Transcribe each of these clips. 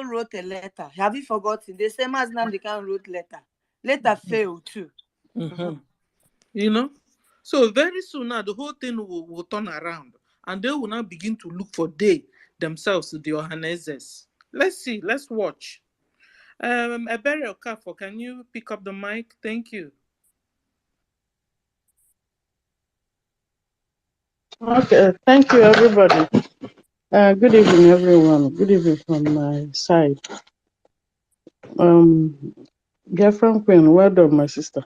wrote a letter. Have you forgotten? The same as Nnamdi Kanu wrote letter. Letter failed too. You know? So very soon now, the whole thing will turn around. And they will now begin to look for themselves, the Ohanezes. Let's see. Let's watch. Ebere Okafor, can you pick up the mic? Thank you. Okay, thank you, everybody. Good evening, everyone. Good evening from my side. Girlfriend Queen, well done, my sister.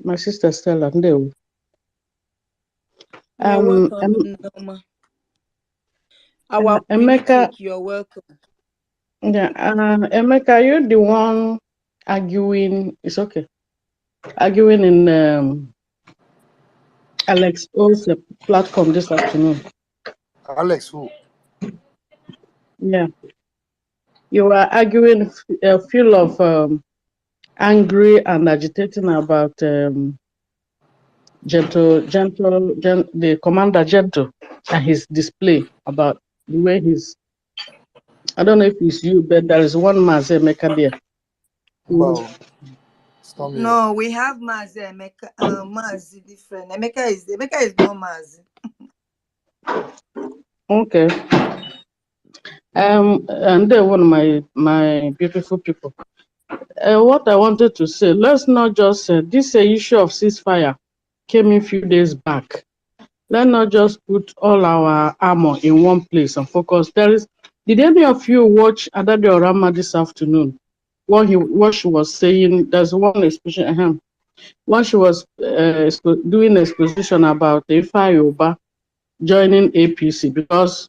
My sister Stella. You're welcome, Noma. Our Emeka, you're welcome. yeah, Emeka, you're the one arguing. It's okay. Arguing in Alex O's platform this afternoon. Alex who? Yeah, you were arguing full of angry and agitating about the commander Gentle and his display about the way he's. I don't know if it's you, but there is one Mazi Emeka there. No, we have Mazi Emeka. Mazi different. Emeka is not Mazi. Okay. And they're one of my beautiful people. What I wanted to say, let's not just this issue of ceasefire came in a few days back. Let's not just put all our armor in one place and focus. Did any of you watch Adade Orama this afternoon? What she was saying, there's one exposition. When she was doing exposition about Ifa Yoruba joining APC, because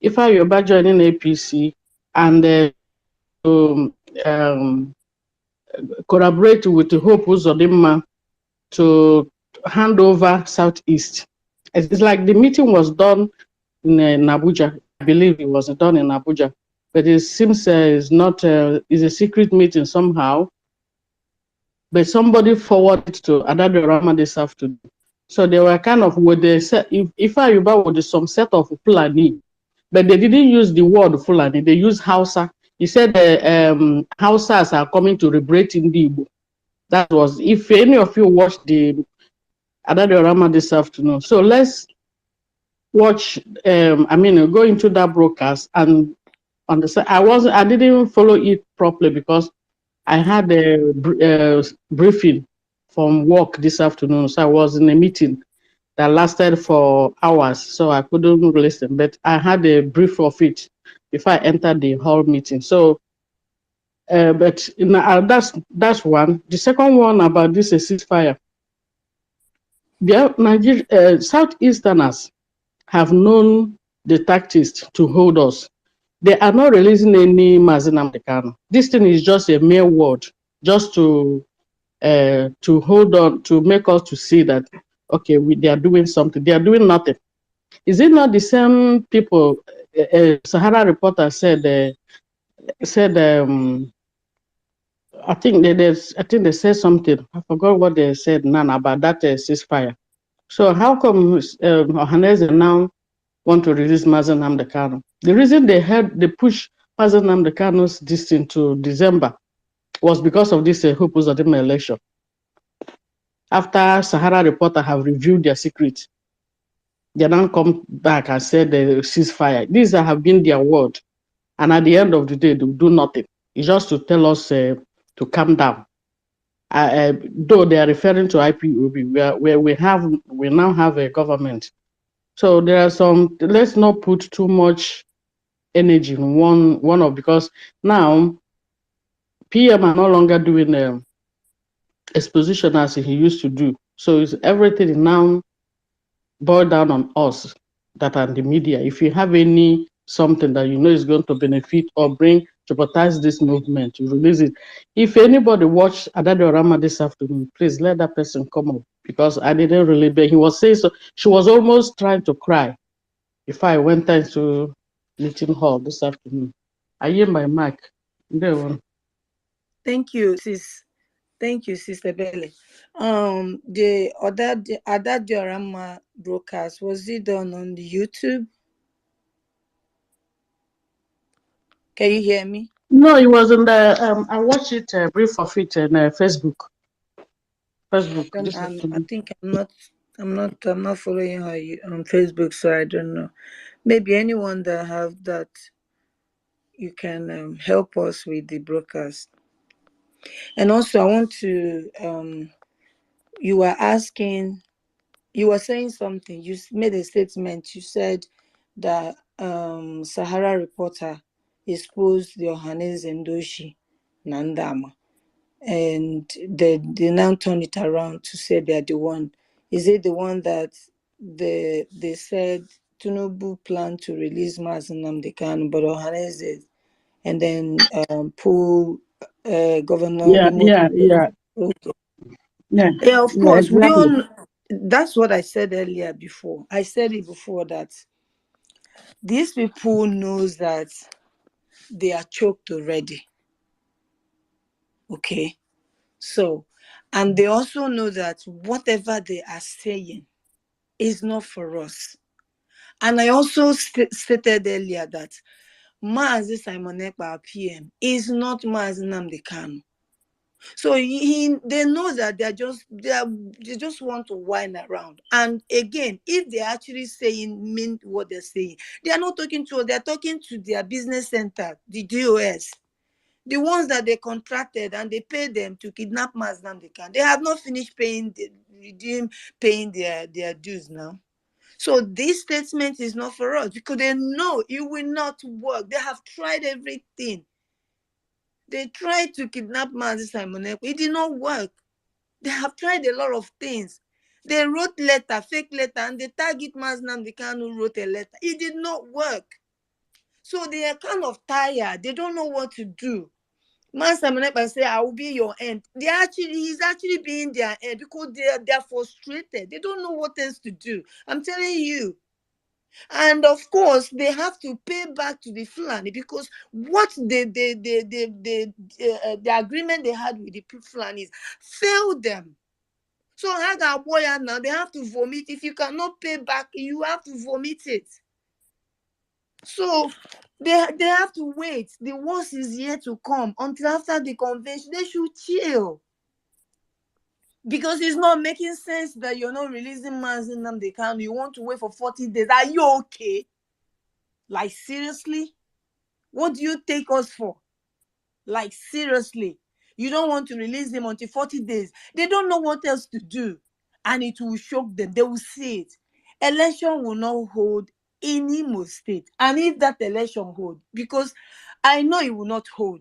Ifa Yoruba joining APC and collaborate with Hope Uzodinma to hand over Southeast. It's like the meeting was done in Abuja. I believe it was done in Abuja, but it seems it's not. It's a secret meeting somehow. But somebody forwarded to Adade Rama this afternoon. So they were kind of what they said. If Ayuba was some set of Fulani, but they didn't use the word Fulani. They used Hausa. He said Hausas are coming to liberate Igbo. That was, if any of you watched the Adade Rama this afternoon. So let's watch. Go into that broadcast and understand. I didn't follow it properly because I had a briefing from work this afternoon, so I was in a meeting that lasted for hours, so I couldn't listen. But I had a brief of it before I entered the hall meeting. So, that's one. The second one about this ceasefire. Southeasterners have known the tactics to hold us. They are not releasing any Mazi Nnamdi Kanu. This thing is just a mere word, just to hold on, to make us to see that, okay, they are doing something. They are doing nothing. Is it not the same people? Sahara reporter said, I think they said something. I forgot what they said now about that ceasefire. So how come Ohaneze now want to release Mazi Nnamdi Kanu? The reason they pushed Mazi Nnamdi Kanu's distance to December was because of this Hope Uzodinma election. After Sahara reporter have reviewed their secret, they now come back and said the ceasefire. These have been their word, and at the end of the day, they will do nothing. It's just to tell us to calm down. Though they are referring to IPOB, where we now have a government. So there are some. Let's not put too much energy in one of, because now PM are no longer doing exposition as he used to do. So it's everything now boiled down on us that are in the media. If you have something that you know is going to benefit or jeopardize this movement, you release it. If anybody watched Adade Orama this afternoon, please let that person come up, because I didn't really beg. He was saying so. She was almost trying to cry if I went into meeting hall this afternoon. I hear my mic. Thank you, sis. Thank you, Sister Belle. The Adade Orama broadcast, was it done on the YouTube? Can you hear me? No, it was in the. I watched it brief of it in Facebook. Facebook. Then This I afternoon. think I'm not following her on Facebook, so I don't know. Maybe anyone that have that, you can help us with the broadcast. And also, I want to you were asking, you were saying something. You made a statement. You said that Sahara Reporter exposed the Ohaneze Ndoshi Nandama, and they now turn it around to say they're the one. Is it the one that they said Tinubu planned to release Mazen Nnamdi Kanu, but Ohaneze, and then pull Governor Yeah, Remote yeah, yeah, Okay. yeah, Yeah, of yeah, course. We exactly. all. That's what I said earlier before. I said it before that these people knows that they are choked already. Okay, so, and they also know that whatever they are saying is not for us. And I also stated earlier that Mazi Simon Ekpa PM is not Mazi Nnamdi Kanu. So they know that they just want to whine around. And again, if they're actually mean what they're saying, they are not talking to us, they're talking to their business center, the DOS, the ones that they contracted and they pay them to kidnap Mazi Nnamdi Kanu. They have not finished paying their dues now. So this statement is not for us because they know it will not work. They have tried everything. They tried to kidnap Mazi Simon Ekpa. It did not work. They have tried a lot of things. They wrote letter, fake letter, and they target Mazi Nnamdi Kanu who wrote a letter. It did not work. So they are kind of tired. They don't know what to do. Mazi Simon Ekpa say, I will be your end. He's actually being their end because they are frustrated. They don't know what else to do. I'm telling you. And of course, they have to pay back to the Fulani because what the agreement they had with the Fulanis failed them. So Haga Boya now, they have to vomit. If you cannot pay back, you have to vomit it. So they have to wait. The worst is yet to come until after the convention. They should chill. Because it's not making sense that you're not releasing Mazi Nnamdi Kanu. You want to wait for 40 days. Are you okay? Like, seriously? What do you take us for? Like, seriously? You don't want to release him until 40 days. They don't know what else to do. And it will shock them. They will see it. Election will not hold in Imo State. And if that election hold, because I know it will not hold.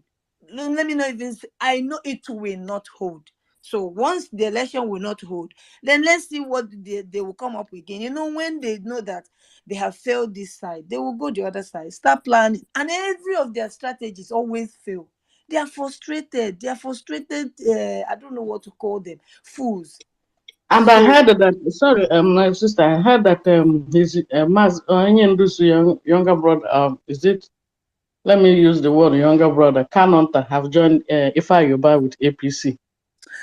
Let me not even say, I know it will not hold. So once the election will not hold, then let's see what they will come up again. You know, when they know that they have failed this side, they will go the other side, start planning. And every of their strategies always fail. They are frustrated. They are frustrated. I don't know what to call them. Fools. And I So heard that. Sorry, my sister. I heard that his younger brother. Is it? Let me use the word younger brother. Kanonta have joined Ifa Yoba with APC.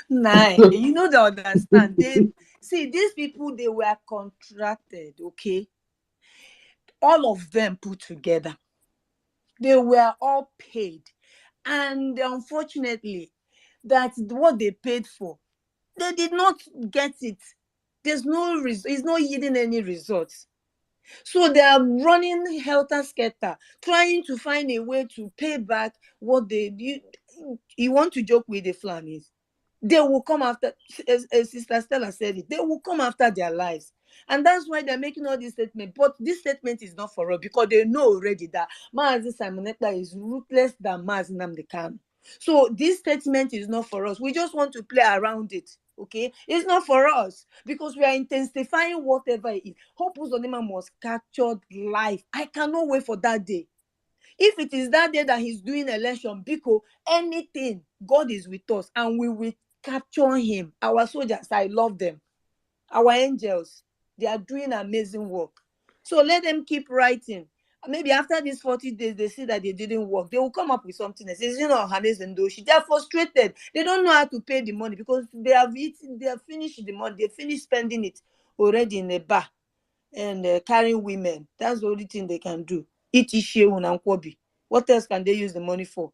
nah, you know they understand. They see these people. They were contracted. Okay, all of them put together. They were all paid, and unfortunately, that's what they paid for. They did not get it. There's no it's not yielding any results. So they are running helter skelter, trying to find a way to pay back what they did. You want to joke with the Fulanis? They will come after, as Sister Stella said it, they will come after their lives. And that's why they're making all these statements. But this statement is not for us because they know already that Mazi Simon Ekpa is ruthless than Mazi Nnamdi Kanu. So this statement is not for us. We just want to play around it. Okay, it's not for us because we are intensifying whatever it is. Hope Uzodinma was captured live. I cannot wait for that day. If it is that day that he's doing election, because anything, God is with us and we will capture him. Our soldiers, I love them. Our angels, they are doing amazing work. So let them keep writing. Maybe after these 40 days, they see that they didn't work. They will come up with something else. It's, Ohaneze and Doshi. They are frustrated. They don't know how to pay the money because they have finished the money. They finished spending it already in a bar and carrying women. That's the only thing they can do. Eat Ishewu and Nkwobi. What else can they use the money for?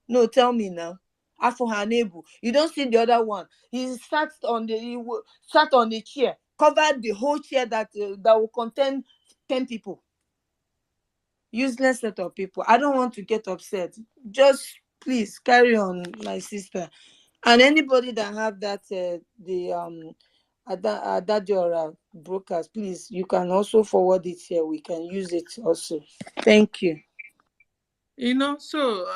No, tell me now. After her neighbor, you don't see the other one. He sat on the chair, covered the whole chair that will contain 10 people. Useless set of people. I don't want to get upset. Just please carry on, my sister. And anybody that have that that your brokers, please, you can also forward it here. We can use it also. Thank you. You know, so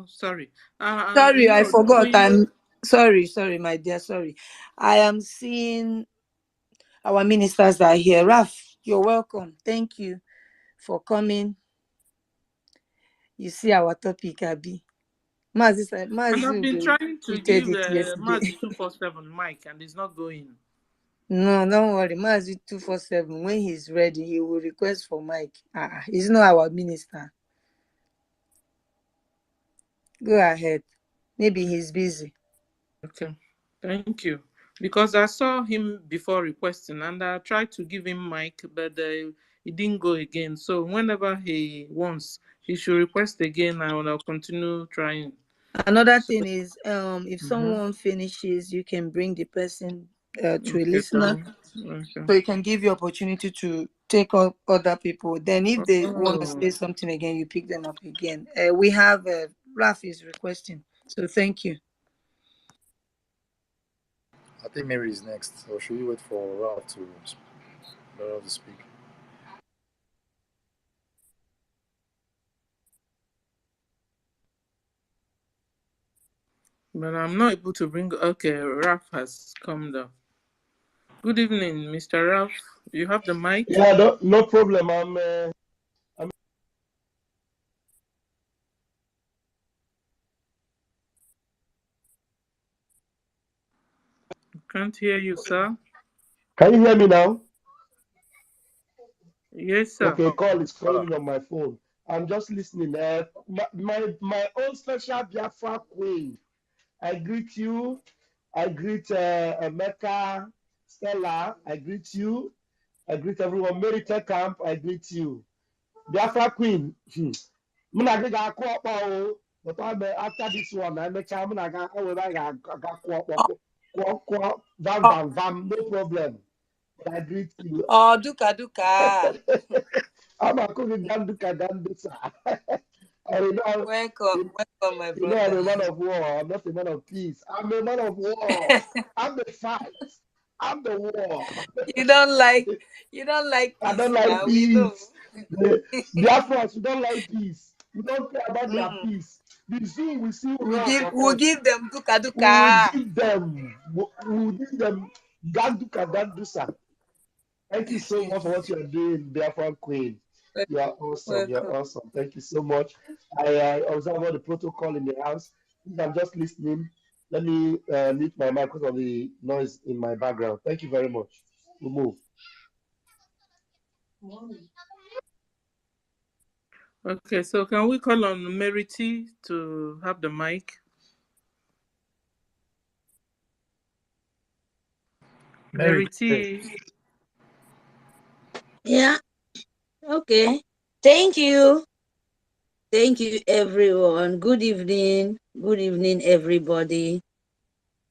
sorry. Sorry, You I know, forgot. when you Sorry, my dear. Sorry. I am seeing our ministers are here. Raf, you're welcome. Thank you for coming. You see our topic, Abi. and I've been Mazi trying to tweeted give it yesterday. Mazi 247 mic and it's not going. No, don't worry. Mazi 247. When he's ready, he will request for Mike. He's not our minister. Go ahead. Maybe he's busy. Okay, thank you. Because I saw him before requesting and I tried to give him mic, but he didn't go again. So whenever he wants, he should request again and I'll continue trying. Another thing is, if someone finishes, you can bring the person to a listener, so you can give you opportunity to take up other people. Then if they want to say something again, you pick them up again. We have Raf is requesting, so thank you. I think Mary is next. So should we wait for Ralph to speak? But I'm not able to bring. Okay, Ralph has come down. Good evening, Mr. Ralph. You have the mic. Yeah, no problem. I'm Can't hear you, sir. Can you hear me now? Yes, sir. Okay, call is calling on my phone. I'm just listening. My own special Biafra queen. I greet you. I greet Emeka, Stella. I greet you. I greet everyone. Mary Tech Camp. I greet you. Biafra queen. But after this one, I'm vam, no problem. But I greet you. Oh, duka. I'm a cooking danduka dandusa. Welcome, my brother. You know, I'm a man of war. I'm not a man of peace. I'm a man of war. I'm the fight. I'm the war. You don't like I peace don't like now. peace. We know. The Afros, we don't like peace. We don't care about their peace. The zoo will see We'll give them duka. We will give them. We will give them ganduka dandusa. Thank you so much for what you're doing, Biafran Queen. You are awesome. Welcome. You're awesome. Thank you so much. I observe all the protocol in the house. If I'm just listening, let me mute my mic because of the noise in my background. Thank you very much. We'll move. Okay, so can we call on Mary T to have the mic? Mary T. Yeah. Okay. Thank you. Thank you, everyone. Good evening. Good evening, everybody.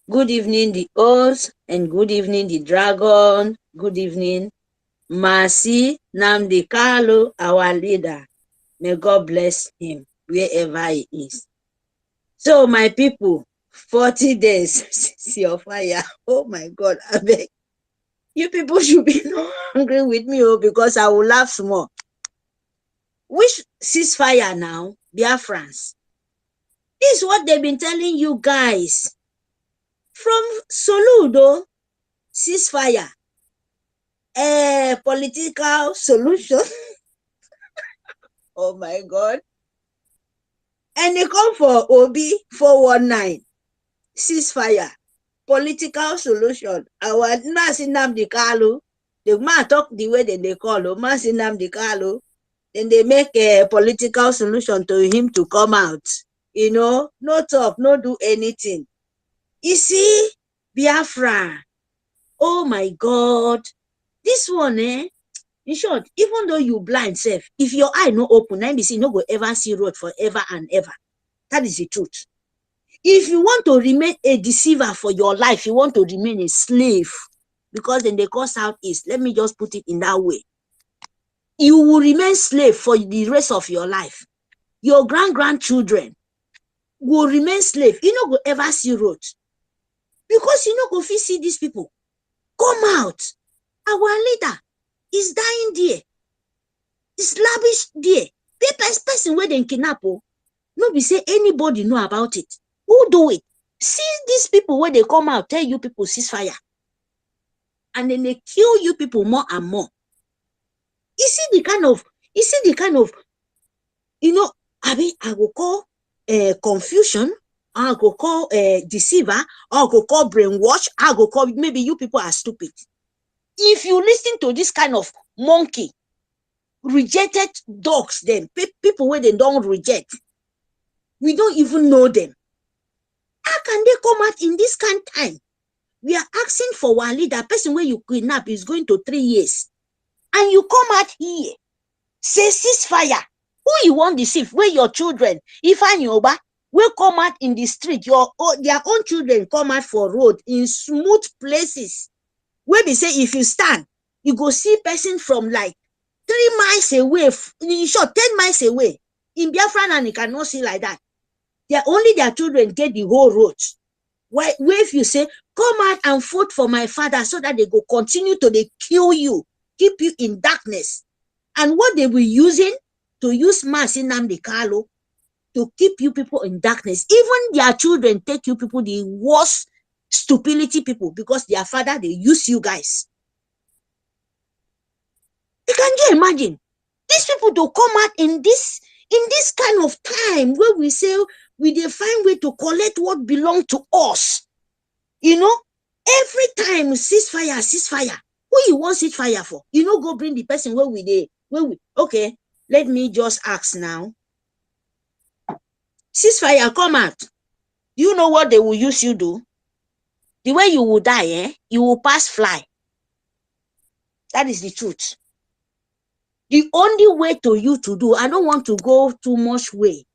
Good evening, the host, and good evening, the dragon. Good evening, Mercy Namdi Kalu, our leader. May God bless him wherever he is. So, my people, 40 days, see your fire. Oh my God, I beg. You people should be not angry with me, because I will laugh small. Which ceasefire now? Biafrans. This is what they've been telling you guys. From Soludo, ceasefire. Political solution. Oh my God. And they come for Obi 419. Ceasefire. Political solution. Our Nasi Nnamdi Kalu. The man talk the way that they call him. Nasi Nnamdi Kalu. Then they make a political solution to him to come out. You know, no talk, no do anything. You see, Biafra. Oh my God. This one, in short, even though you blind self, if your eye no open, then you no go ever see road forever and ever. That is the truth. If you want to remain a deceiver for your life, you want to remain a slave, because then they call Southeast. Let me just put it in that way. You will remain slave for the rest of your life. Your grandchildren will remain slave. You no go ever see road, because you no go fit see these people. Come out. Our leader is dying there. Is lavish there. Person where they kidnap. No be say anybody know about it. Who do it? See these people where they come out, tell you people ceasefire. And then they kill you people more and more. You see the kind of, I will call confusion, I go call deceiver, I go call brainwash, I go call, maybe you people are stupid. If you listen to this kind of monkey, rejected dogs, then people where they don't reject, we don't even know them. How can they come out in this kind of time? We are asking for one leader, person where you kidnap is going to 3 years. And you come out here, say ceasefire. Who you want to deceive? Where your children, if I know, will come out in the street, their own children come out for road in smooth places. Where they say if you stand, you go see person from like 3 miles away, in short, 10 miles away. In Biafra, and you cannot see like that. Only their children get the whole road. Where if you say, come out and vote for my father, so that they go continue to they kill you, keep you in darkness. And what they were using to use mass in Nnamdi Kanu to keep you people in darkness. Even their children take you people the worst stupidity people, because their father, they use you guys. Can you imagine? These people to come out in this kind of time where we say we find way to collect what belongs to us. Every time ceasefire. Who you want ceasefire for? Go bring the person where we okay, let me just ask now. Ceasefire, come out. Do you know what they will use you do? The way you will die, you will pass fly. That is the truth. The only way to you to do, I don't want to go too much way.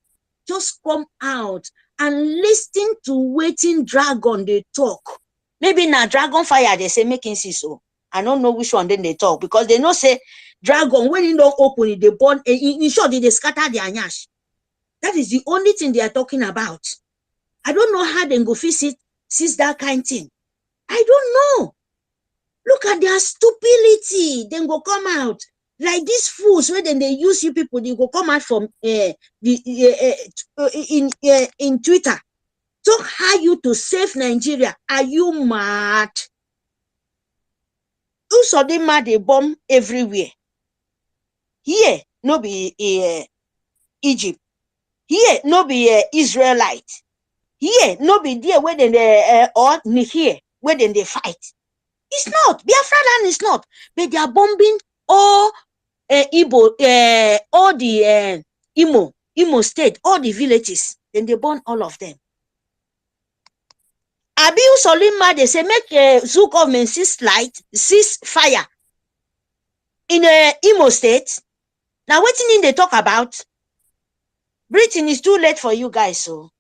Just come out and listen to waiting dragon they talk. Maybe now dragon fire they say making so. I don't know which one then they talk, because they know say dragon when you don't open it, they burn. In short, they scatter their nyash. That is the only thing they are talking about. I don't know how they go visit that kind of thing. I don't know. Look at their stupidity. Then go come out. Like these fools, where then they use you people, they go come out from in Twitter. Talk how you to save Nigeria. Are you mad? Who saw them mad? They bomb everywhere. Here, no be Egypt. Here, no be Israelite. Here, no be there where they or here where then they fight. It's not. Biafra land is not. But they are bombing all Igbo, all the Imo state, all the villages. Then they burn all of them. Abiu Solima, they say make Zoo government cease fire in Imo state. Now what thing they talk about? Britain is too late for you guys, so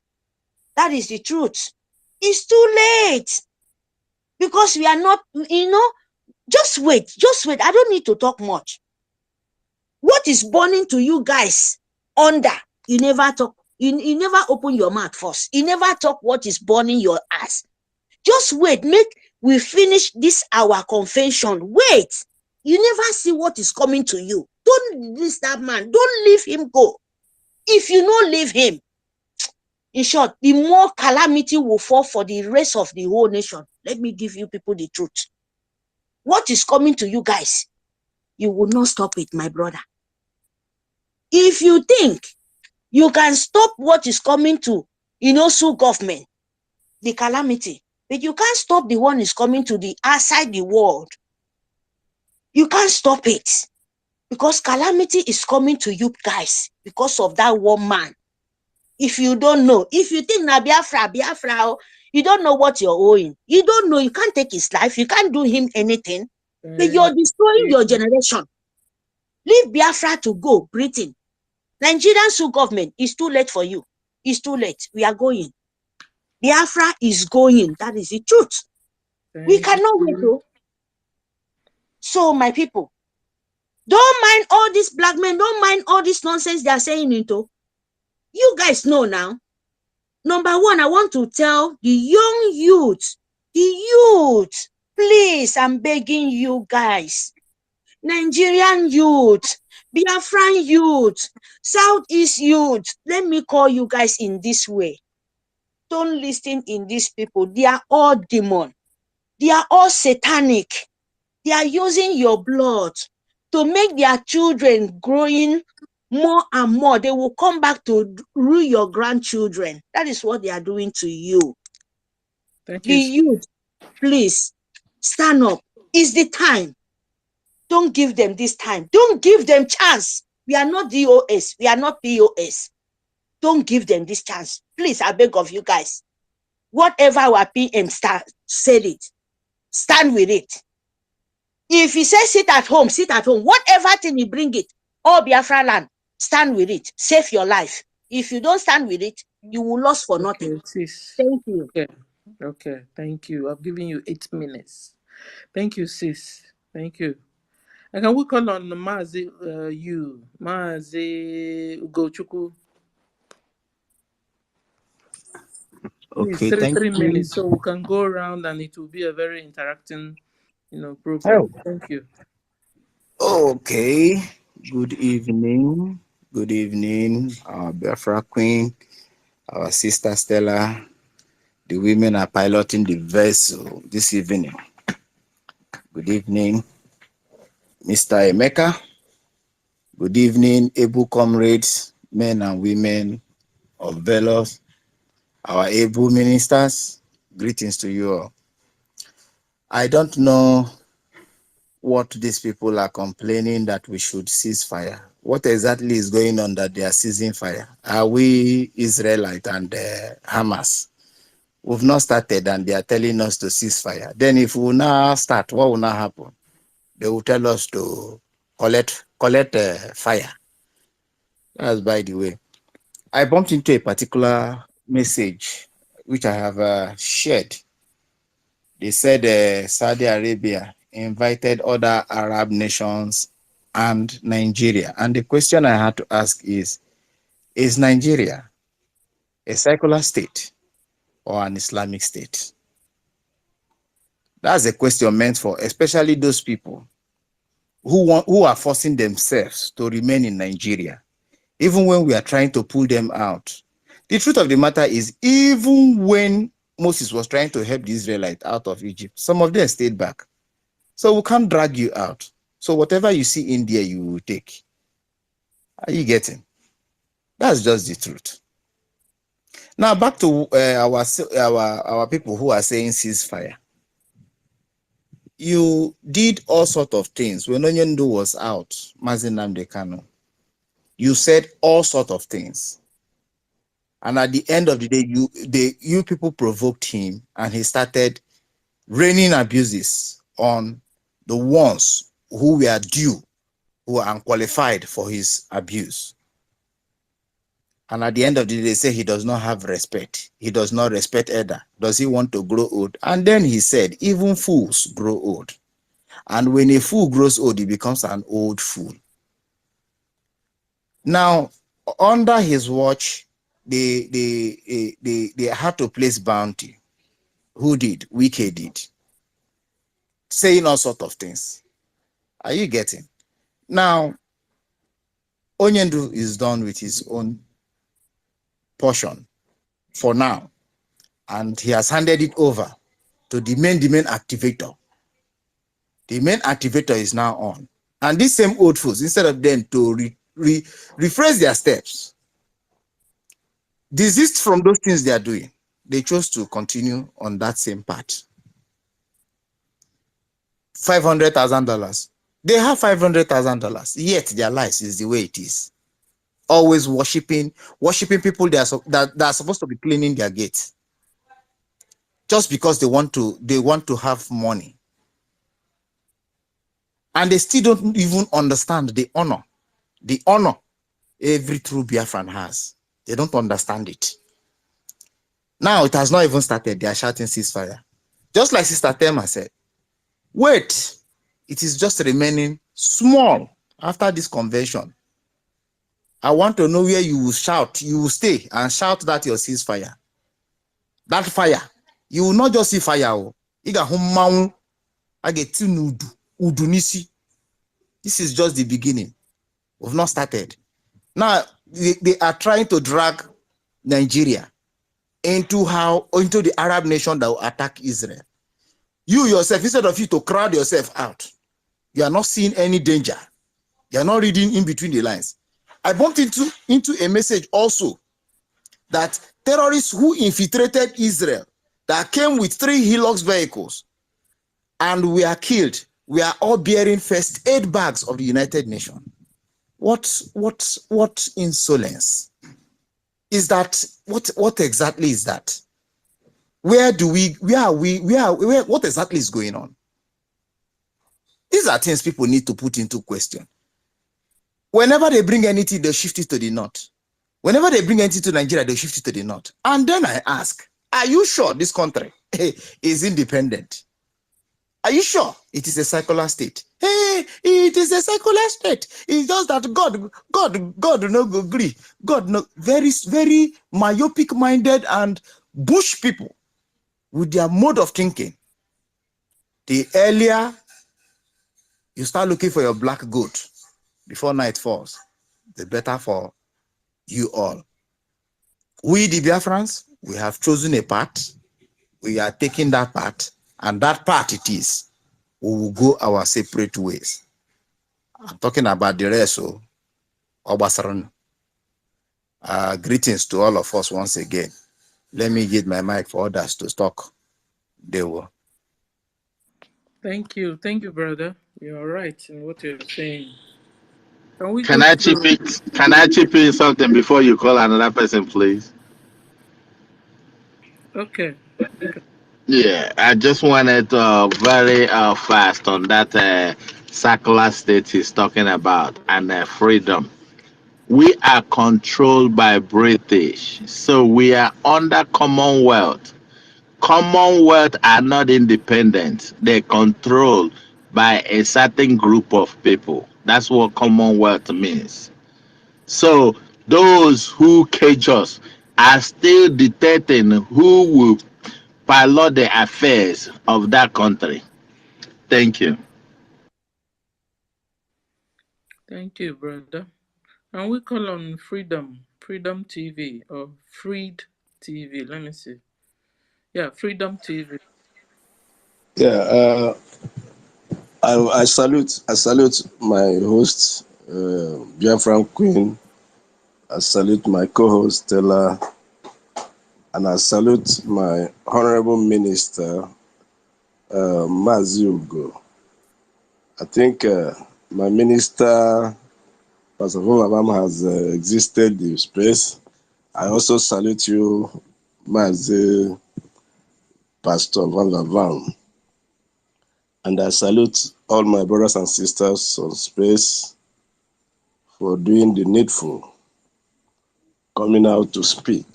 that is the truth. It's too late. Because we are not, just wait. I don't need to talk much. What is burning to you guys under? You never talk. You never open your mouth first. You never talk what is burning your ass. Just wait. Make we finish this our convention. Wait. You never see what is coming to you. Don't release that man. Don't leave him go. If you don't leave him, in short, the more calamity will fall for the rest of the whole nation. Let me give you people the truth. What is coming to you guys, you will not stop it, my brother. If you think you can stop what is coming to, Sioux government, the calamity, but you can't stop the one is coming to the outside the world. You can't stop it, because calamity is coming to you guys because of that one man. If you don't know, if you think na Biafra, you don't know what you're owing. You don't know, you can't take his life, you can't do him anything, but you're destroying your generation. Leave Biafra to go, Britain. Nigerian Sioux government is too late for you. it's too late. We are going. Biafra is going. That is the truth. We cannot wait though. So my people, don't mind all these black men, don't mind all this nonsense they are saying into. You guys know now. Number one, I want to tell the young youth, please, I'm begging you guys, Nigerian youth, Biafran youth, Southeast youth, let me call you guys in this way. Don't listen in these people. They are all demon. They are all satanic. They are using your blood to make their children growing more and more. They will come back to rule your grandchildren. That is what they are doing to you. Thank The you. youth, please stand up. It's the time. Don't give them this time. Don't give them chance. We are not DOS. We are not POS. Don't give them this chance. Please, I beg of you guys. Whatever our PM said it. Stand with it. If he says sit at home, sit at home. Whatever thing you bring it, all Biafra land, stand with it. Save your life. If you don't stand with it, you will lose for nothing. Sis. Thank you. Okay, thank you. I've given you 8 minutes. Thank you, sis. Thank you. And can we call on Mazi, Mazi Ugochukwu? Please, Okay, thank 3 you. minutes, so we can go around and it will be a very interacting, program. Thank you. Okay. Good evening. Good evening, our Biafra Queen, our sister Stella. The women are piloting the vessel this evening. Good evening, Mr. Emeka. Good evening, able comrades, men and women of Velos, our able ministers. Greetings to you all. I don't know what these people are complaining that we should cease fire. What exactly is going on that they are ceasing fire? Are we Israelite and Hamas? We've not started and they are telling us to cease fire. Then if we now start, what will now happen? They will tell us to collect fire. That's by the way. I bumped into a particular message which I have shared. They said Saudi Arabia invited other Arab nations and Nigeria. And the question I had to ask is Nigeria a secular state or an Islamic state? That's a question meant for especially those people who are forcing themselves to remain in Nigeria, even when we are trying to pull them out. The truth of the matter is, even when Moses was trying to help the Israelites out of Egypt, some of them stayed back. So we can't drag you out. So whatever you see in there, you will take. Are you getting? That's just the truth. Now back to our people who are saying ceasefire. You did all sorts of things when Onyendu was out, Mazi Nnamdi Kanu. You said all sorts of things. And at the end of the day, you people provoked him and he started raining abuses on the ones who were due, who are unqualified for his abuse. And at the end of the day, they say he does not have respect. He does not respect either. Does he want to grow old? And then he said, even fools grow old. And when a fool grows old, he becomes an old fool. Now, under his watch, they had to place bounty. Who did? Wike did. Saying all sorts of things. Are you getting? Now, Onyendu is done with his own portion for now. And he has handed it over to the main activator. The main activator is now on. And these same old fools, instead of them to rephrase their steps, desist from those things they are doing, they chose to continue on that same path. $500,000. They have $500,000, yet their lives is the way it is. Always worshiping people that are supposed to be cleaning their gates. Just because they want to have money. And they still don't even understand the honor every true Biafran has. They don't understand it. Now it has not even started. They are shouting ceasefire. Just like Sister Tema said, wait, it is just remaining small after this convention. I want to know where you will shout, you will stay and shout that your ceasefire. That fire, you will not just see fire. I get udunisi. This is just the beginning. We've not started. Now they are trying to drag Nigeria into the Arab nation that will attack Israel. You yourself, instead of you to crowd yourself out, you are not seeing any danger. You are not reading in between the lines. I bumped into a message also that terrorists who infiltrated Israel that came with 3 Hilux vehicles and were killed, we are all bearing first aid bags of the United Nations. What insolence is that? What exactly is that? What exactly is going on? These are things people need to put into question. Whenever they bring anything, they shift it to the north. Whenever they bring anything to Nigeria, they shift it to the north. And then I ask, are you sure this country is independent? Are you sure it is a secular state? Hey, it is a secular state. It's just that God no go agree. God no, very, very myopic-minded and bush people with their mode of thinking. The earlier you start looking for your black goat before night falls, the better for you all. We, the Biafrans, we have chosen a path. We are taking that path, and that path it is. We will go our separate ways. I'm talking about the rest. So, Obasaran. Greetings to all of us once again. Let me give my mic for others to talk. They will. Thank you, brother. You're right in what you're saying. Can we Can go I chip to? in? Can I chip in something before you call another person, please? Okay. Yeah, I just wanted very fast on that secular state he's talking about and freedom. We are controlled by British, so we are under Commonwealth. Commonwealth are not independent. They're controlled by a certain group of people. That's what Commonwealth means. So those who cage us are still dictating who will pilot the affairs of that country. Thank you. Thank you, brother. And we call on Freedom TV or Freed TV. Let me see. Yeah, Freedom TV. Yeah, I salute my host, Biafran Queen. I salute my co-host Stella, and I salute my honorable minister, Mazi Ugo. I think my minister, Pastor Vunabam, has existed in space. I also salute you, Mazi Pastor Vunabam. And I salute all my brothers and sisters on space for doing the needful, coming out to speak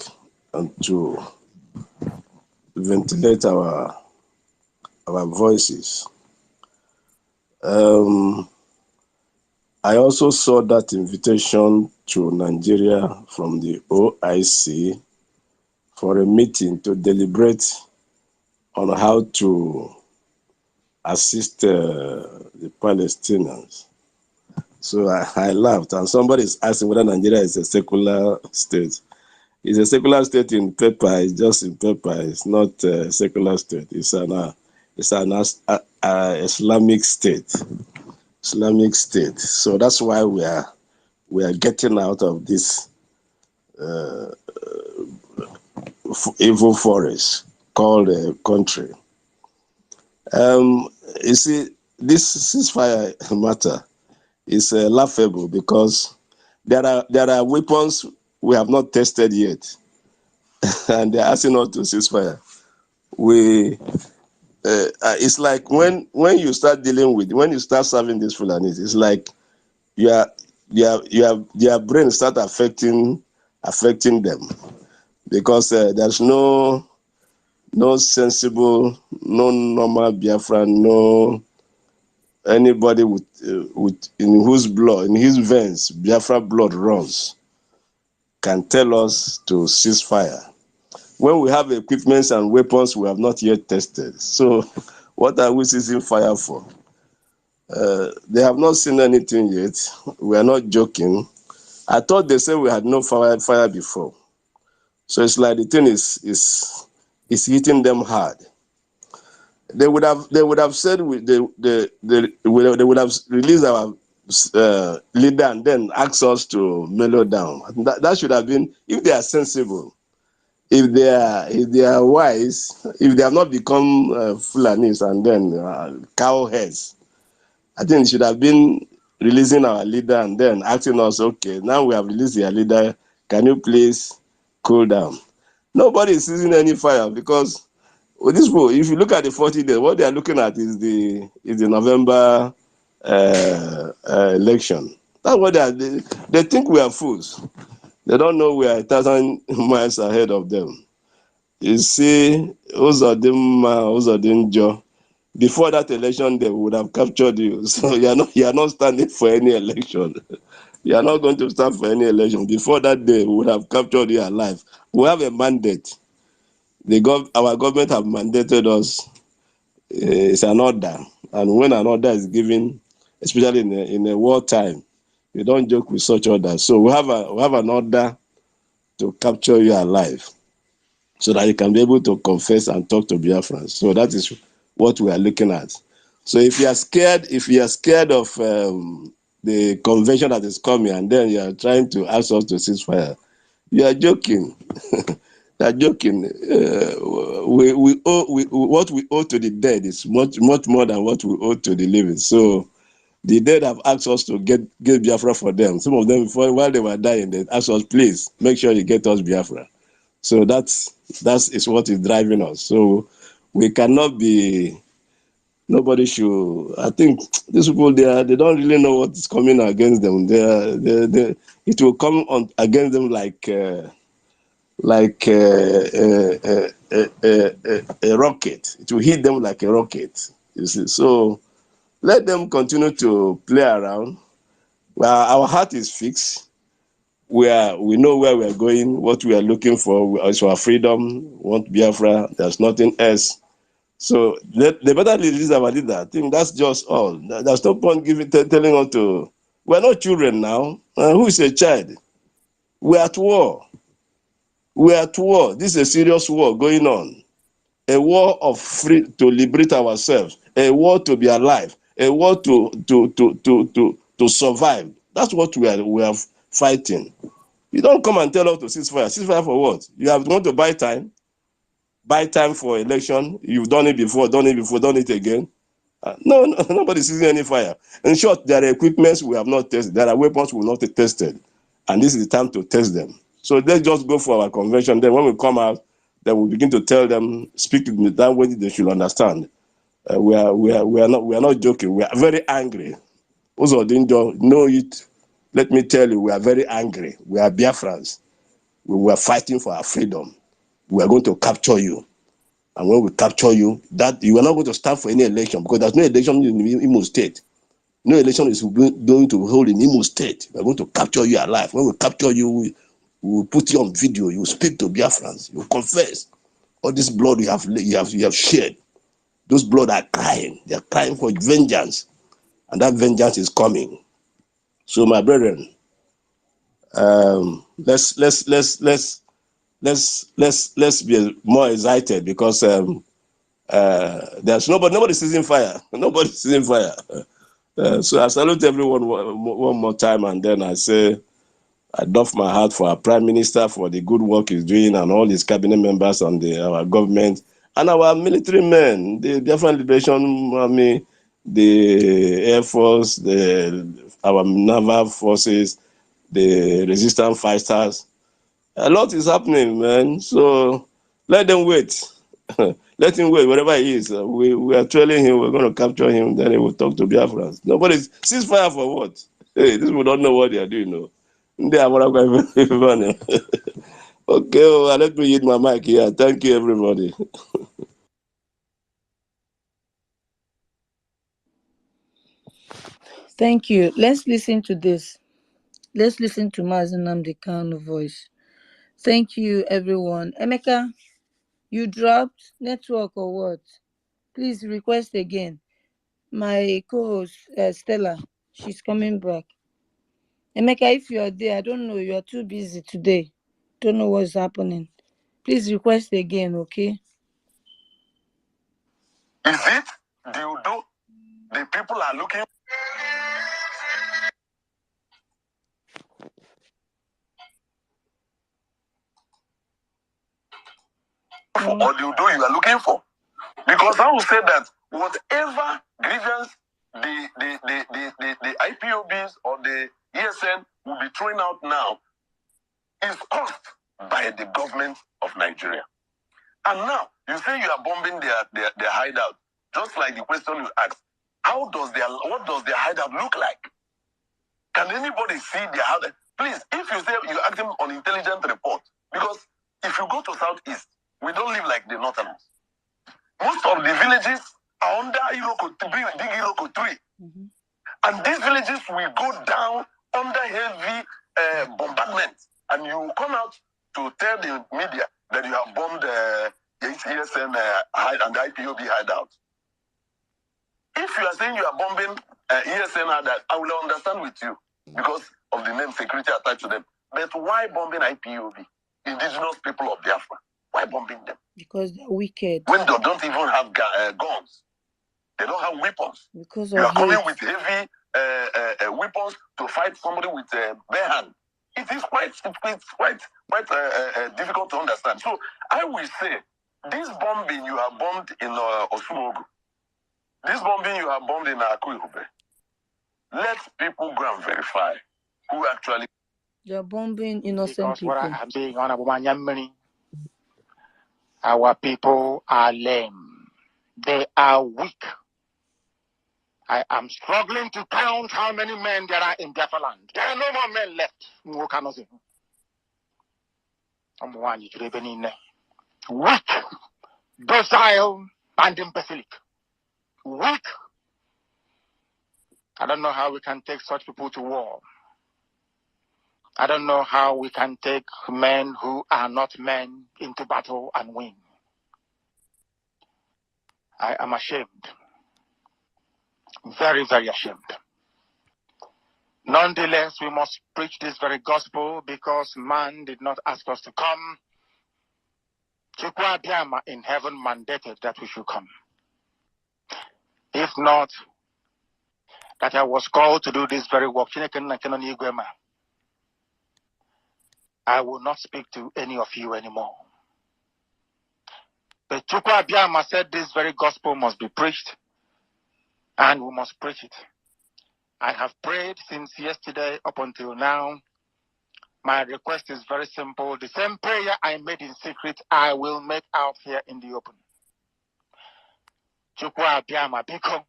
and to ventilate our voices. I also saw that invitation to Nigeria from the OIC for a meeting to deliberate on how to assist the Palestinians. So I laughed, and somebody is asking whether Nigeria is a secular state. It's a secular state in paper. It's just in paper. It's not a secular state. It's an Islamic state. Islamic state. So that's why we are getting out of this evil forest called a country. You see, this ceasefire matter is laughable because there are weapons we have not tested yet, and they're asking us to ceasefire. It's like when you start when you start serving these Fulanis, it's like their brain start affecting affecting them, because there's no sensible, no normal Biafran, no anybody with in whose blood, in his veins, Biafra blood runs, can tell us to cease fire. When we have equipments and weapons we have not yet tested. So what are we ceasing fire for? They have not seen anything yet. We are not joking. I thought they said we had no fire before. So it's like the thing is hitting them hard. They would have said they would have released our leader and then asked us to mellow down. That should have been, if they are sensible, if they are wise, if they have not become Fulanis and then cowheads. I think it should have been releasing our leader and then asking us, okay, now we have released your leader, can you please cool down? Nobody is seizing any fire, because with this people, if you look at the 40 days, what they are looking at is the November election. That's what they think we are fools. They don't know we are 1,000 miles ahead of them. You see, Uzodinjo, before that election, they would have captured you. So you are not standing for any election. You are not going to stand for any election. Before that day, we would have captured you alive. We have a mandate. Our government have mandated us. It's an order. And when an order is given, especially in a wartime, you don't joke with such orders. So we have an order to capture you alive, so that you can be able to confess and talk to Biafrans. So that is what we are looking at. So if you are scared of the convention that is coming, and then you are trying to ask us to cease fire, you are joking. You are joking. What we owe to the dead is much more than what we owe to the living. So the dead have asked us to get Biafra for them. Some of them, while they were dying, they asked us, please make sure you get us Biafra. So that is what is driving us. So we cannot be. Nobody should. I think these people, they don't really know what is coming against them. It will come on against them like a rocket. It will hit them like a rocket. You see. So let them continue to play around. Well, our heart is fixed. We know where we are going, what we are looking for is our freedom, want Biafra, there's nothing else. So they better release our leader. I think that's just all. There's no point telling us to. We're not children now. Who is a child? We're at war. We're at war. This is a serious war going on. A war of to liberate ourselves. A war to be alive. A war to survive. That's what we are fighting. You don't come and tell us to cease fire. Cease fire for what? You have want to buy time? Buy time for election? You've done it before, done it again. No, nobody's seizing any fire. In short, there are equipments we have not tested. There are weapons we have not tested. And this is the time to test them. So let's just go for our convention. Then when we come out, then we begin to tell them, speak in the language they should understand. We are not joking. We are very angry. Uzodinjo, know it. Let me tell you, we are very angry. We are Biafrans. We were fighting for our freedom. We are going to capture you. And when we capture you, that you are not going to stand for any election, because there's no election in Imo State. No election is going to hold in Imo State. We are going to capture you alive. When we capture you, we will put you on video. You will speak to Biafrans. You will confess all this blood you have shed. Those blood are crying. They are crying for vengeance. And that vengeance is coming. So my brethren, let's be more excited, because there's nobody seizing fire. Nobody seizing fire. So I salute everyone one more time, and then I say I doff my hat for our Prime Minister for the good work he's doing, and all his cabinet members and our government and our military men, the different liberation army, the Air Force, our naval forces, the resistance fighters. A lot is happening, man. So let them wait. Let him wait, wherever he is. We are trailing him. We're going to capture him. Then he will talk to Biafrans. Nobody's ceasefire for what? Hey, these people don't know what they are doing. No. Okay, well, let me hit my mic here. Thank you, everybody. Thank you. Let's listen to this. Let's listen to Mazen Nnamdi Kanu voice. Thank you, everyone. Emeka, you dropped network or what? Please request again. My co-host, Stella, she's coming back. Emeka, if you are there, I don't know. You are too busy today. Don't know what's happening. Please request again, okay? Is it the people are looking for, or the Udo you are looking for? Because I will say that whatever grievance the IPOBs or the ESN will be throwing out now is caused by the government of Nigeria. And now you say you are bombing their hideout, just like the question you asked. What does their hideout look like? Can anybody see their hideout? Please, if you say you ask them on intelligence report, because if you go to Southeast, we don't live like the Northerners. Most of the villages are under big Iroko tree. Mm-hmm. And these villages will go down under heavy bombardment. And you come out to tell the media that you have bombed the ESN and the IPOB hideout. If you are saying you are bombing ESN hideout, I will understand with you because of the name security attached to them. But why bombing IPOB, indigenous people of Biafra? Why bombing them? Because they're wicked. When they don't even have guns. They don't have weapons. Because you are coming with heavy weapons to fight somebody with a bare hand. It is quite difficult to understand. So I will say, this bombing you have bombed in Osunogu, this bombing you have bombed in Akuyube, let people go and verify who actually. You're bombing innocent people. What I am saying on our people are lame. They are weak. I am struggling to count how many men there are in Biafra land. There are no more men left. Weak, docile, and imbecilic. Weak. I don't know how we can take such people to war. I don't know how we can take men who are not men into battle and win. I am ashamed. Very, very ashamed. Nonetheless, we must preach this very gospel because man did not ask us to come. Chukwu Abiyama in heaven mandated that we should come. If not, that I was called to do this very work, I will not speak to any of you anymore. But Chukwu Abiyama said this very gospel must be preached, and we must preach it. I have prayed since yesterday up until now. My request is very simple. The same prayer I made in secret, I will make out here in the open. Chukwu Abiyama Biko,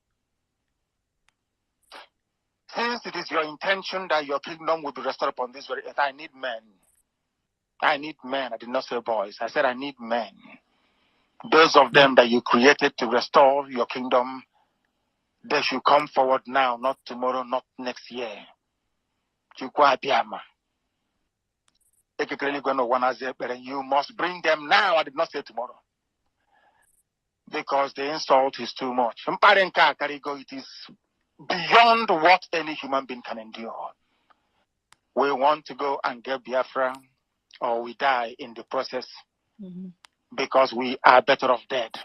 since it is your intention that your kingdom will be restored upon this very earth, I need men. I need men. I did not say boys. I said I need men. Those of them that you created to restore your kingdom, they should come forward now, not tomorrow, not next year. Chukwu Abiyama. You must bring them now. I did not say tomorrow. Because the insult is too much. It is beyond what any human being can endure. We want to go and get Biafra, or we die in the process, because we are better off dead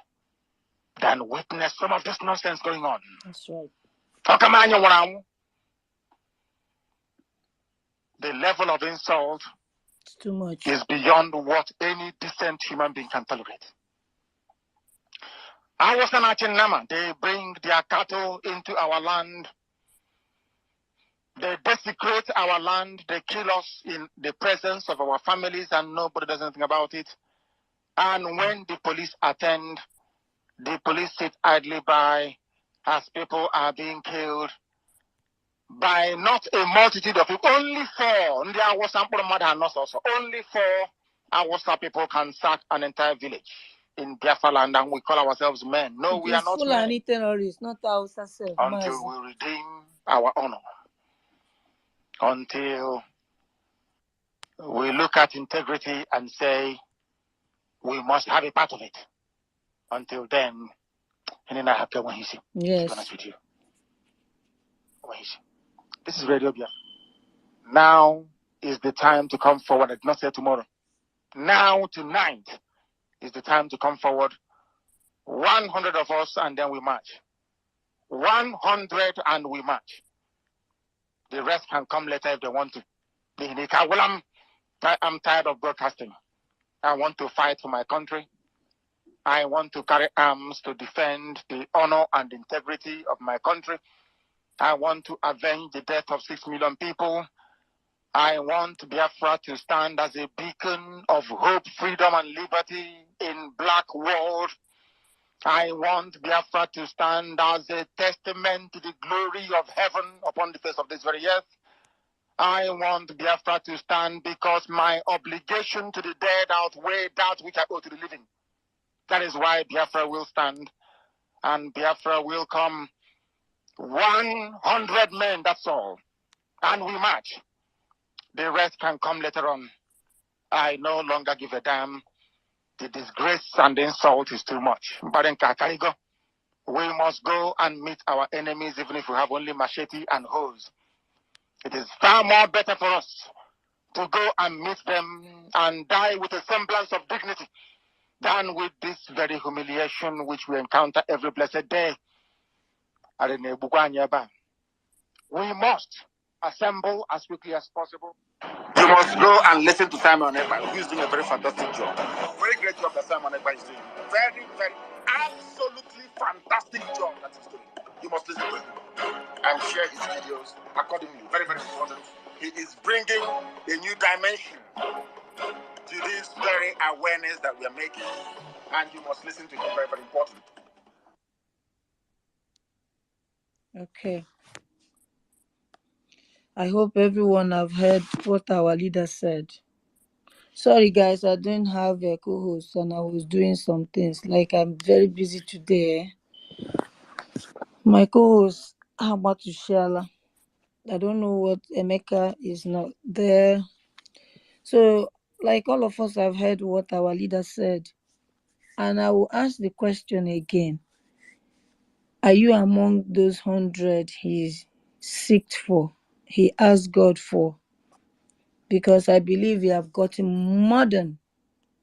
than witness some of this nonsense going on. That's right. The level of insult too much. Is beyond what any decent human being can tolerate. I was an Nama. They bring their cattle into our land. They desecrate our land. They kill us in the presence of our families, and nobody does anything about it. And when the police attend, the police sit idly by as people are being killed. by not a multitude of people. Only 4. Only 4 Awasa people can sack an entire village in Biafra land, and we call ourselves men. No, we are not men. Terrorists, not ourselves. Until we redeem our honor. Until we look at integrity and say we must have a part of it. Until then, yes. To be honest with you. This is Radio Biafra. Now is the time to come forward. I did not say tomorrow. Now, tonight, is the time to come forward. 100 of us, and then we march. 100 and we march. The rest can come later if they want to. Well, I'm tired of broadcasting. I want to fight for my country. I want to carry arms to defend the honor and integrity of my country. I want to avenge the death of 6 million people. I want Biafra to stand as a beacon of hope, freedom, and liberty in black world. I want Biafra to stand as a testament to the glory of heaven upon the face of this very earth. I want Biafra to stand because my obligation to the dead outweigh that which I owe to the living. That is why Biafra will stand, and Biafra will come. 100 men, that's all. And we march. The rest can come later on. I no longer give a damn. The disgrace and the insult is too much. But in Kakarigo, we must go and meet our enemies even if we have only machete and hose. It is far more better for us to go and meet them and die with a semblance of dignity than with this very humiliation which we encounter every blessed day. We must assemble as quickly as possible. You must go and listen to Simon Ekpa, who is doing a very fantastic job. Very great job that Simon Ekpa is doing. Very, very, absolutely fantastic job that he's doing. You must listen to him and share his videos accordingly. Very, very important. He is bringing a new dimension to this very awareness that we are making. And you must listen to him. Very, very important. Okay. I hope everyone have heard what our leader said. Sorry guys, I didn't have a co-host and I was doing some things. Like I'm very busy today. My co-host, Hamatu Shala. I don't know what Emeka is not there. So, like all of us have heard what our leader said. And I will ask the question again. Are you among those 100 he seeked for? He asked God for? Because I believe he have gotten more than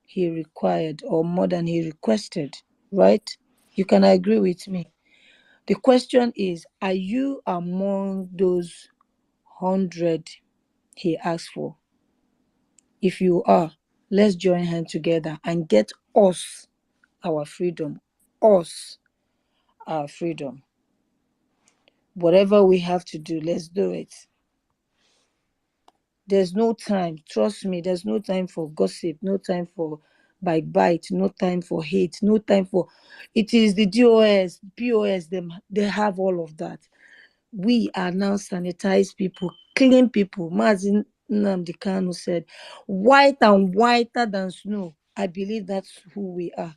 he required or more than he requested, right? You can agree with me. The question is, are you among those 100 he asked for? If you are, let's join hands together and get us our freedom. Us our freedom. Whatever we have to do, let's do it. There's no time, trust me, there's no time for gossip, no time for bite, no time for hate, no time for... It is the DOS, POS, they have all of that. We are now sanitized people, clean people. Mazin Nnamdi Kanu said, white and whiter than snow. I believe that's who we are.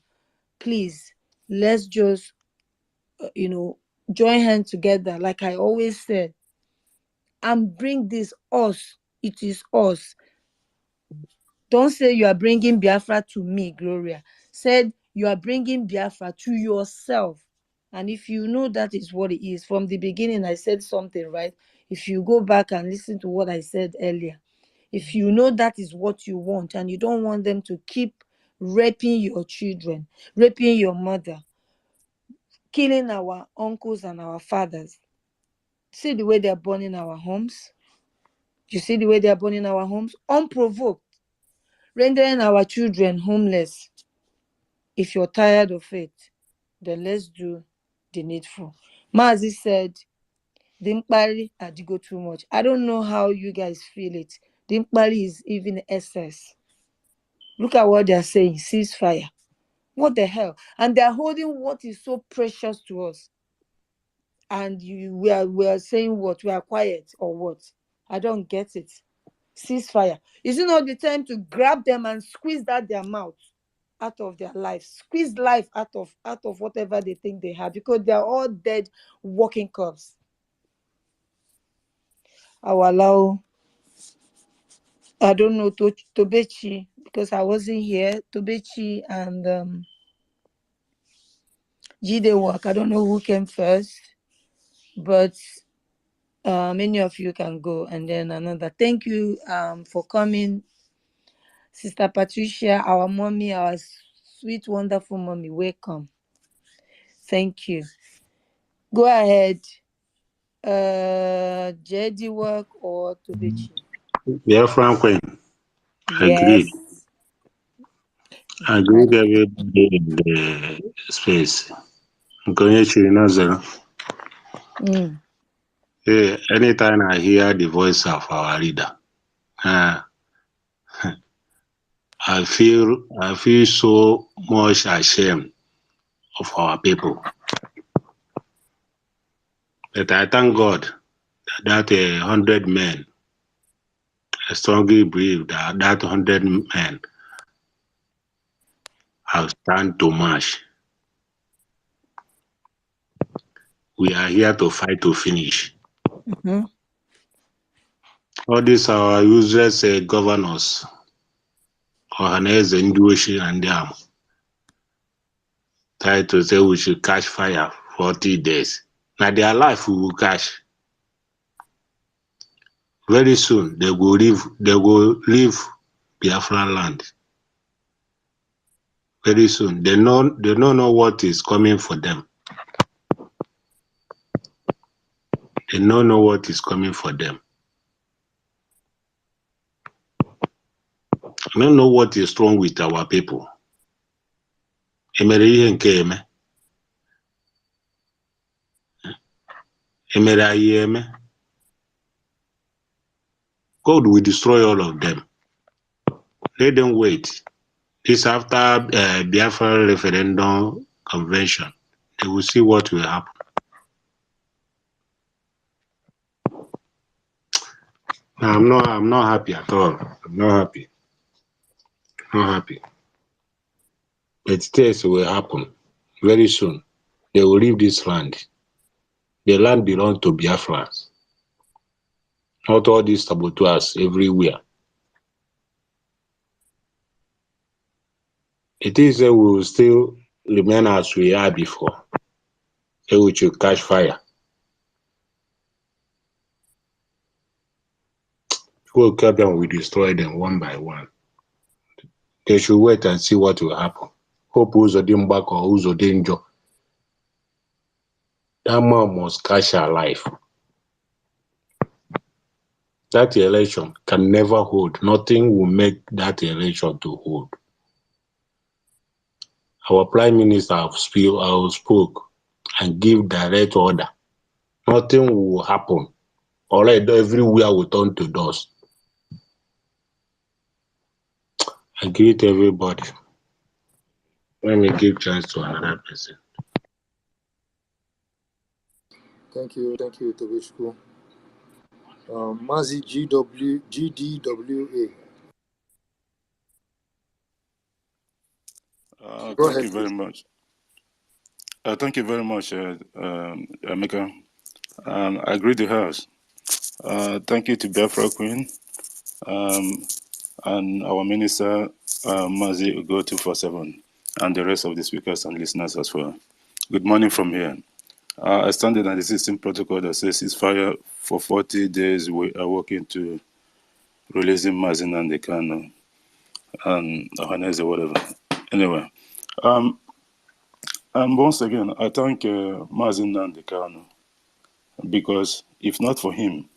Please, let's just, join hands together, like I always said, and bring this us. It is us. Don't say you are bringing Biafra to me, Gloria. Said you are bringing Biafra to yourself. And if you know that is what it is, from the beginning I said something, right? If you go back and listen to what I said earlier, if you know that is what you want and you don't want them to keep raping your children, raping your mother, killing our uncles and our fathers, see the way they're burning our homes? You see the way they're burning our homes? Unprovoked. Rendering our children homeless. If you're tired of it, then let's do the needful. Mazi said, Dimpari Adigo too much. I don't know how you guys feel it. Dimpari is even SS. Look at what they're saying, ceasefire. What the hell? And they're holding what is so precious to us. And we are saying what? We are quiet or what? I don't get it. Ceasefire. Is it not the time to grab them and squeeze that their mouth out of their life? Squeeze life out of whatever they think they have, because they are all dead walking corpse. I will allow, I don't know, Tobechi, because I wasn't here. Tobechi and Jide work. I don't know who came first, but many of you can go, and then another. Thank you for coming, Sister Patricia, our mommy, our sweet, wonderful mommy. Welcome. Thank you. Go ahead. Jedi work or Tobechi? Biafran Queen, Yes. I greet everybody in the space. Hey, anytime I hear the voice of our leader, I feel so much ashamed of our people. But I thank God that 100 men, I strongly believe that 100 men have stand to march. We are here to fight to finish. All these our useless governors, Ohaneze-Biafrans and them, try to say we should catch fire 40 days. Now their life we will catch. Very soon they will leave Biafran land. Very soon they don't know what is coming for them. They don't know what is coming for them. I don't know what is wrong with our people. Emere ihe nke eme. Emere anyị eme. God will destroy all of them. Let them wait. This after Biafra referendum convention. They will see what will happen. No, I'm not happy at all. I'm not happy. Not happy. But things will happen very soon. They will leave this land. The land belongs to Biafrans. Not all these saboteurs everywhere. It is that we will still remain as we are before. So we should catch fire. We'll catch them, we destroy them one by one. They should wait and see what will happen. Hope who's a dim back or who's a danger. That man must catch her life. That election can never hold. Nothing will make that election to hold. Our Prime Minister have spoke and give direct order. Nothing will happen. All right, everywhere will turn to dust. I greet everybody. Let me give chance to another person. Thank you, Tobichku. Mazi GDWA. Thank you very much. Thank you very much, Emeka. I greet the house. Thank you to Biafra Queen and our minister, Mazi Ugo 247, and the rest of the speakers and listeners as well. Good morning from here. I stand in an existing protocol that says ceasefire for 40 days. We are working to releasing Mazi Nandekano and Ohaneze, whatever. Anyway, and once again, I thank Mazi Nandekano, because if not for him,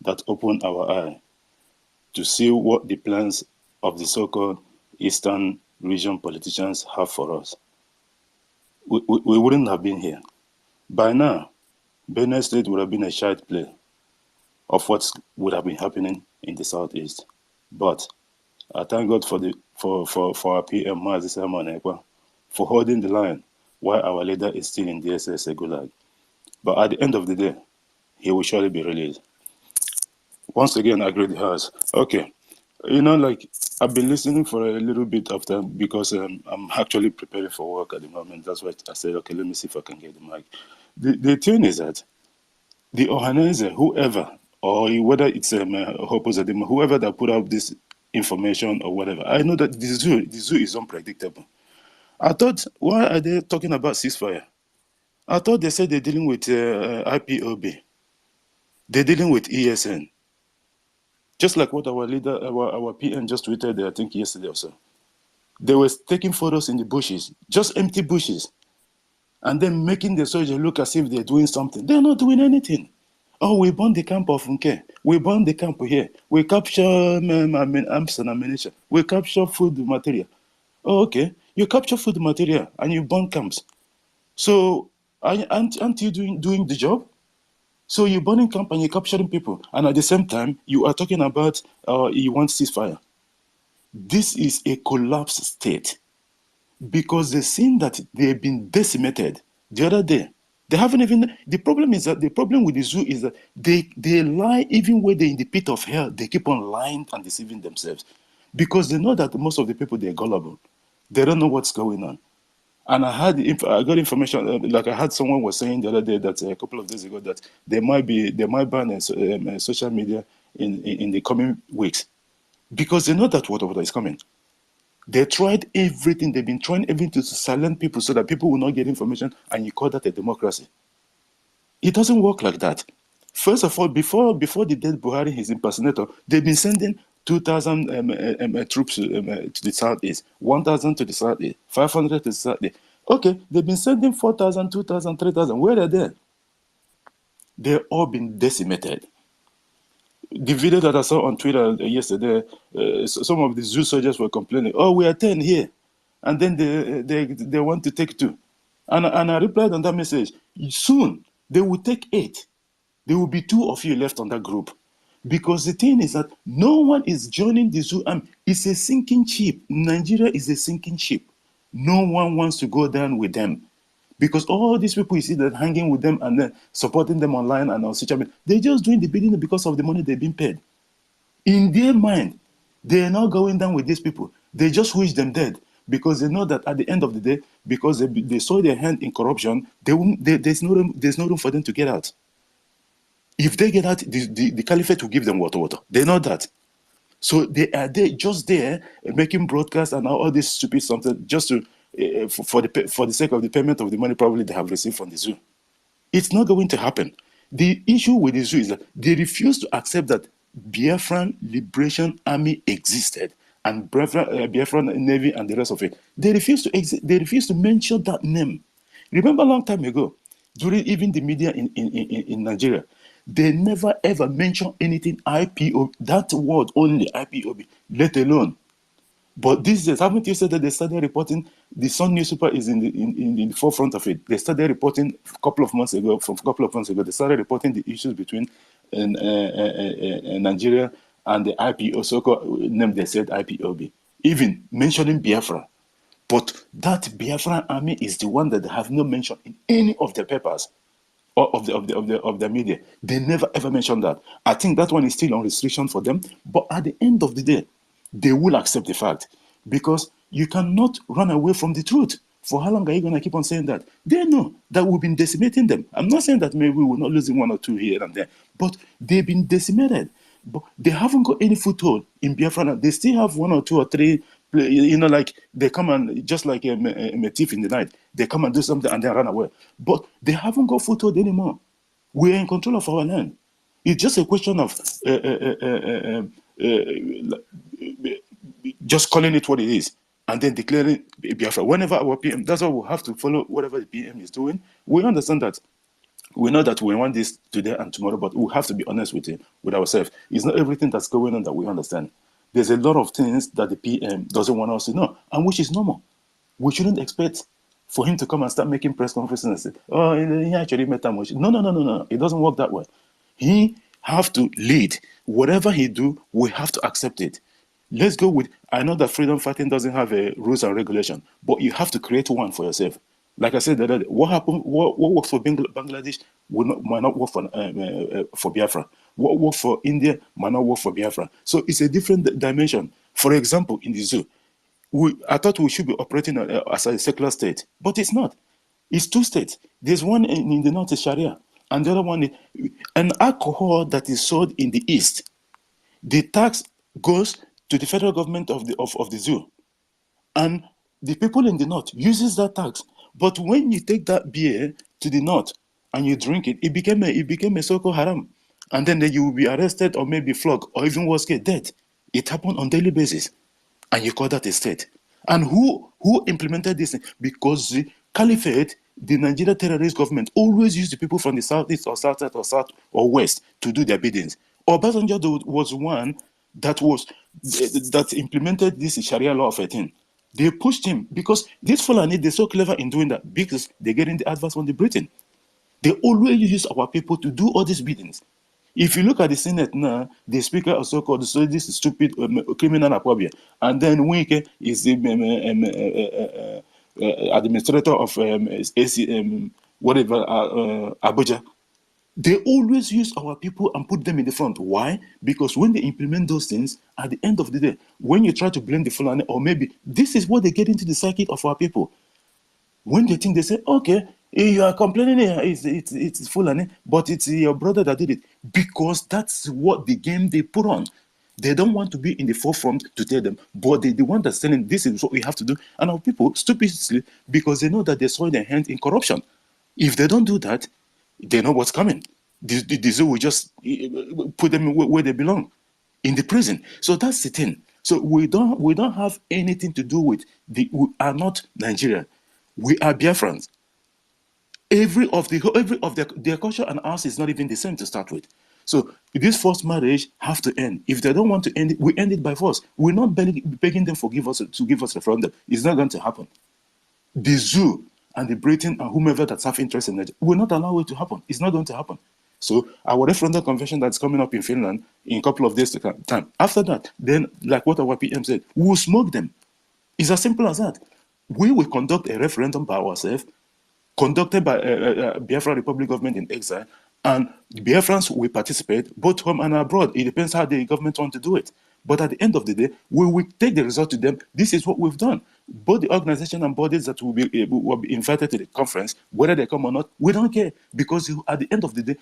that opened our eye to see what the plans of the so-called Eastern region politicians have for us, we wouldn't have been here. By now, Benue State would have been a child play of what would have been happening in the Southeast. But I thank God for our PM, Mazi Simon Ekpa, for holding the line while our leader is still in the SS Gulag. But at the end of the day, he will surely be released. Once again, I agree with hers. Okay. Like, I've been listening for a little bit of time because I'm actually preparing for work at the moment. That's why I said, okay, let me see if I can get the mic. The thing is that the Ohaneze, whoever, or whether it's whoever that put out this information or whatever, I know that the zoo is unpredictable. I thought, why are they talking about ceasefire? I thought they said they're dealing with IPOB. They're dealing with ESN. Just like what our leader, our PM just tweeted, I think yesterday or so. They were taking photos in the bushes, just empty bushes, and then making the soldiers look as if they're doing something. They're not doing anything. Oh, we burned the camp of Nke. We burned the camp here. We capture arms and ammunition. We capture food material. Oh, okay. You capture food material and you burn camps. So aren't you doing the job? So you're burning camp and you're capturing people. And at the same time, you are talking about you want ceasefire. This is a collapsed state because they've seen that they've been decimated the other day. They haven't even, the problem with the zoo is that they lie even when they're in the pit of hell. They keep on lying and deceiving themselves because they know that most of the people, they're gullible. They don't know what's going on. And I got information, like I had someone was saying the other day that a couple of days ago that they might ban social media in the coming weeks because they know that whatever is coming. They tried everything. They've been trying everything to silence people so that people will not get information, and you call that a democracy. It doesn't work like that. First of all, before the dead Buhari, his impersonator, they've been sending 2,000 troops to the southeast, 1,000 to the southeast, 500 to the southeast. Okay, they've been sending 4,000, 2,000, 3,000. Where are they? They've all been decimated. The video that I saw on Twitter yesterday, some of the zoo soldiers were complaining, oh, we are 10 here. And then they want to take 2. And I replied on that message, soon they will take 8. There will be 2 of you left on that group. Because the thing is that no one is joining the zoo. It's a sinking ship. Nigeria is a sinking ship. No one wants to go down with them. Because all these people you see that hanging with them and then supporting them online and on social media, they're just doing the bidding because of the money they've been paid. In their mind, they're not going down with these people. They just wish them dead because they know that at the end of the day, because they saw their hand in corruption, there's no room for them to get out. If they get out, the caliphate will give them water. They know that. So they are just there making broadcasts and all this stupid something just to for the sake of the payment of the money probably they have received from the zoo. It's not going to happen. The issue with the zoo is that they refuse to accept that Biafran Liberation Army existed and Biafran Navy and the rest of it. They refuse to mention that name. Remember a long time ago, during even the media in Nigeria, they never ever mention anything IPOB, that word only, IPOB, let alone. But these days, haven't you said that they started reporting, the Sun newspaper is in the forefront of it. They started reporting a couple of months ago, they started reporting the issues between Nigeria and the IPO, so-called name they said IPOB, even mentioning Biafra. But that Biafra army is the one that they have no mention in any of their papers or of the media. They never ever mention that. I think that one is still on restriction for them. But at the end of the day, they will accept the fact because you cannot run away from the truth. For how long are you going to keep on saying that? They know that we've been decimating them. I'm not saying that maybe we will not losing 1 or 2 here and there, but they've been decimated. But they haven't got any foothold in Biafra. They still have 1 or 2 or 3, like they come and just like a thief in the night, they come and do something and then run away. But they haven't got foothold anymore. We're in control of our land. It's just a question of just calling it what it is and then declaring Biafra. Whenever our PM, that's why we have to follow whatever the PM is doing. We understand that. We know that we want this today and tomorrow, but we have to be honest with ourselves. It's not everything that's going on that we understand. There's a lot of things that the PM doesn't want us to know, and which is normal. We shouldn't expect for him to come and start making press conferences and say, oh, he actually made that much. No. It doesn't work that way. He have to lead. Whatever he do, we have to accept it. Let's go with, I know that freedom fighting doesn't have a rules and regulation, but you have to create one for yourself. Like I said, what happened? What works for Bangladesh might not work for Biafra. What works for India might not work for Biafra. So it's a different dimension. For example, in the zoo, I thought we should be operating as a secular state, but it's not. It's two states. There's one in the north is Sharia, and the other one is an alcohol that is sold in the east. The tax goes to the federal government of the zoo, and the people in the north uses that tax. But when you take that beer to the north and you drink it, it became a so-called haram, and then you will be arrested or maybe flogged or even worse, get dead. It happened on daily basis, and you call that a state. And who implemented this? Because the caliphate, the Nigeria terrorist government, always used the people from the southeast or southwest or south or west to do their biddings. Obasanjo was one that implemented this Sharia law of 18. They pushed him because these Fulani, they're so clever in doing that because they're getting the advice from the Britain. They always use our people to do all these biddings. If you look at the Senate now, the speaker is so-called this stupid criminal Akwabia, and then Wike is the administrator of Abuja. They always use our people and put them in the front. Why? Because when they implement those things, at the end of the day, when you try to blame the Fulani, or maybe this is what they get into the psyche of our people. When they think, they say, okay, you are complaining, it's Fulani, but it's your brother that did it. Because that's what the game they put on. They don't want to be in the forefront to tell them, but the one that's telling this is what we have to do. And our people, stupidly, because they know that they soil their hands in corruption. If they don't do that, they know what's coming. The zoo will just put them where they belong, in the prison. So that's the thing. So we don't have anything to do with we are not Nigeria. We are Biafrans. Every of their culture and ours is not even the same to start with. So this forced marriage have to end. If they don't want to end it, we end it by force. We're not begging them to give us referendum. It's not going to happen. The zoo and the Britain and whomever that's have interest in it will not allow it to happen. It's not going to happen. So our referendum convention that's coming up in Finland in a couple of days to time. After that, then like what our PM said, we will smoke them. It's as simple as that. We will conduct a referendum by ourselves, conducted by Biafra Republic government in exile, and the Biafrans will participate both home and abroad. It depends how the government want to do it. But at the end of the day, we will take the result to them. This is what we've done. Both the organization and bodies that will be invited to the conference, whether they come or not, we don't care. Because at the end of the day,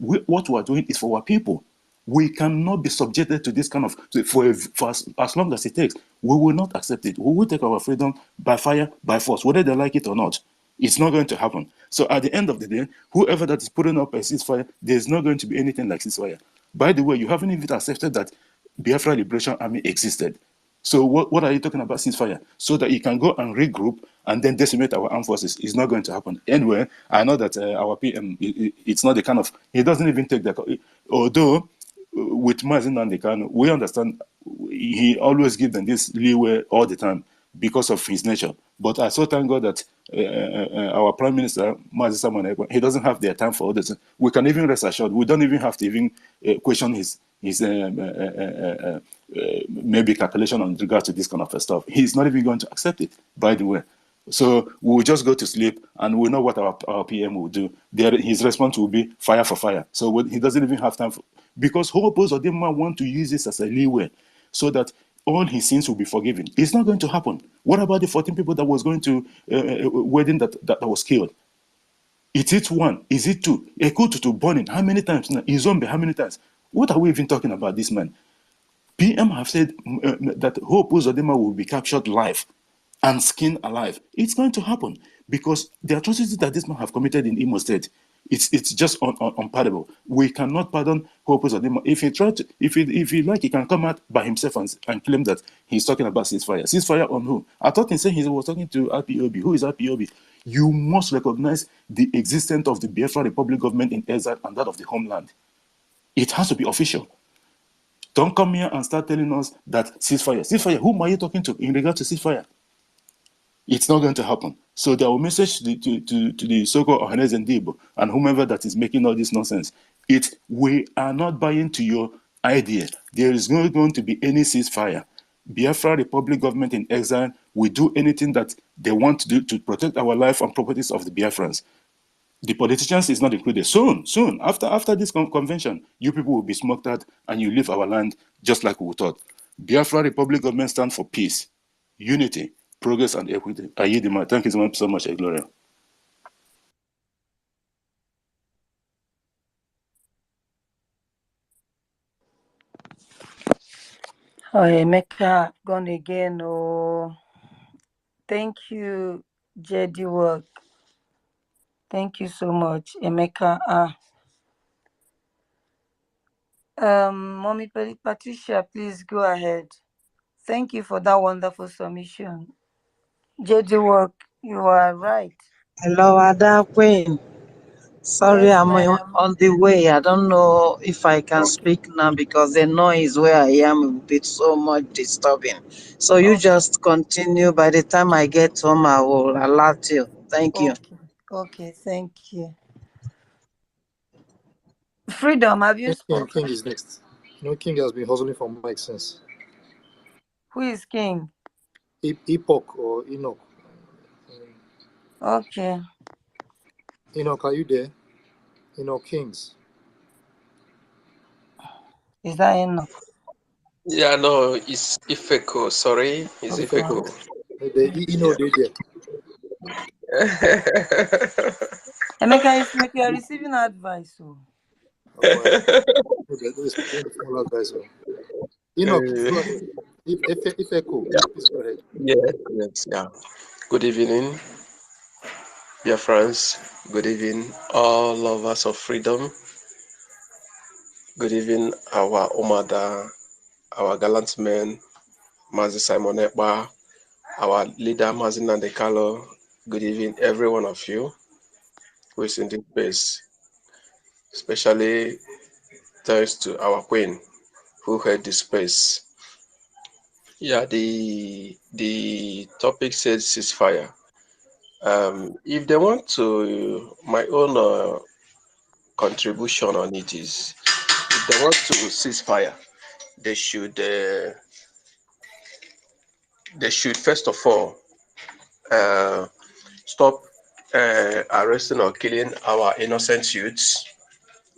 what we are doing is for our people. We cannot be subjected to this kind of, for as long as it takes. We will not accept it. We will take our freedom by fire, by force, whether they like it or not. It's not going to happen. So at the end of the day, whoever that is putting up a ceasefire, there's not going to be anything like ceasefire. By the way, you haven't even accepted that Biafra Liberation Army existed. So what are you talking about ceasefire? So that you can go and regroup and then decimate our armed forces. It's not going to happen. Anyway, I know that our PM, it's not the kind of, he doesn't even take that. Although, with Mazin Nandekan, we understand he always gives them this leeway all the time because of his nature. But I so thank God that our Prime Minister, Mazi Samanekwa, he doesn't have their time for all this. We can even rest assured. We don't even have to even question his maybe calculation on regards to this kind of stuff. He's not even going to accept it, by the way. So we'll just go to sleep and we know what our PM will do. His response will be fire for fire. So he doesn't even have time for, because Hope Uzodimma want to use this as a leeway so that all his sins will be forgiven. It's not going to happen. What about the 14 people that was going to a wedding that was killed? Is it one? Is it two? Ekututu burning. How many times? Izombe, how many times? What are we even talking about, this man? PM have said that Hope Uzodimma will be captured live and skinned alive. It's going to happen because the atrocities that this man have committed in Imo State, it's just unpardonable. We cannot pardon Hope Uzodimma. If he like, he can come out by himself and claim that he's talking about ceasefire. Ceasefire on who? I thought he said he was talking to IPOB. Who is IPOB? You must recognize the existence of the Biafra Republic government in exile and that of the homeland. It has to be official. Don't come here and start telling us that ceasefire. Ceasefire, whom are you talking to in regard to ceasefire? It's not going to happen. So our message to the so-called Ohaneze-Biafrans and whomever that is making all this nonsense, we are not buying to your idea. There is not going to be any ceasefire. Biafra Republic government in exile will do anything that they want to do to protect our life and properties of the Biafrans. The politicians is not included. Soon, after this convention, you people will be smoked out and you leave our land just like we thought. Biafra Republic government stands for peace, unity, progress, and equity. I yield the mic. Thank you so much, Gloria. Oh, Emeka, gone again. Oh, thank you, JD Work. Thank you so much, Emeka. Mommy Patricia, please go ahead. Thank you for that wonderful submission. JD Work, you are right. Hello, Ada Queen. Sorry, Yes, I'm ma'am. on the way. I don't know if I can speak now because the noise where I am will be so much disturbing. So you Okay, just continue. By the time I get home, I will alert you. Thank you. okay, thank you. Freedom, have you spoken? King is next. King has been hustling for Mike since. Who is King? Epoch or Enoch. Okay. Enoch, are you there? Enoch Kings. Is that Enoch? Yeah, no, it's Ifeko. Sorry, it's Ifeko. there. Emeka, it's like you are receiving advice. So. Small advice. Enoch, please go ahead. Ifeko, please go ahead. Yes, yeah. Good evening, dear friends. Good evening, all lovers of freedom. Good evening, our Omada, our gallant men, Mazi Simon Ekba, our leader, Mazi Nandekalo. Good evening, every one of you who is in this space, especially thanks to our queen who held this space. Yeah, the topic says ceasefire. If they want to, my own contribution on it is, if they want to ceasefire, they should first of all uh, stop arresting or killing our innocent youths.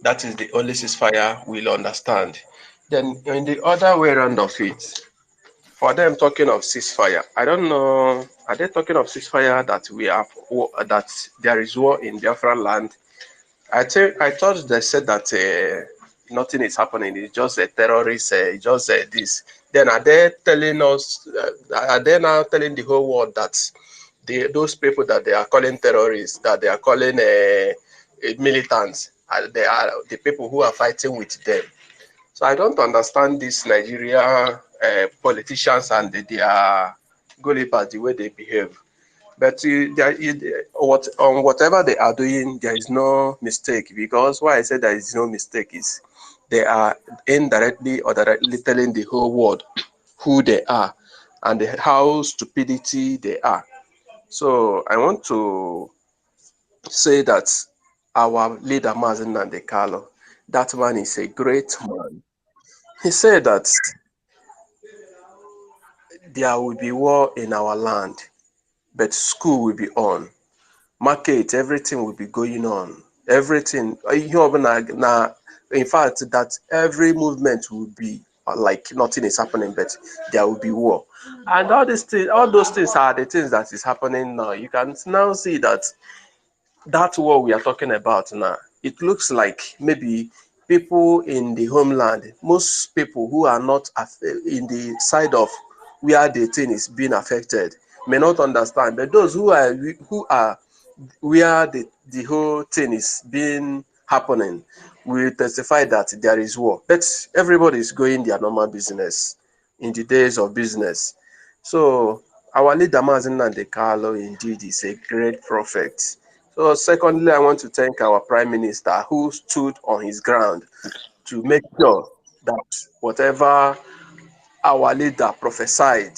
That is the only ceasefire we'll understand. Then in the other way around of it, for them talking of ceasefire, I don't know, are they talking of ceasefire that we have that there is war in Biafran land? I thought they said that nothing is happening. It's just a terrorist. Just this. Then are they telling us? Are they now telling the whole world that those people that they are calling terrorists, that they are calling militants, they are the people who are fighting with them? So I don't understand these Nigeria politicians and their Gulliver, the way they behave. But on whatever they are doing, there is no mistake, because why I said there is no mistake is they are indirectly or directly telling the whole world who they are and how stupidity they are. So I want to say that our leader Mazen Nandekalo, that man is a great man. He said that there will be war in our land, but school will be on. Market, everything will be going on. Everything, in fact, that every movement will be like nothing is happening, but there will be war. And all these things, all those things are the things that is happening now. You can now see that war we are talking about now, it looks like maybe people in the homeland, most people who are not in the side of where the thing is being affected may not understand, but those who are where the whole thing is being happening will testify that there is war. But everybody is going their normal business in the days of business. So our leader Mazen Nandekalo indeed is a great prophet. So secondly, I want to thank our Prime Minister who stood on his ground to make sure that whatever our leader prophesied,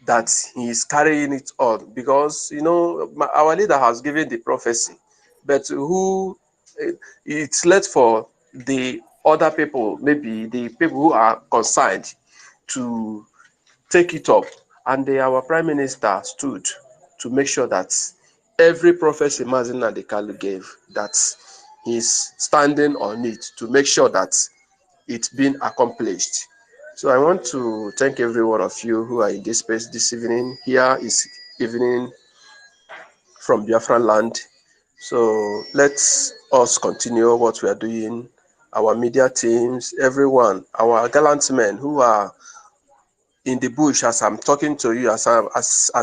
that he is carrying it on, because our leader has given the prophecy, but it's left for the other people, maybe the people who are concerned, to take it up. And our Prime Minister stood to make sure that every prophecy Mazi Nnamdi Kanu gave, that he's standing on it to make sure that it's been accomplished. So I want to thank every one of you who are in this space this evening. Here is evening from Biafran land. So let's us continue what we are doing. Our media teams, everyone, our gallant men who are in the bush, as I'm talking to you, as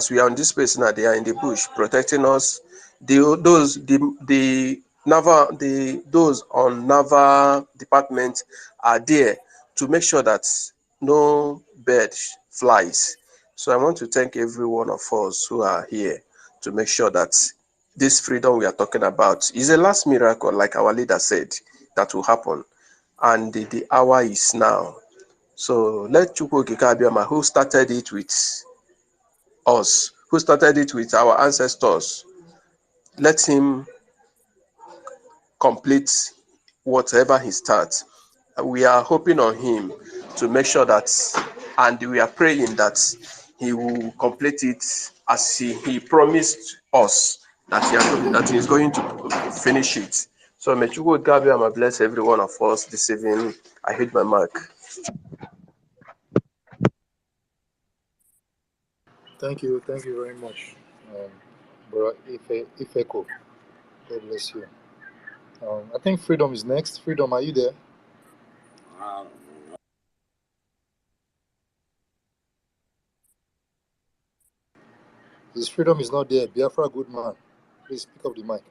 we are in this space now, they are in the bush protecting us. Those on naval department are there to make sure that no bird flies. So I want to thank every one of us who are here to make sure that this freedom we are talking about is a last miracle, like our leader said, that will happen. And the hour is now. So let Chukwu Okike Abiama, who started it with us, who started it with our ancestors, let him complete whatever he starts. We are hoping on him to make sure that, and we are praying that he will complete it as he promised us that he is going to finish it. So may Chukwu Okike Abiama bless every one of us this evening. I hit my mark. Thank you very much, Bro Ifeko. God bless you. I think Freedom is next. Freedom, are you there? His Freedom is not there. Biafra, good man. Please pick up the mic.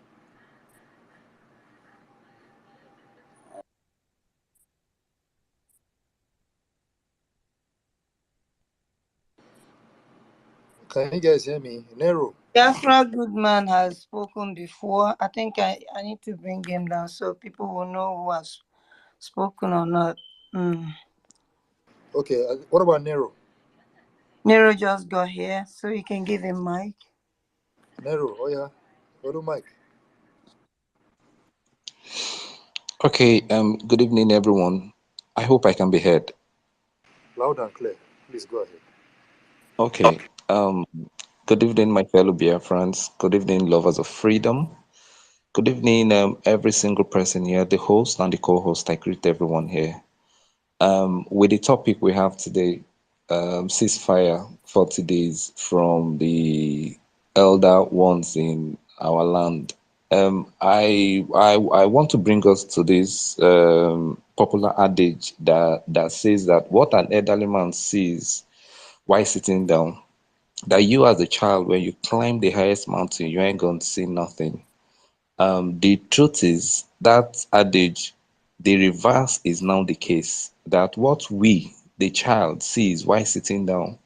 Can you guys hear me? Nero. Biafra Goodman has spoken before. I think I need to bring him down so people will know who has spoken or not. Okay, what about Nero? Nero just got here, so you can give him mic. Nero, oh yeah, go to mic. Okay, good evening, everyone. I hope I can be heard. Loud and clear. Please go ahead. Okay, good evening, my fellow Biafrans. Good evening, lovers of freedom. Good evening, every single person here, the host and the co-host. I greet everyone here. With the topic we have today, ceasefire 40 days from the elder ones in our land. I want to bring us to this popular adage that says that what an elderly man sees while sitting down, that you as a child, when you climb the highest mountain, you ain't going to see nothing. The truth is that adage, the reverse is now the case, that what we, the child, sees while sitting down,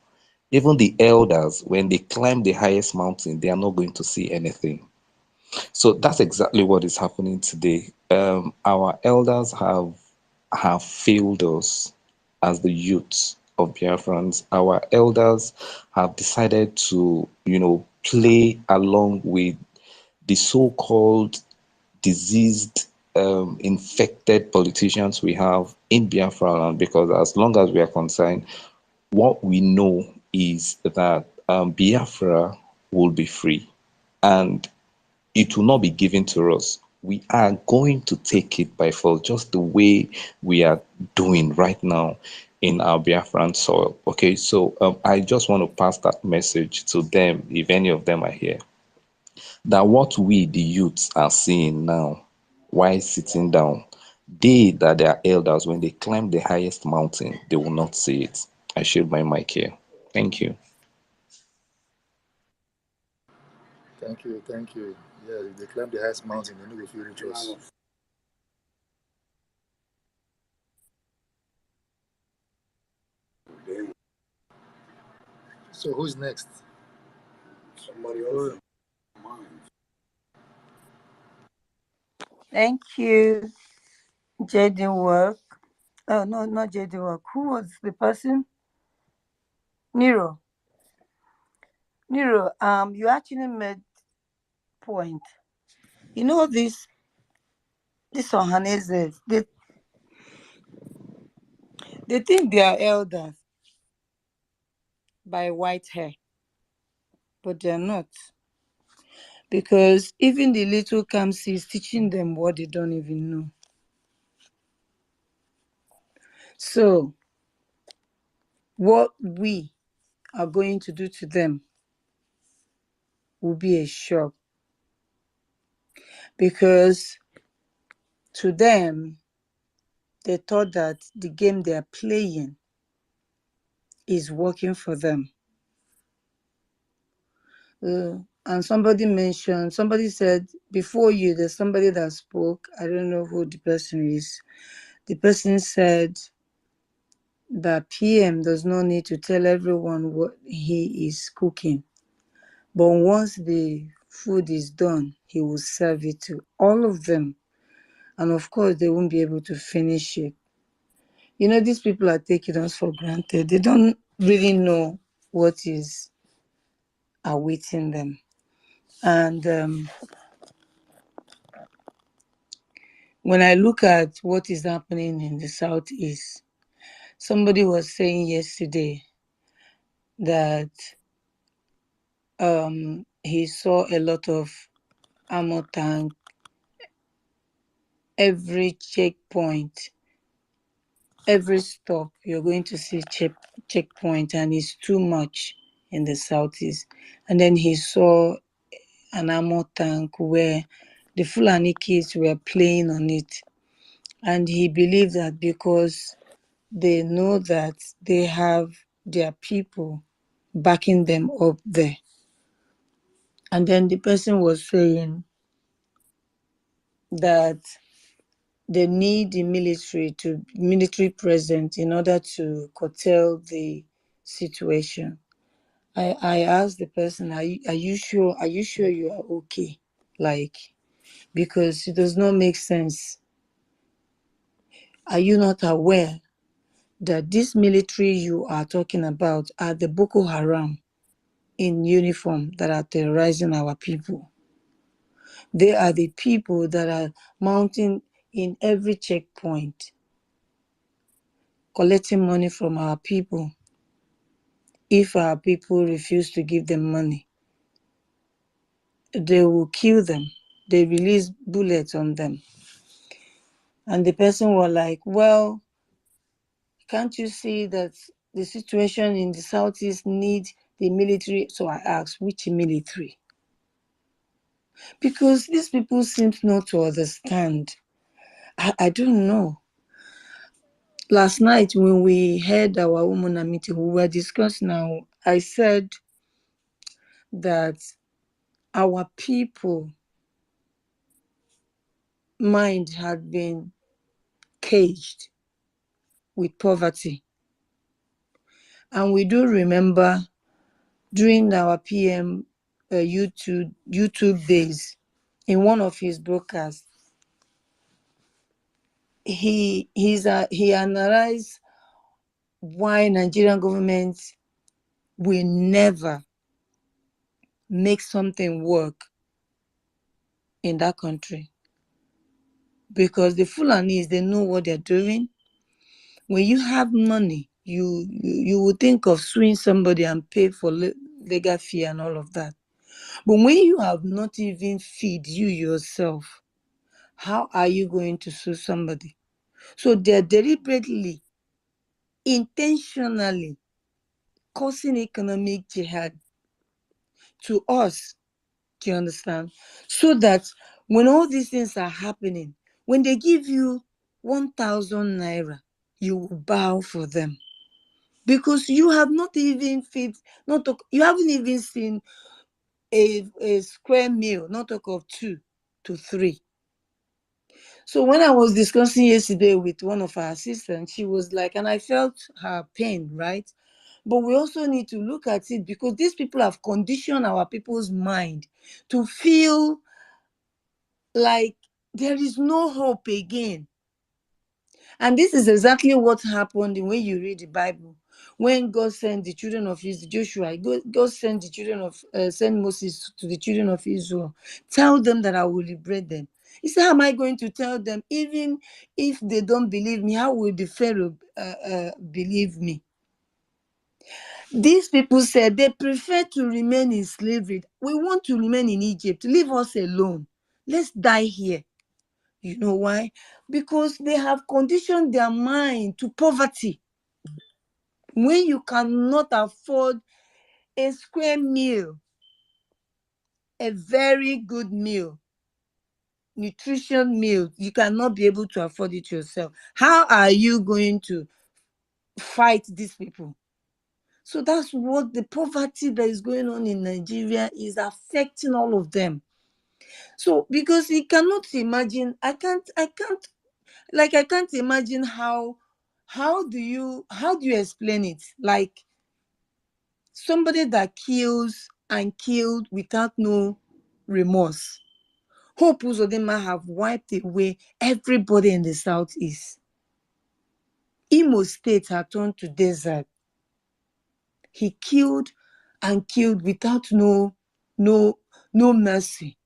even the elders, when they climb the highest mountain, they are not going to see anything. So that's exactly what is happening today. Our elders have failed us as the youths of Biafrans. Our elders have decided to, play along with the so-called diseased, infected politicians we have in Biafra land, because as long as we are concerned, what we know is that Biafra will be free and it will not be given to us. We are going to take it by force, just the way we are doing right now in our Biafran soil. Okay, so I just want to pass that message to them, if any of them are here, that what we, the youths, are seeing now while sitting down, they that are elders, when they climb the highest mountain, they will not see it. I shield my mic here. Thank you. Thank you. Yeah, they climb the highest mountain, they know if you reach us. So who's next? Somebody else. Thank you, JD Work. Oh, no, not JD Work. Who was the person? Nero. Nero, you actually made point. You know this Ohaneze, they think they are elders. by white hair, but they're not. Because even the little Kamsi is teaching them what they don't even know. So what we are going to do to them will be a shock. Because to them, they thought that the game they are playing is working for them. And somebody said, before you, there's somebody that spoke. I don't know who the person is. The person said that PM does not need to tell everyone what he is cooking. But once the food is done, he will serve it to all of them. And of course, they won't be able to finish it. You know, these people are taking us for granted. They don't really know what is awaiting them. And when I look at what is happening in the Southeast, somebody was saying yesterday that he saw a lot of ammo tank, every checkpoint, every stop, you're going to see checkpoint, and it's too much in the Southeast. And then he saw an ammo tank where the Fulani kids were playing on it. And he believed that because they know that they have their people backing them up there. And then the person was saying that they need the military presence in order to curtail the situation. I asked the person, are you sure you are okay? Like, because it does not make sense. Are you not aware that this military you are talking about are the Boko Haram in uniform that are terrorizing our people? They are the people that are mounting in every checkpoint, collecting money from our people. If our people refuse to give them money, they will kill them. They release bullets on them. And the person was like, well, can't you see that the situation in the Southeast needs the military? So I asked, which military? Because these people seem not to understand. I don't know. Last night when we had our woman meeting, we were discussing now. I said that our people mind had been caged with poverty. And we do remember during our PM YouTube days, in one of his broadcasts, he analyzed why Nigerian government will never make something work in that country. Because the Fulanis, they know what they're doing. When you have money, you will think of suing somebody and pay for legal fee and all of that. But when you have not even feed you yourself, how are you going to sue somebody? So they're deliberately, intentionally causing economic jihad to us. Do you understand? So that when all these things are happening, when they give you 1,000 naira, you will bow for them. Because you have not even you haven't even seen a square meal, not talk of 2 to 3. So when I was discussing yesterday with one of our assistants, she was like, and I felt her pain, right? But we also need to look at it because these people have conditioned our people's mind to feel like there is no hope again. And this is exactly what happened when you read the Bible. When God sent the children of Joshua, God sent the children of sent Moses to the children of Israel. Tell them that I will liberate them. He said, how am I going to tell them? Even if they don't believe me, how will the Pharaoh believe me? These people said they prefer to remain in slavery. We want to remain in Egypt. Leave us alone. Let's die here. You know why? Because they have conditioned their mind to poverty. When you cannot afford a square meal, a very good meal, nutrition meal, you cannot be able to afford it yourself. How are you going to fight these people? So that's what the poverty that is going on in Nigeria is affecting all of them. So because you cannot imagine, I can't imagine how do you explain it? Like somebody that kills and killed without no remorse. Hope Uzodinma have wiped away everybody in the southeast. Imo State had turned to desert. He killed and killed without no mercy.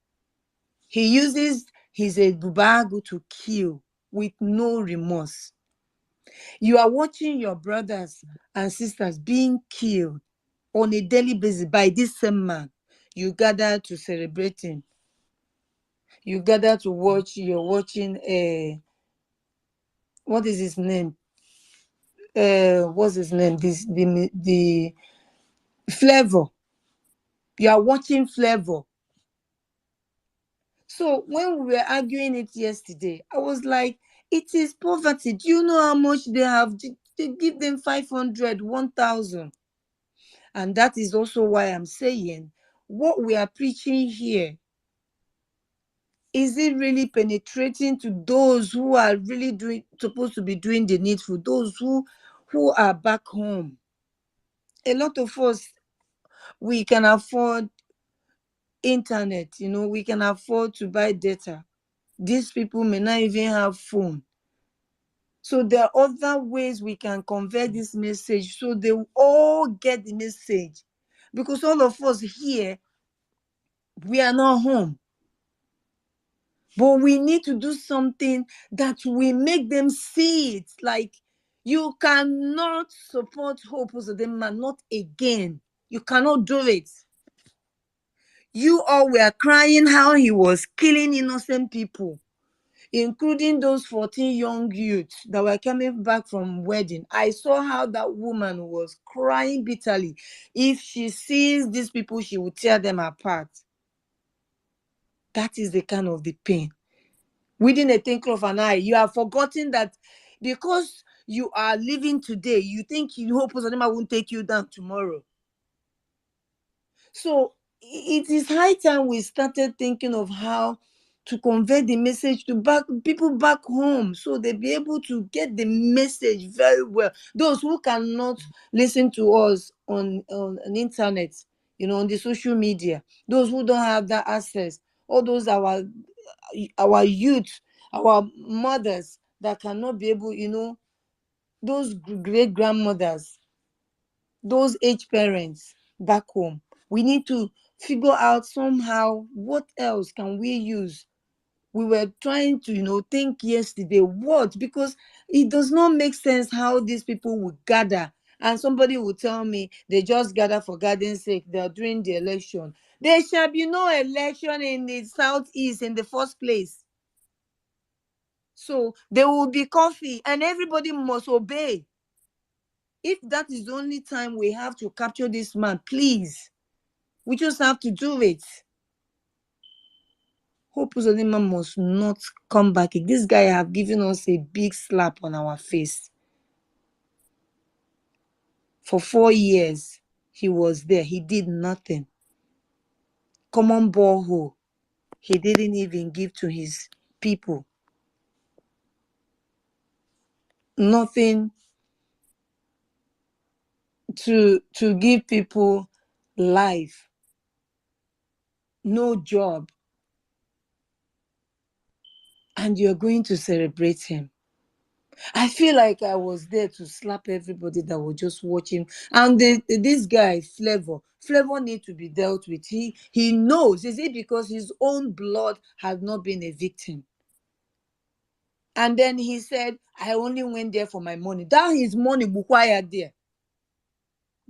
He uses his bubagu to kill with no remorse. You are watching your brothers and sisters being killed on a daily basis by this same man. You gather to celebrate him. You gather to watch. You're watching what is his name? What's his name? The Flavor. You are watching Flavor. So when we were arguing it yesterday, I was like, it is poverty. Do you know how much they have? They give them 500, 1,000. And that is also why I'm saying what we are preaching here, is it really penetrating to those who are really supposed to be doing the needful, those who are back home? A lot of us, we can afford internet, we can afford to buy data. These people may not even have phone. So there are other ways we can convey this message so they will all get the message. Because all of us here, we are not home. But we need to do something that will make them see it. Like, you cannot support Hope Uzodinma, not again. You cannot do it. You all were crying how he was killing innocent people, including those 14 young youths that were coming back from wedding. I saw how that woman was crying bitterly. If she sees these people, she will tear them apart. That is the kind of the pain. Within a twinkle of an eye, you have forgotten that because you are living today, you think Hope Uzodinma won't take you down tomorrow. So it is high time we started thinking of how to convey the message to people back home, so they'll be able to get the message very well. Those who cannot listen to us on the internet, on the social media, those who don't have that access, all those our youth, our mothers that cannot be able, those great grandmothers, those aged parents back home. We need to figure out somehow what else can we use. We were trying to think yesterday what, because it does not make sense how these people would gather and somebody will tell me they just gather for garden's sake. They are doing the election. There shall be no election in the southeast in the first place. So there will be coffee and everybody must obey. If that is the only time we have to capture this man, please, we just have to do it. Hope Uzodinma must not come back. This guy have given us a big slap on our face. For 4 years, he was there. He did nothing. Common borehole, he didn't even give to his people. Nothing to give people life. No job. And you're going to celebrate him. I feel like I was there to slap everybody that was just watching. And this guy, Flavor needs to be dealt with. He knows. Is it because his own blood has not been a victim? And then he said, I only went there for my money. That his money required there.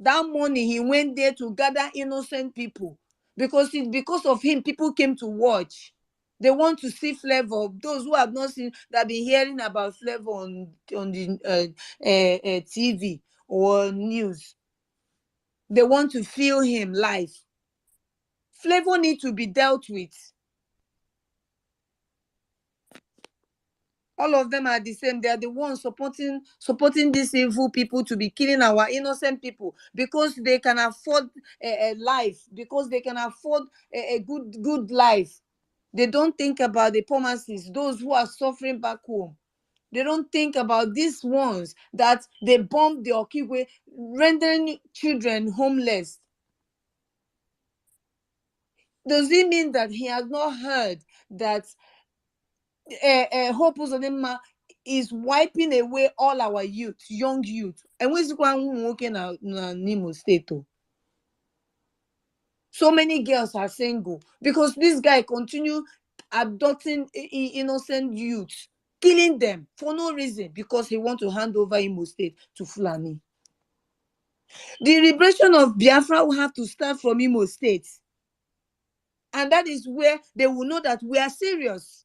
That morning he went there to gather innocent people because it's because of him people came to watch. They want to see Flavor. Those who have not seen, that have been hearing about Flavor on the TV or news, they want to feel him live. Flavor need to be dealt with. All of them are the same. They are the ones supporting these evil people to be killing our innocent people because they can afford a life, because they can afford a good life. They don't think about the poor masses, those who are suffering back home. They don't think about these ones that they bombed the Okigwe, rendering children homeless. Does it mean that he has not heard that Hope Uzodinma is wiping away all our youth, young youth? And we're working in Nimo State. So many girls are single because this guy continue abducting innocent youths, killing them for no reason, because he want to hand over Imo State to Fulani. The liberation of Biafra will have to start from Imo State. And that is where they will know that we are serious.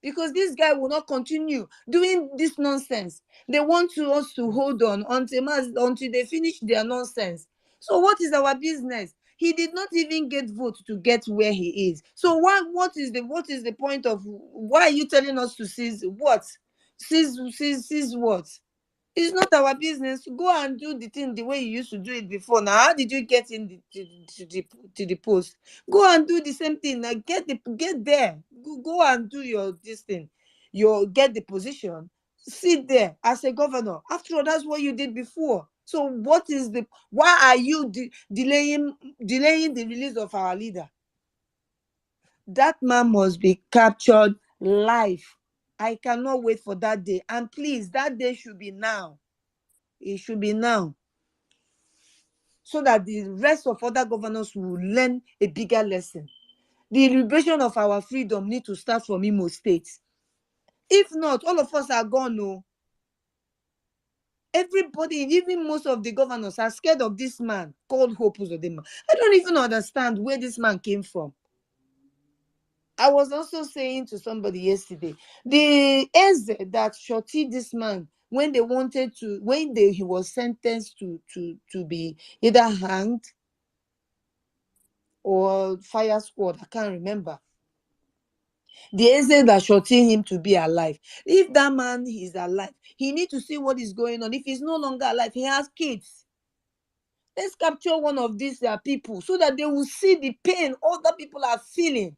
Because this guy will not continue doing this nonsense. They want us to hold on until they finish their nonsense. So what is our business? He did not even get vote to get where he is. So what is the point of, why are you telling us to seize what? Seize what? It's not our business. Go and do the thing the way you used to do it before. Now, how did you get in to the post? Go and do the same thing. Now, get there. Go and do this thing. Get the position. Sit there as a governor. After all, that's what you did before. So why are you delaying the release of our leader? That man must be captured live. I cannot wait for that day. And please, that day should be now. It should be now, so that the rest of other governors will learn a bigger lesson. The liberation of our freedom need to start from Imo State. If not, all of us are gone. No. Everybody, even most of the governors, are scared of this man called Hope Uzodinma. I don't even understand where this man came from. I was also saying to somebody yesterday, the Eze that shorted this man when he was sentenced to be either hanged or fire squad, I can't remember. The Eze that shorted him to be alive. If that man is alive, he needs to see what is going on. If he's no longer alive, he has kids. Let's capture one of these people so that they will see the pain other people are feeling.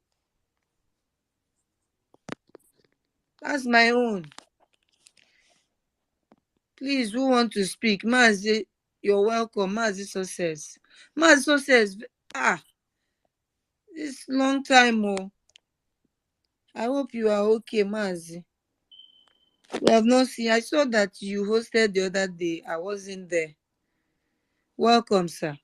That's my own. Please, who want to speak? Mazi, you're welcome. Mazi Success. Mazi Success. This long time. Oh. I hope you are okay, Mazi. We have not seen. I saw that you hosted the other day. I wasn't there. Welcome, sir.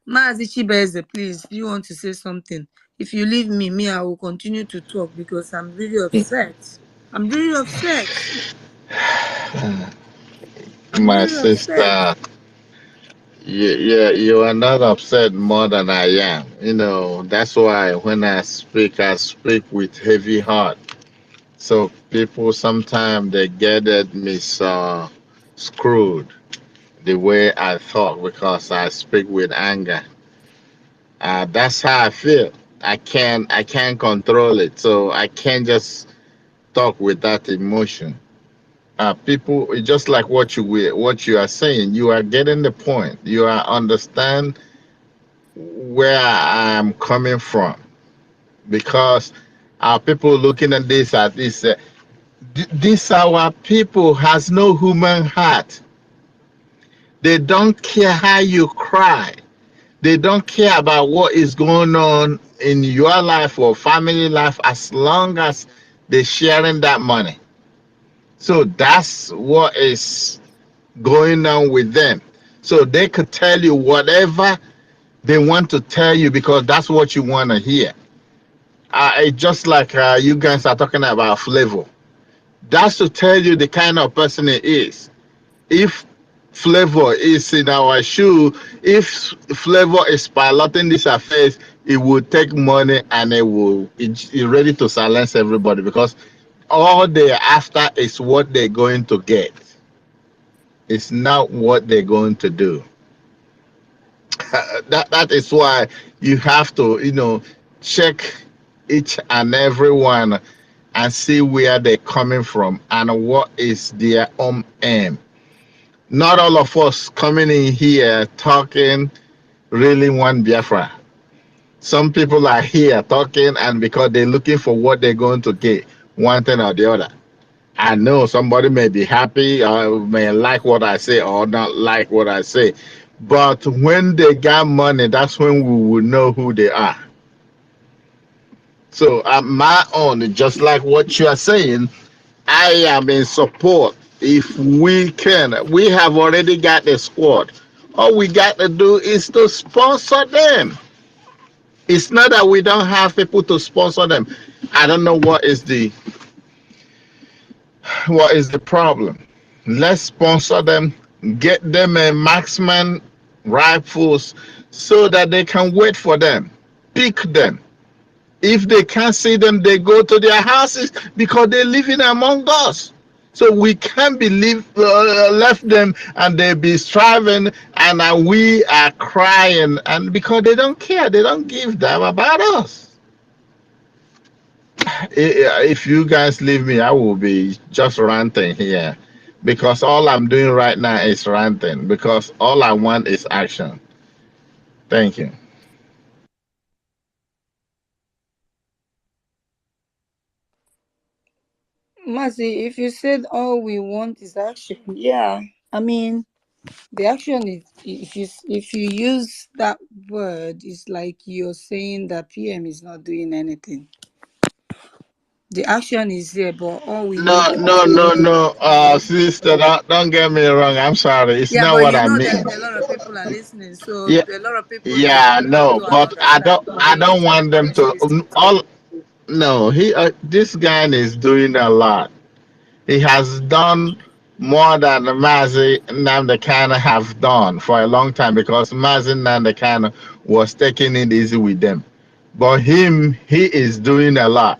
Mazi Chibeze, please, do you want to say something? If you leave me, I will continue to talk because I'm really upset. I'm really upset. My sister, you are not upset more than I am. You know, that's why when I speak with heavy heart. So people sometimes they get it screwed the way I thought because I speak with anger. That's how I feel. I can't control it. So I can't just talk with that emotion. People, just like what you are saying, you are getting the point. You are understand where I am coming from, because our people looking at this this our people has no human heart. They don't care how you cry. They don't care about what is going on in your life or family life as long as they're sharing that money. So that's what is going on with them. So they could tell you whatever they want to tell you because that's what you want to hear. It's just like you guys are talking about Flavor. That's to tell you the kind of person he is. If Flavor is in our shoe. If Flavor is piloting this affairs, it will take money and it's ready to silence everybody because all they're after is what they're going to get. It's not what they're going to do. That is why you have to, check each and every one and see where they're coming from and what is their own aim. Not all of us coming in here talking really want Biafra. Some people are here talking and because they're looking for what they're going to get, one thing or the other. I know somebody may be happy or may like what I say or not like what I say. But when they got money, that's when we will know who they are. So my own, just like what you are saying, I am in support. If we can, we have already got the squad. All we got to do is to sponsor them. It's not that we don't have people to sponsor them. I don't know what is the problem. Let's sponsor them, get them a marksman rifles so that they can wait for them, pick them. If they can't see them, they go to their houses because they're living among us. So we can't left them and they be striving and we are crying and because they don't care, they don't give them about us. If you guys leave me, I will be just ranting here because all I'm doing right now is ranting because all I want is action. Thank you. Mercy, if you said all we want is action, yeah. I mean, the action is if you use that word, it's like you're saying that PM is not doing anything. The action is there, but all we need No, is no, no, no, sister, don't get me wrong. I'm sorry. It's yeah, not but what you I know mean. that a lot of people are listening, so Yeah, a lot of people need yeah, to no, know and but I understand don't, what I they need don't to want them encourage to. this to. All no, this guy is doing a lot. He has done more than Mazi Namdekana have done for a long time because Mazi Namdekana was taking it easy with them. But he is doing a lot.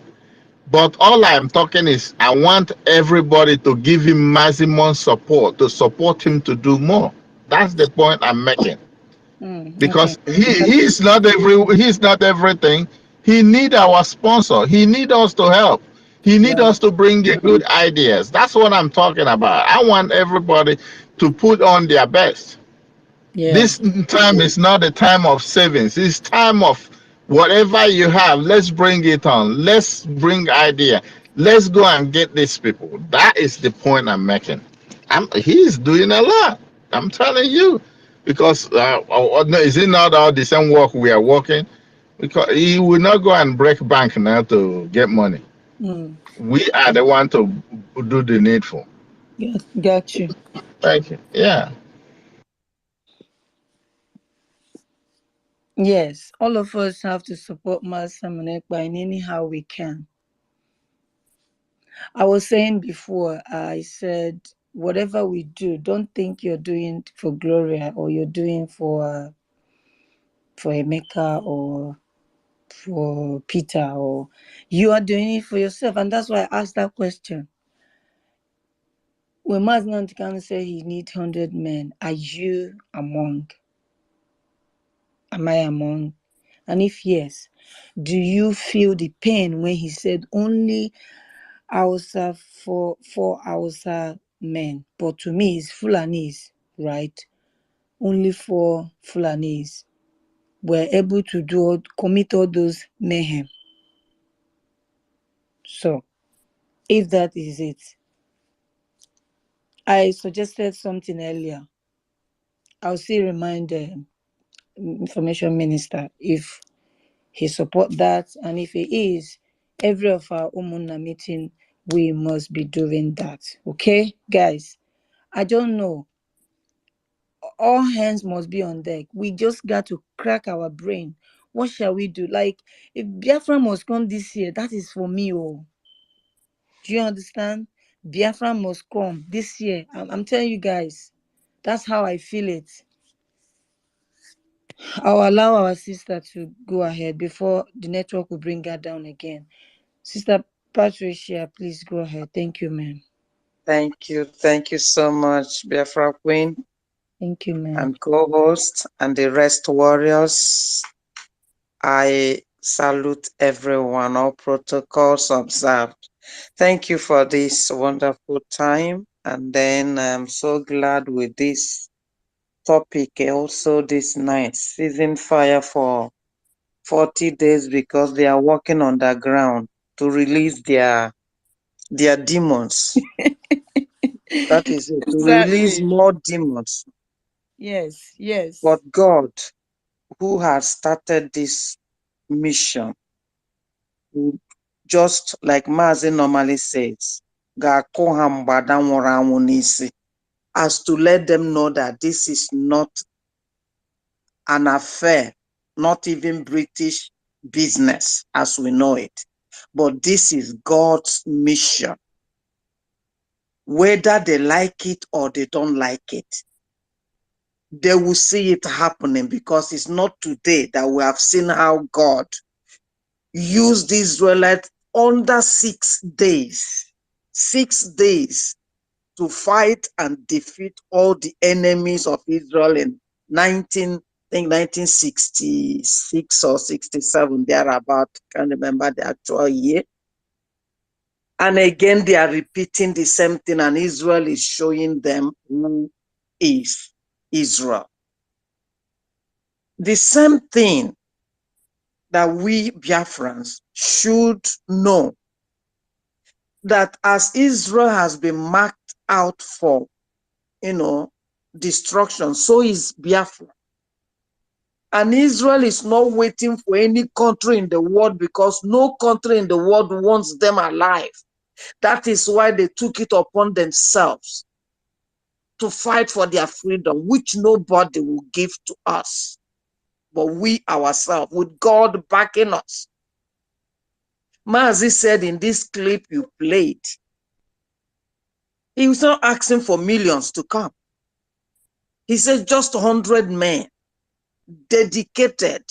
But all I'm talking is I want everybody to give him maximum support, to support him to do more. That's the point I'm making. Okay. Because he's not everything. He need our sponsor. He need us to help. He need Right. us to bring the good ideas. That's what I'm talking about. I want everybody to put on their best. Yeah. This time is not a time of savings. It's time of whatever you have. Let's bring it on. Let's bring idea. Let's go and get these people. That is the point I'm making. He's doing a lot. I'm telling you, because no, is it not all the same work we are working? Because he will not go and break bank now to get money. Mm. We are the one to do the needful. Got you. Thank you. Yeah. Yes, all of us have to support Master Manekba in any how we can. I was saying before, I said, whatever we do, don't think you're doing for Gloria or you're doing for Emeka or for Peter, or you are doing it for yourself. And that's why I asked that question. When Maznan can say he needs 100 men, are you among? Am I among? And if yes, do you feel the pain when he said only Hausa for Hausa men? But to me, it's Fulanese, right? Only for Fulanese were able to commit all those mayhem. So, if that is it, I suggested something earlier. I'll still remind the information minister if he support that, and if he is, every of our Umuna meeting, we must be doing that. Okay, guys? I don't know. All hands must be on deck. We just got to crack our brain. What shall we do? Like, if Biafra must come this year, that is for me. Oh, do you understand? Biafra must come this year. I'm telling you guys. That's how I feel it. I'll allow our sister to go ahead before the network will bring her down again. Sister Patricia, please go ahead. Thank you, ma'am. Thank you. Thank you so much, Biafra Queen. Thank you, ma'am. And co-host and the rest warriors. I salute everyone, all protocols observed. Thank you for this wonderful time. And then I'm so glad with this topic also this night, seizing fire for 40 days because they are working on the ground to release their demons. That is it, to release Exactly. more demons. Yes, yes. But God, who has started this mission, who, just like Mazi normally says, ga-akụ ha mgbada nwụrụ anwụ n'isi, as to let them know that this is not an affair, not even British business as we know it, but this is God's mission. Whether they like it or they don't like it, they will see it happening, because it's not today that we have seen how God used the Israelites under 6 days. 6 days to fight and defeat all the enemies of Israel in 1966 or 67, thereabout. Can't remember the actual year. And again, they are repeating the same thing, and Israel is showing them who is Israel. The same thing that we Biafrans should know, that as Israel has been marked out for, destruction, so is Biafra. And Israel is not waiting for any country in the world, because no country in the world wants them alive. That is why they took it upon themselves to fight for their freedom, which nobody will give to us, but we ourselves, with God backing us. Mazi said in this clip you played, he was not asking for millions to come. He said just 100 men, dedicated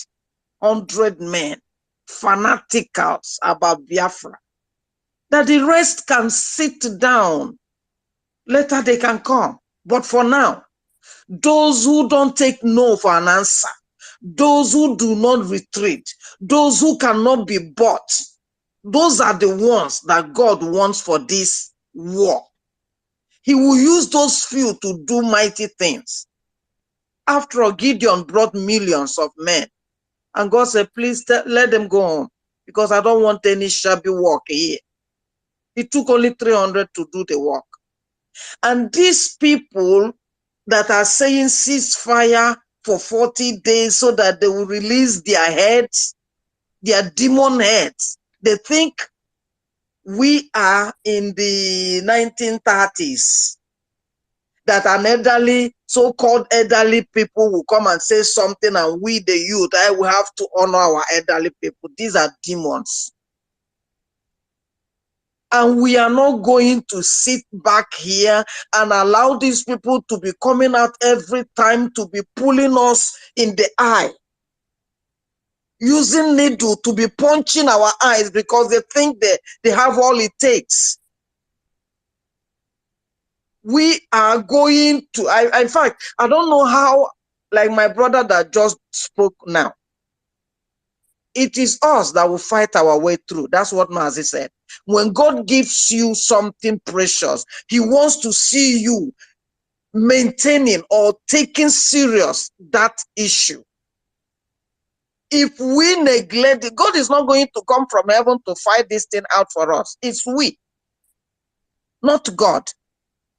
100 men, fanaticals about Biafra, that the rest can sit down. Later they can come. But for now, those who don't take no for an answer, those who do not retreat, those who cannot be bought, those are the ones that God wants for this war. He will use those few to do mighty things. After all, Gideon brought millions of men. And God said, please let them go home, because I don't want any shabby work here. It took only 300 to do the work. And these people that are saying ceasefire for 40 days so that they will release their heads, their demon heads, they think we are in the 1930s, that an elderly, so-called elderly people will come and say something, and we, the youth, I will have to honor our elderly people. These are demons. And we are not going to sit back here and allow these people to be coming out every time to be pulling us in the eye, using needle to be punching our eyes because they think they have all it takes. We are going to, in fact, I don't know how, like my brother that just spoke now, it is us that will fight our way through. That's what Mazi said. When God gives you something precious, he wants to see you maintaining or taking serious that issue. If we neglect it, God is not going to come from heaven to fight this thing out for us. It's we, not God.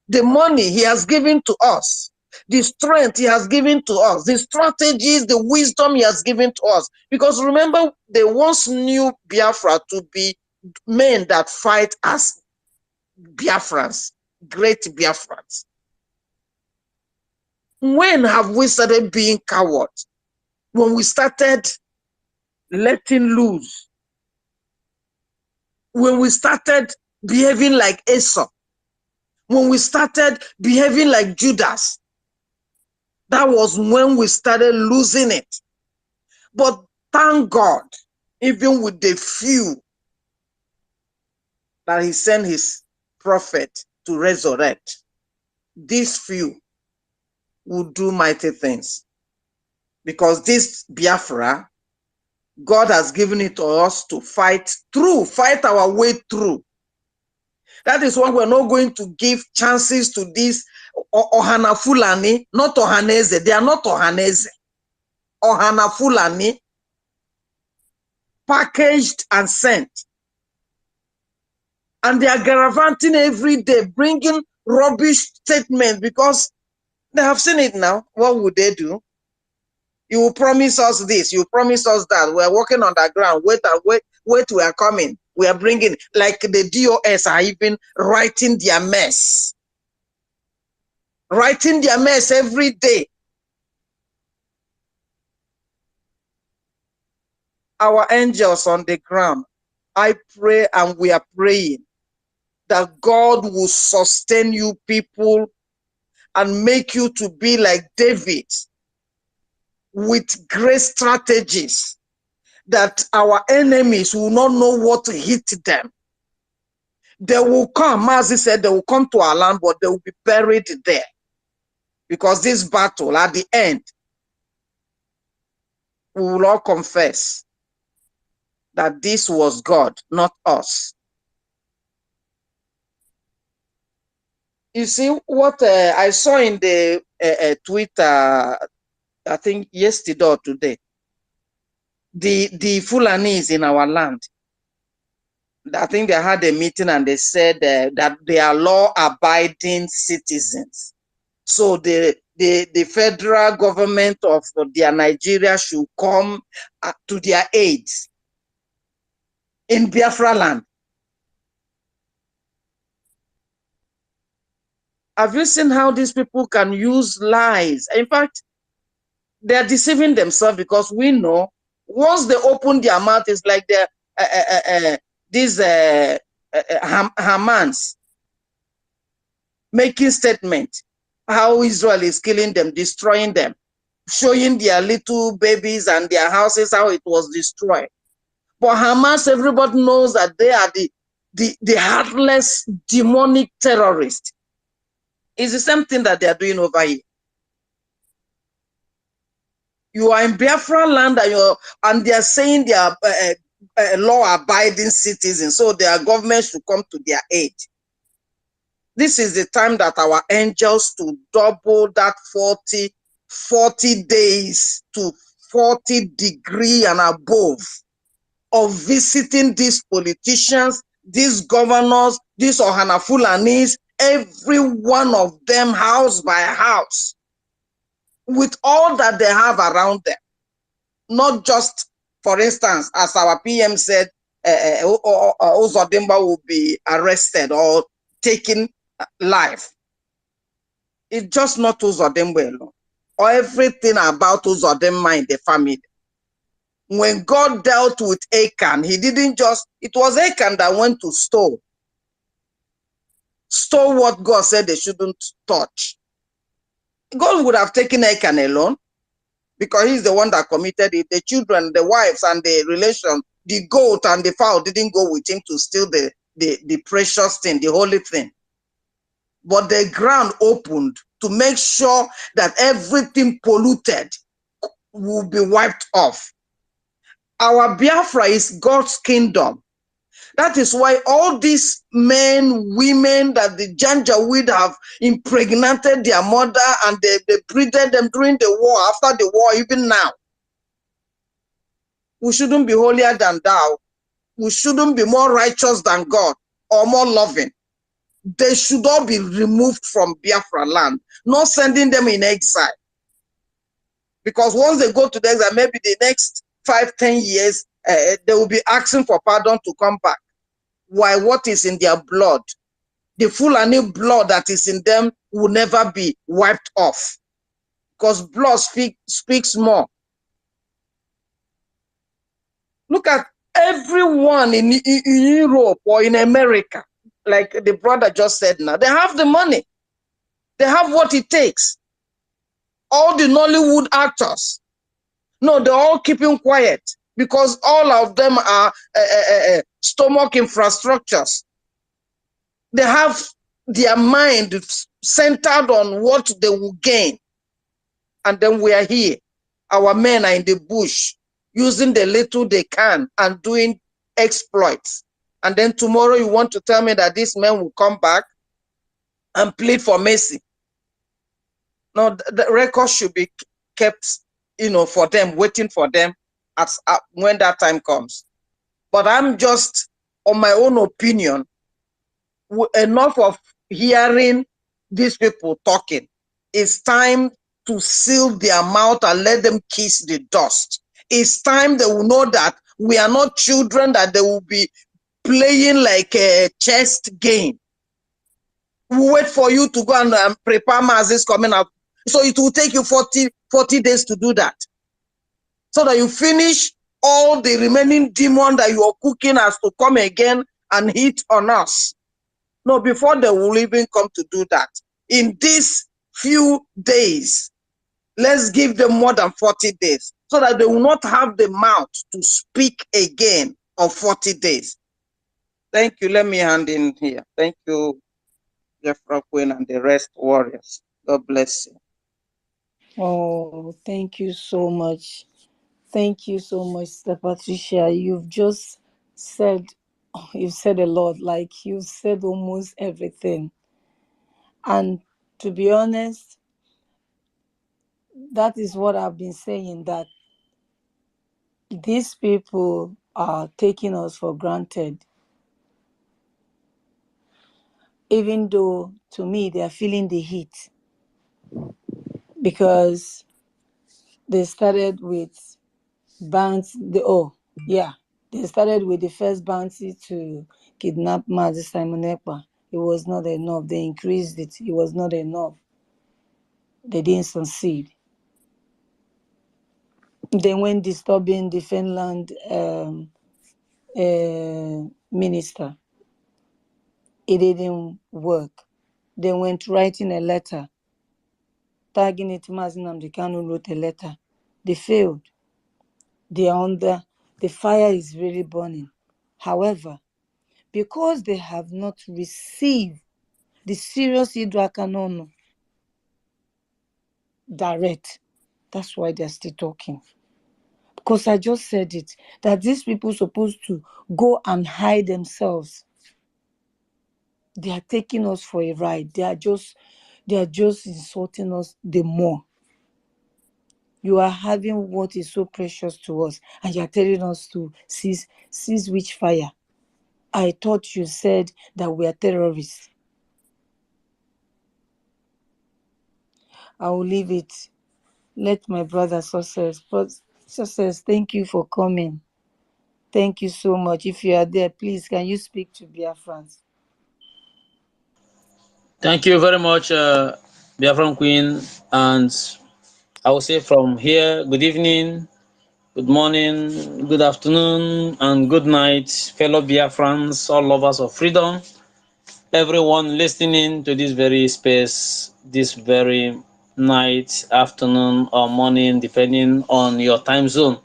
The money he has given to us, the strength he has given to us, the strategies, the wisdom he has given to us. Because remember, they once knew Biafra to be men that fight as Biafrans, great Biafrans. When have we started being cowards? When we started letting loose. When we started behaving like Esau. When we started behaving like Judas. That was when we started losing it. But thank God, even with the few that he sent his prophet to resurrect, these few will do mighty things. Because this Biafra, God has given it to us to fight through, fight our way through. That is why we're not going to give chances to these Ohana Fulani, not Ohaneze. They are not Ohaneze. Ohana Fulani, packaged and sent. And they are gallivanting every day, bringing rubbish statements because they have seen it now. What would they do? You will promise us this, you promise us that. We are working on the ground. Wait, we are coming. We are bringing, like the DOS are even writing their mess. Writing their mess every day. Our angels on the ground, I pray and we are praying that God will sustain you people and make you to be like David with great strategies that our enemies will not know what to hit them. They will come, as he said, they will come to our land, but they will be buried there. Because this battle, at the end, we will all confess that this was God, not us. You see, what I saw in the Twitter, I think yesterday or today, the Fulanis in our land, I think they had a meeting and they said that they are law-abiding citizens. So the federal government of their Nigeria should come to their aid in Biafra land. Have you seen how these people can use lies? In fact, they are deceiving themselves because we know once they open their mouth, it's like these Hamans making statement how Israel is killing them, destroying them, showing their little babies and their houses, how it was destroyed. But Hamas, everybody knows that they are the heartless, demonic terrorists. It's the same thing that they are doing over here. You are in Biafra land and they are saying they are law-abiding citizens, so their government should come to their aid. This is the time that our angels to double that 40 days to 40 degrees and above of visiting these politicians, these governors, these Ohana Fulanis, every one of them house by house, with all that they have around them. Not just, for instance, as our PM said, Uzodimma will be arrested or taken life. It's just not Uzodimma alone, or everything about Uzodimma in the family. When God dealt with Achan, he didn't just, it was Achan that went to stole what God said they shouldn't touch. God would have taken Achan alone because he's the one that committed it. The children, the wives, and the relation, the goat and the fowl didn't go with him to steal the precious thing, the holy thing. But the ground opened to make sure that everything polluted will be wiped off. Our Biafra is God's kingdom. That is why all these men, women that the Janjaweed have impregnated their mother and they breeded them during the war, after the war, even now. We shouldn't be holier than thou. We shouldn't be more righteous than God or more loving. They should all be removed from Biafra land, not sending them in exile. Because once they go to the exile, maybe the next 5-10 years, they will be asking for pardon to come back. Why? What is in their blood, the Fulani blood that is in them, will never be wiped off. Because blood speaks more. Look at everyone in Europe or in America, like the brother just said now, they have the money. They have what it takes. all the Nollywood actors. No, they're all keeping quiet because all of them are stomach infrastructures. They have their mind centered on what they will gain. And then we are here. Our men are in the bush, using the little they can and doing exploits. And then tomorrow you want to tell me that these men will come back and plead for mercy. No, the record should be kept, for them, waiting for them when that time comes. But I'm just, on my own opinion, enough of hearing these people talking. It's time to seal their mouth and let them kiss the dust. It's time they will know that we are not children that they will be playing like a chess game. We wait for you to go and prepare mazis coming up. So it will take you 40 days to do that. So that you finish all the remaining demon that you are cooking has to come again and hit on us. No, before they will even come to do that. In these few days, let's give them more than 40 days so that they will not have the mouth to speak again of 40 days. Thank you. Let me hand in here. Thank you, Biafra Queen and the rest warriors. God bless you. Oh, thank you so much. Thank you so much, Sister Patricia. You've just said, you've said a lot. Like, you've said almost everything. And to be honest, that is what I've been saying, that these people are taking us for granted. Even though, to me, they are feeling the heat. Because they started with bounty. They started with the first bounty to kidnap Mazi Simon Ekpa. It was not enough. They increased it. It was not enough. They didn't succeed. Then when disturbing the Finland minister, it didn't work. They went writing a letter, tagging it. Mazi Nnamdi Kanu wrote a letter. They failed. They are under, the fire is really burning. However, because they have not received the serious hydrocanono direct, that's why they're still talking. Because I just said it, that these people are supposed to go and hide themselves. They are taking us for a ride. They are just insulting us the more. You are having what is so precious to us, and you are telling us to cease which fire? I thought you said that we are terrorists. I will leave it. Let my brother Success. But Success, thank you for coming. Thank you so much. If you are there, please, can you speak to Biafrans? Thank you very much, Biafran Queen. And I will say from here, good evening, good morning, good afternoon, and good night, fellow Biafrans, all lovers of freedom, everyone listening to this very space, this very night, afternoon, or morning, depending on your time zone.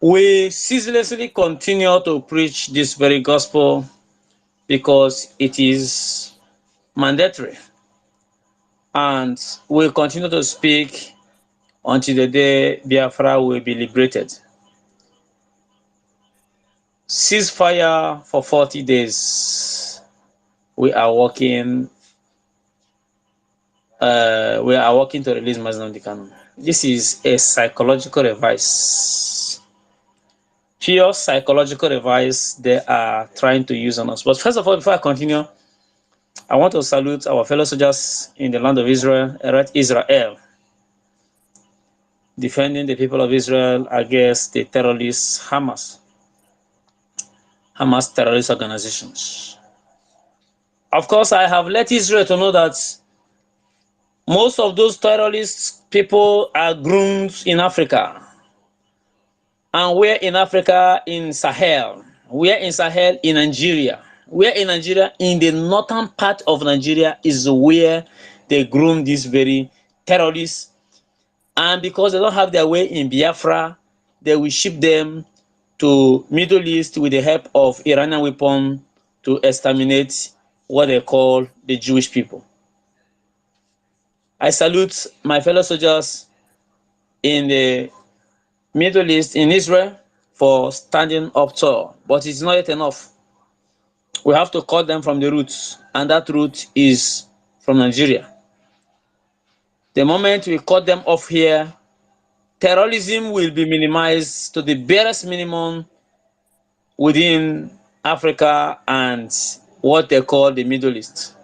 We ceaselessly continue to preach this very gospel because it is mandatory. And we'll continue to speak until the day Biafra will be liberated. Ceasefire for 40 days. We are working to release Mazi Nnamdi Kanu. This is a psychological device. Pure psychological device they are trying to use on us. But first of all, before I continue, I want to salute our fellow soldiers in the land of Israel, defending the people of Israel against the terrorists Hamas terrorist organizations. Of course, I have let Israel to know that most of those terrorist people are groomed in Africa. And we're in Africa in Sahel. We're in Sahel in Nigeria. We're in Nigeria, in the northern part of Nigeria is where they groom these very terrorists, and because they don't have their way in Biafra, they will ship them to Middle East with the help of Iranian weapons to exterminate what they call the Jewish people. I salute my fellow soldiers in the Middle East, in Israel, for standing up tall, but it's not yet enough. We have to cut them from the roots, and that root is from Nigeria. The moment we cut them off here, terrorism will be minimized to the barest minimum within Africa and what they call the Middle East.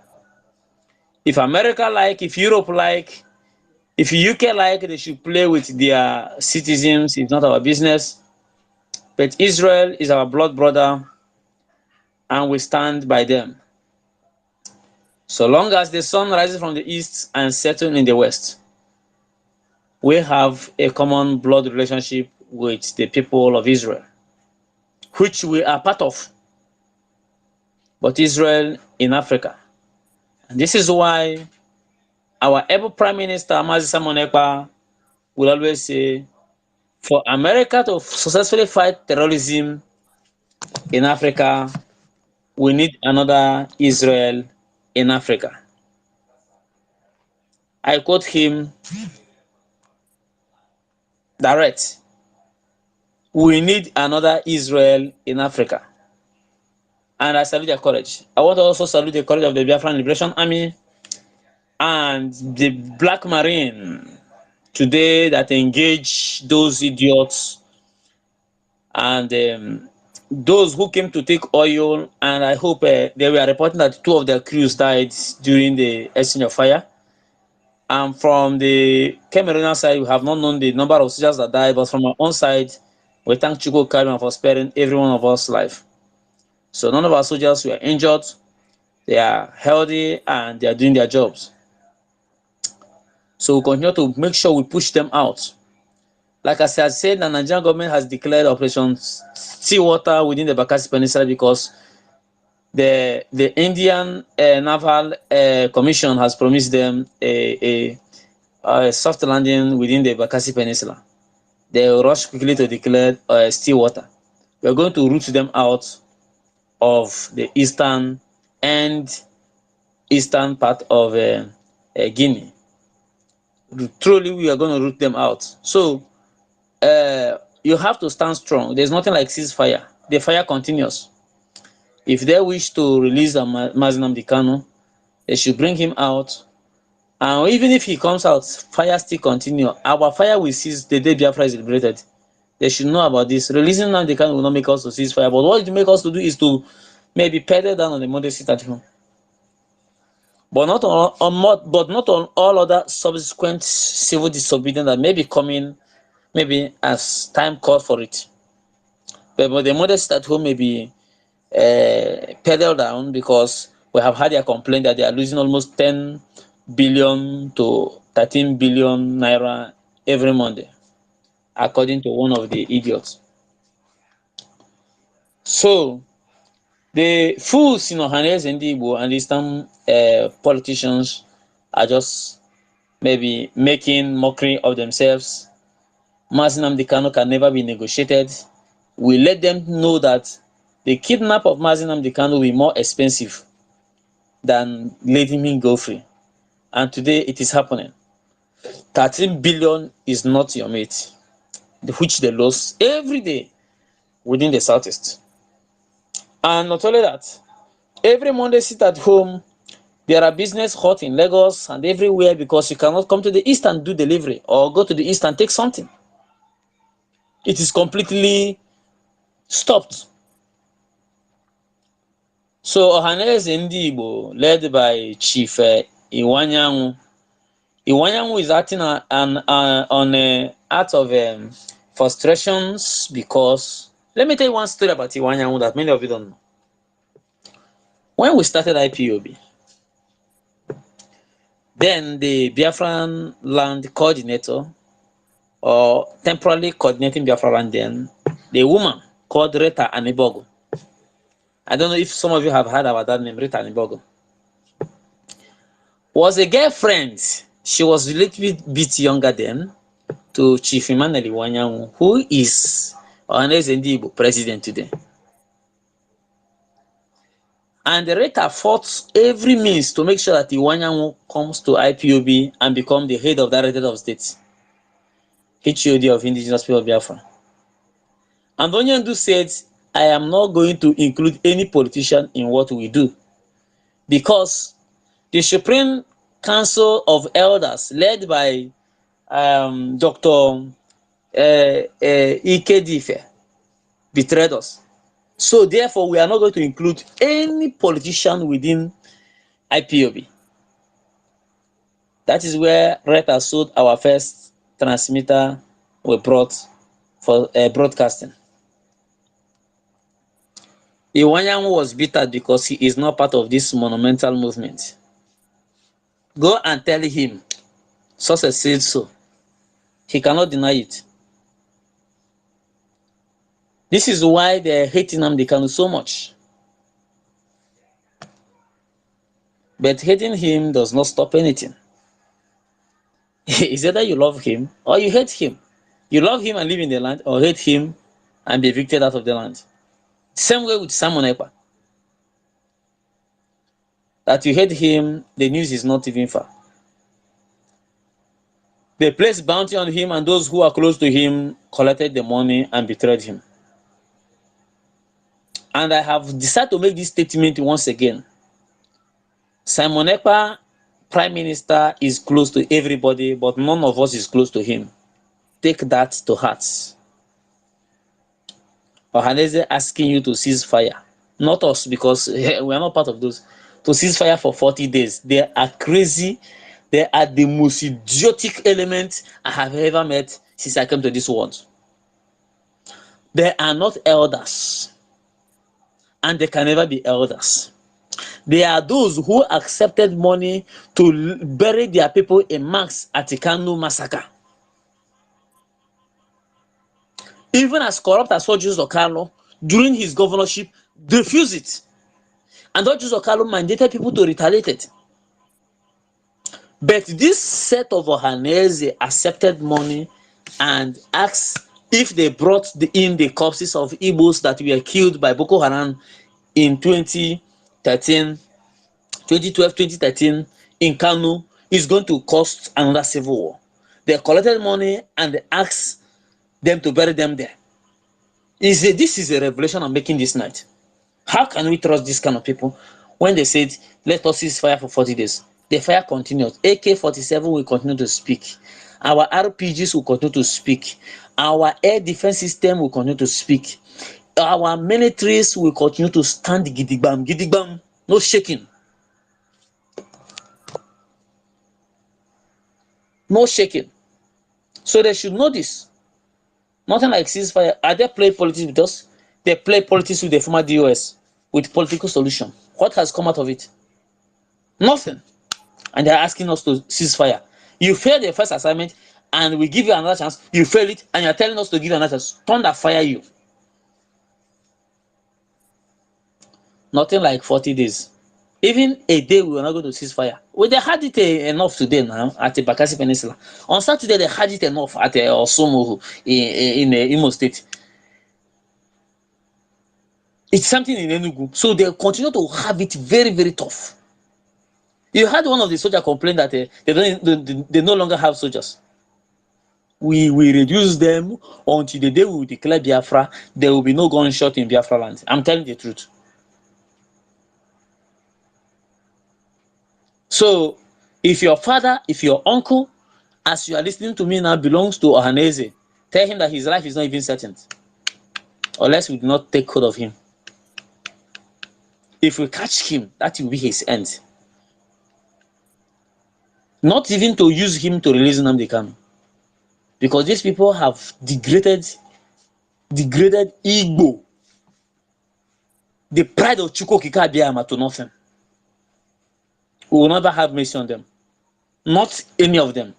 If America like, if Europe like, if UK like, they should play with their citizens. It's not our business. But Israel is our blood brother, and we stand by them. So long as the sun rises from the east and sets in the west, we have a common blood relationship with the people of Israel, which we are part of, but Israel in Africa. And this is why our able Prime Minister, Mazi Simon Ekpa, will always say, for America to successfully fight terrorism in Africa, we need another Israel in Africa. I quote him direct. We need another Israel in Africa. And I salute their courage. I want to also salute the courage of the Biafran Liberation Army and the Black Marine today that engage those idiots and those who came to take oil. And I hope they were reporting that 2 of their crews died during the exchange of fire. And from the Cameroonian side, we have not known the number of soldiers that died, but from our own side, we thank Chuko Kalman for sparing every one of us life. So none of our soldiers were injured. They are healthy and they are doing their jobs. So we continue to make sure we push them out. Like I said, the Nigerian government has declared Operation Seawater within the Bakassi Peninsula because the Indian Naval Commission has promised them a soft landing within the Bakassi Peninsula. They rush quickly to declare Seawater. We are going to root them out of the eastern part of Guinea. Truly, we are going to root them out. So you have to stand strong. There's nothing like ceasefire. The fire continues. If they wish to release Mazi Nnamdi Kanu, they should bring him out. And even if he comes out, fire still continue. Our fire will cease the day Biafra is liberated. They should know about this. Releasing Nnamdi Kanu will not make us to cease fire. But what it will make us to do is to maybe pedal down on the model seat at home. But not on all other subsequent civil disobedience that may be coming, maybe as time calls for it. But the modest at home may be pedal down because we have had a complaint that they are losing almost 10 billion to 13 billion naira every Monday, according to one of the idiots. So the fools in Ohaneze-Ndigbo and Eastern politicians are just maybe making mockery of themselves. Mazi Nnamdi Kanu can never be negotiated. We let them know that the kidnap of Mazi Nnamdi Kanu will be more expensive than letting him go free. And today it is happening. 13 billion is not your mate, which they lose every day within the Southeast. And not only that, every Monday sit at home, there are business hot in Lagos and everywhere because you cannot come to the East and do delivery or go to the East and take something. It is completely stopped. So Ohaneze-Ndigbo, led by Chief Iwanyanwu is acting on out of frustrations because, let me tell you one story about Iwanyanwu that many of you don't know. When we started IPOB, then the Biafran land coordinator or temporarily coordinating Biafra land then, the woman called Rita Anibogo. I don't know if some of you have heard about that name, Rita Anibogo. Was a girlfriend She was a little bit younger then to Chief Emmanuel Iwanyanwu, who is Ohaneze-Ndigbo president today. And the Reka fought every means to make sure that Iwanyanwu comes to IPOB and become the head of Directorate of State, HOD of Indigenous People of Biafra. And Onyendu said, I am not going to include any politician in what we do, because the Supreme Council of Elders, led by Dr. Ikedife, betrayed us. So therefore, we are not going to include any politician within IPOB. That is where Reta sold our first transmitter we brought for broadcasting. Iwanyanwu was bitter because he is not part of this monumental movement. Go and tell him, success said so. He cannot deny it. This is why they're hating Nnamdi Kanu so much. But hating him does not stop anything. It's either you love him or you hate him. You love him and live in the land, or hate him and be evicted out of the land. Same way with Simon Ekpa. That you hate him, the news is not even far. They placed bounty on him, and those who are close to him collected the money and betrayed him. And I have decided to make this statement once again. Simon Ekpa, Prime Minister, is close to everybody, but none of us is close to him. Take that to heart. Ohaneze asking you to cease fire. Not us, because we are not part of those. To cease fire for 40 days. They are crazy. They are the most idiotic elements I have ever met since I came to this world. They are not elders. And they can never be elders. They are those who accepted money to bury their people in mass at the Kanu massacre. Even as corrupt as Joseph Okalo, during his governorship, refused it. And Joseph Okalo mandated people to retaliate it. But this set of Ohaneze accepted money and asked if they brought in the corpses of Igbos that were killed by Boko Haram in 2013, 2012, 2013 in Kanu is going to cost another civil war. They collected money and they asked them to bury them there. This is a revelation I'm making this night. How can we trust this kind of people when they said, let us cease fire for 40 days? The fire continues. AK-47 will continue to speak. Our RPGs will continue to speak. Our air defense system will continue to speak. Our militaries will continue to stand gidigbam, gidigbam, no shaking. No shaking. So they should know this. Nothing like ceasefire. Are they playing politics with us? They play politics with the former DOS with political solution. What has come out of it? Nothing. And they're asking us to cease fire. You failed the first assignment and we give you another chance. You fail it and you're telling us to give you another chance. Thunder fire you. Nothing like 40 days. Even a day we were not going to cease fire. Well, they had it enough today now at the Bakassi Peninsula. On Saturday, they had it enough at Osomo in Imo State. It's something in Enugu. So they continue to have it very, very tough. You had one of the soldiers complain that they no longer have soldiers. We reduce them until the day we declare Biafra. There will be no gunshot in Biafra land. I'm telling the truth. So, if your father, if your uncle, as you are listening to me now, belongs to Ohaneze, tell him that his life is not even certain. Unless we do not take hold of him. If we catch him, that will be his end. Not even to use him to release Nnamdi Kanu. Because these people have degraded Igbo, the pride of Chukwokika Abiyama, to nothing. We will never have mercy on them. Not any of them.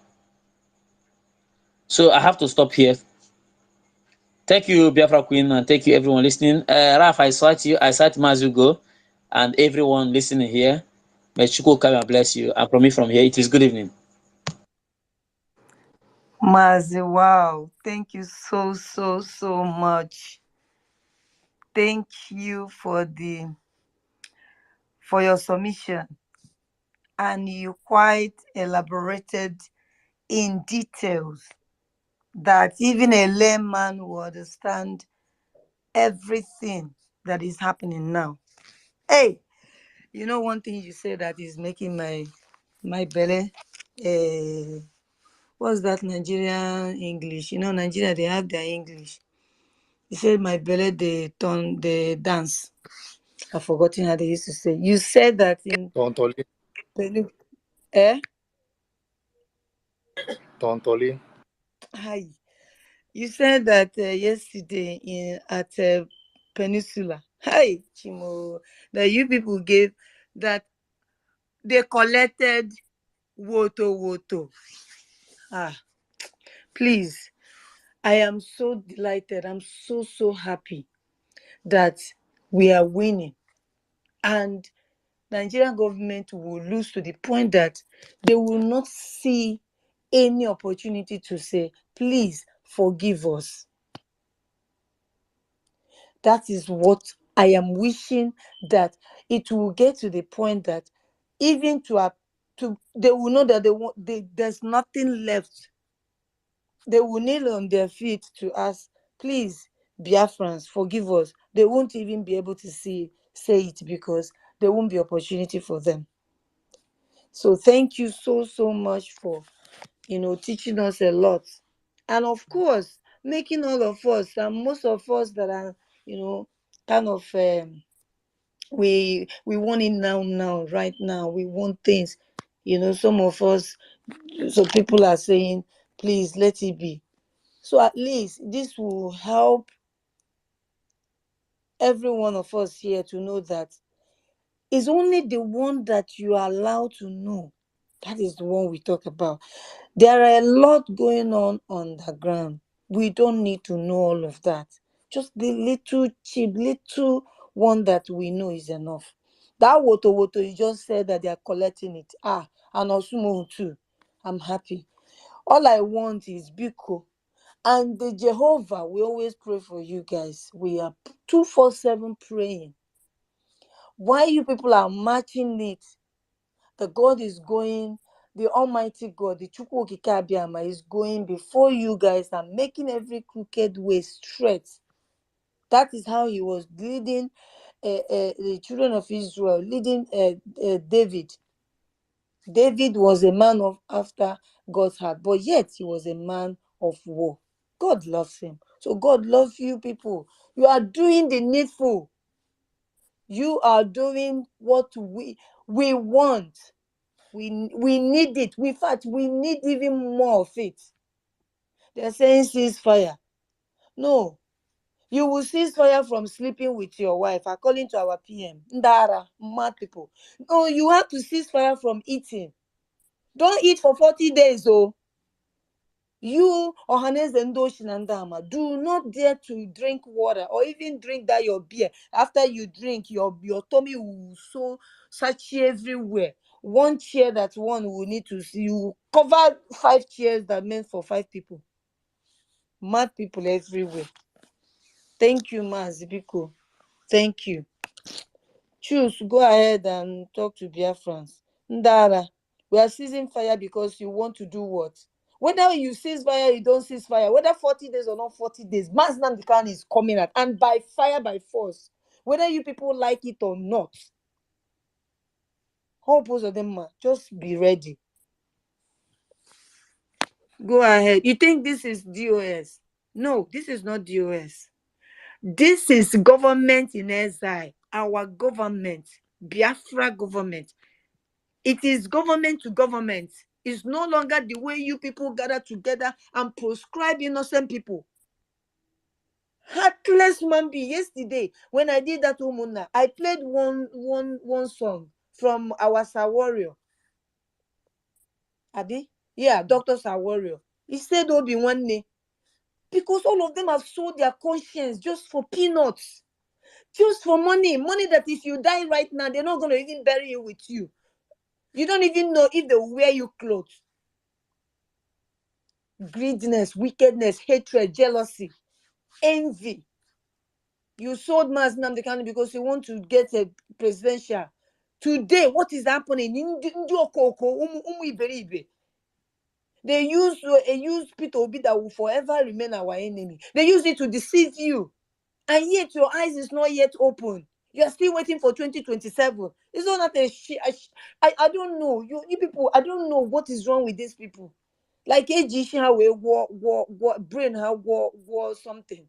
So I have to stop here. Thank you, Biafra Queen, and thank you everyone listening. Raf, I cite you, I cite Mazugo, and everyone listening here. May Chukwu come and bless you. And from me from here, it is good evening. Mazi, wow. Thank you so much. Thank you for your submission. And you quite elaborated in details that even a layman will understand everything that is happening now. Hey, you know one thing you say that is making my belly, what's that Nigerian English? You know, Nigeria, they have their English. You said my belly, they dance. I've forgotten how they used to say. You said that in Tontoli. Benin. Eh? Tontoli. Hi. You said that yesterday at Peninsula. Hi, Chimo. That you people gave that they collected woto. Ah, please. I am so delighted. I'm so happy that we are winning. And Nigerian government will lose to the point that they will not see any opportunity to say, please forgive us. That is what I am wishing, that it will get to the point that even they will know that there's nothing left. They will kneel on their feet to ask, please, Biafrans, forgive us. They won't even be able to say it because there won't be opportunity for them. So thank you so much for, teaching us a lot. And of course, making all of us, and most of us that are, kind of, we want it now, right now. We want things. Some of us, so people are saying, please let it be. So at least this will help every one of us here to know that it's only the one that you are allowed to know. That is the one we talk about. There are a lot going on the ground. We don't need to know all of that. Just the little one that we know is enough. That woto, you just said that they are collecting it. And Osumo too. I'm happy. All I want is Biko. And the Jehovah, we always pray for you guys. We are 247 praying. Why you people are matching it? The God is going, the Almighty God, the Chukwu Okike Abiyama is going before you guys and making every crooked way straight. That is how he was leading the children of Israel, leading David. David was a man after God's heart, but yet he was a man of war. God loves him. So God loves you people. You are doing the needful. You are doing what we want. We need it. In fact, we need even more of it. They're saying ceasefire. No. You will cease fire from sleeping with your wife, according to our PM. Ndara, mad people. No, you have to cease fire from eating. Don't eat for 40 days, oh. You, Ohaneze-Biafrans, do not dare to drink water or even drink that your beer. After you drink, your tummy will so such everywhere. One chair that one will need to see. You cover 5 chairs that meant for 5 people. Mad people everywhere. Thank you, Mazibiko. Thank you. Choose, go ahead and talk to Biafrans. Ndara, we are seizing fire because you want to do what? Whether you cease fire, you don't cease fire, whether 40 days or not 40 days, Mazi Nnamdi Kanu is coming out, and by fire, by force. Whether you people like it or not. All both of them, just be ready. Go ahead. You think this is DOS? No, this is not DOS. This is government in exile. Our government, Biafra government. It is government to government. It's no longer the way you people gather together and proscribe innocent people. Heartless man be. Yesterday, when I did that Umuna, I played one song from our Sawario. Adi? Yeah, Dr. Sawario. He said Obi one day. Because all of them have sold their conscience just for peanuts. Just for money. Money that if you die right now, they're not going to even bury you with you. You don't even know if they will wear you clothes. greediness, wickedness, hatred, jealousy, envy. You sold Mazi Nnamdi Kanu because you want to get a presidential. Today, what is happening? They use Peter Obi that will forever remain our enemy. They use it to deceive you. And yet your eyes is not yet open. You are still waiting for 2027. It's not that I don't know. You people, I don't know what is wrong with these people. Like how we brain how something.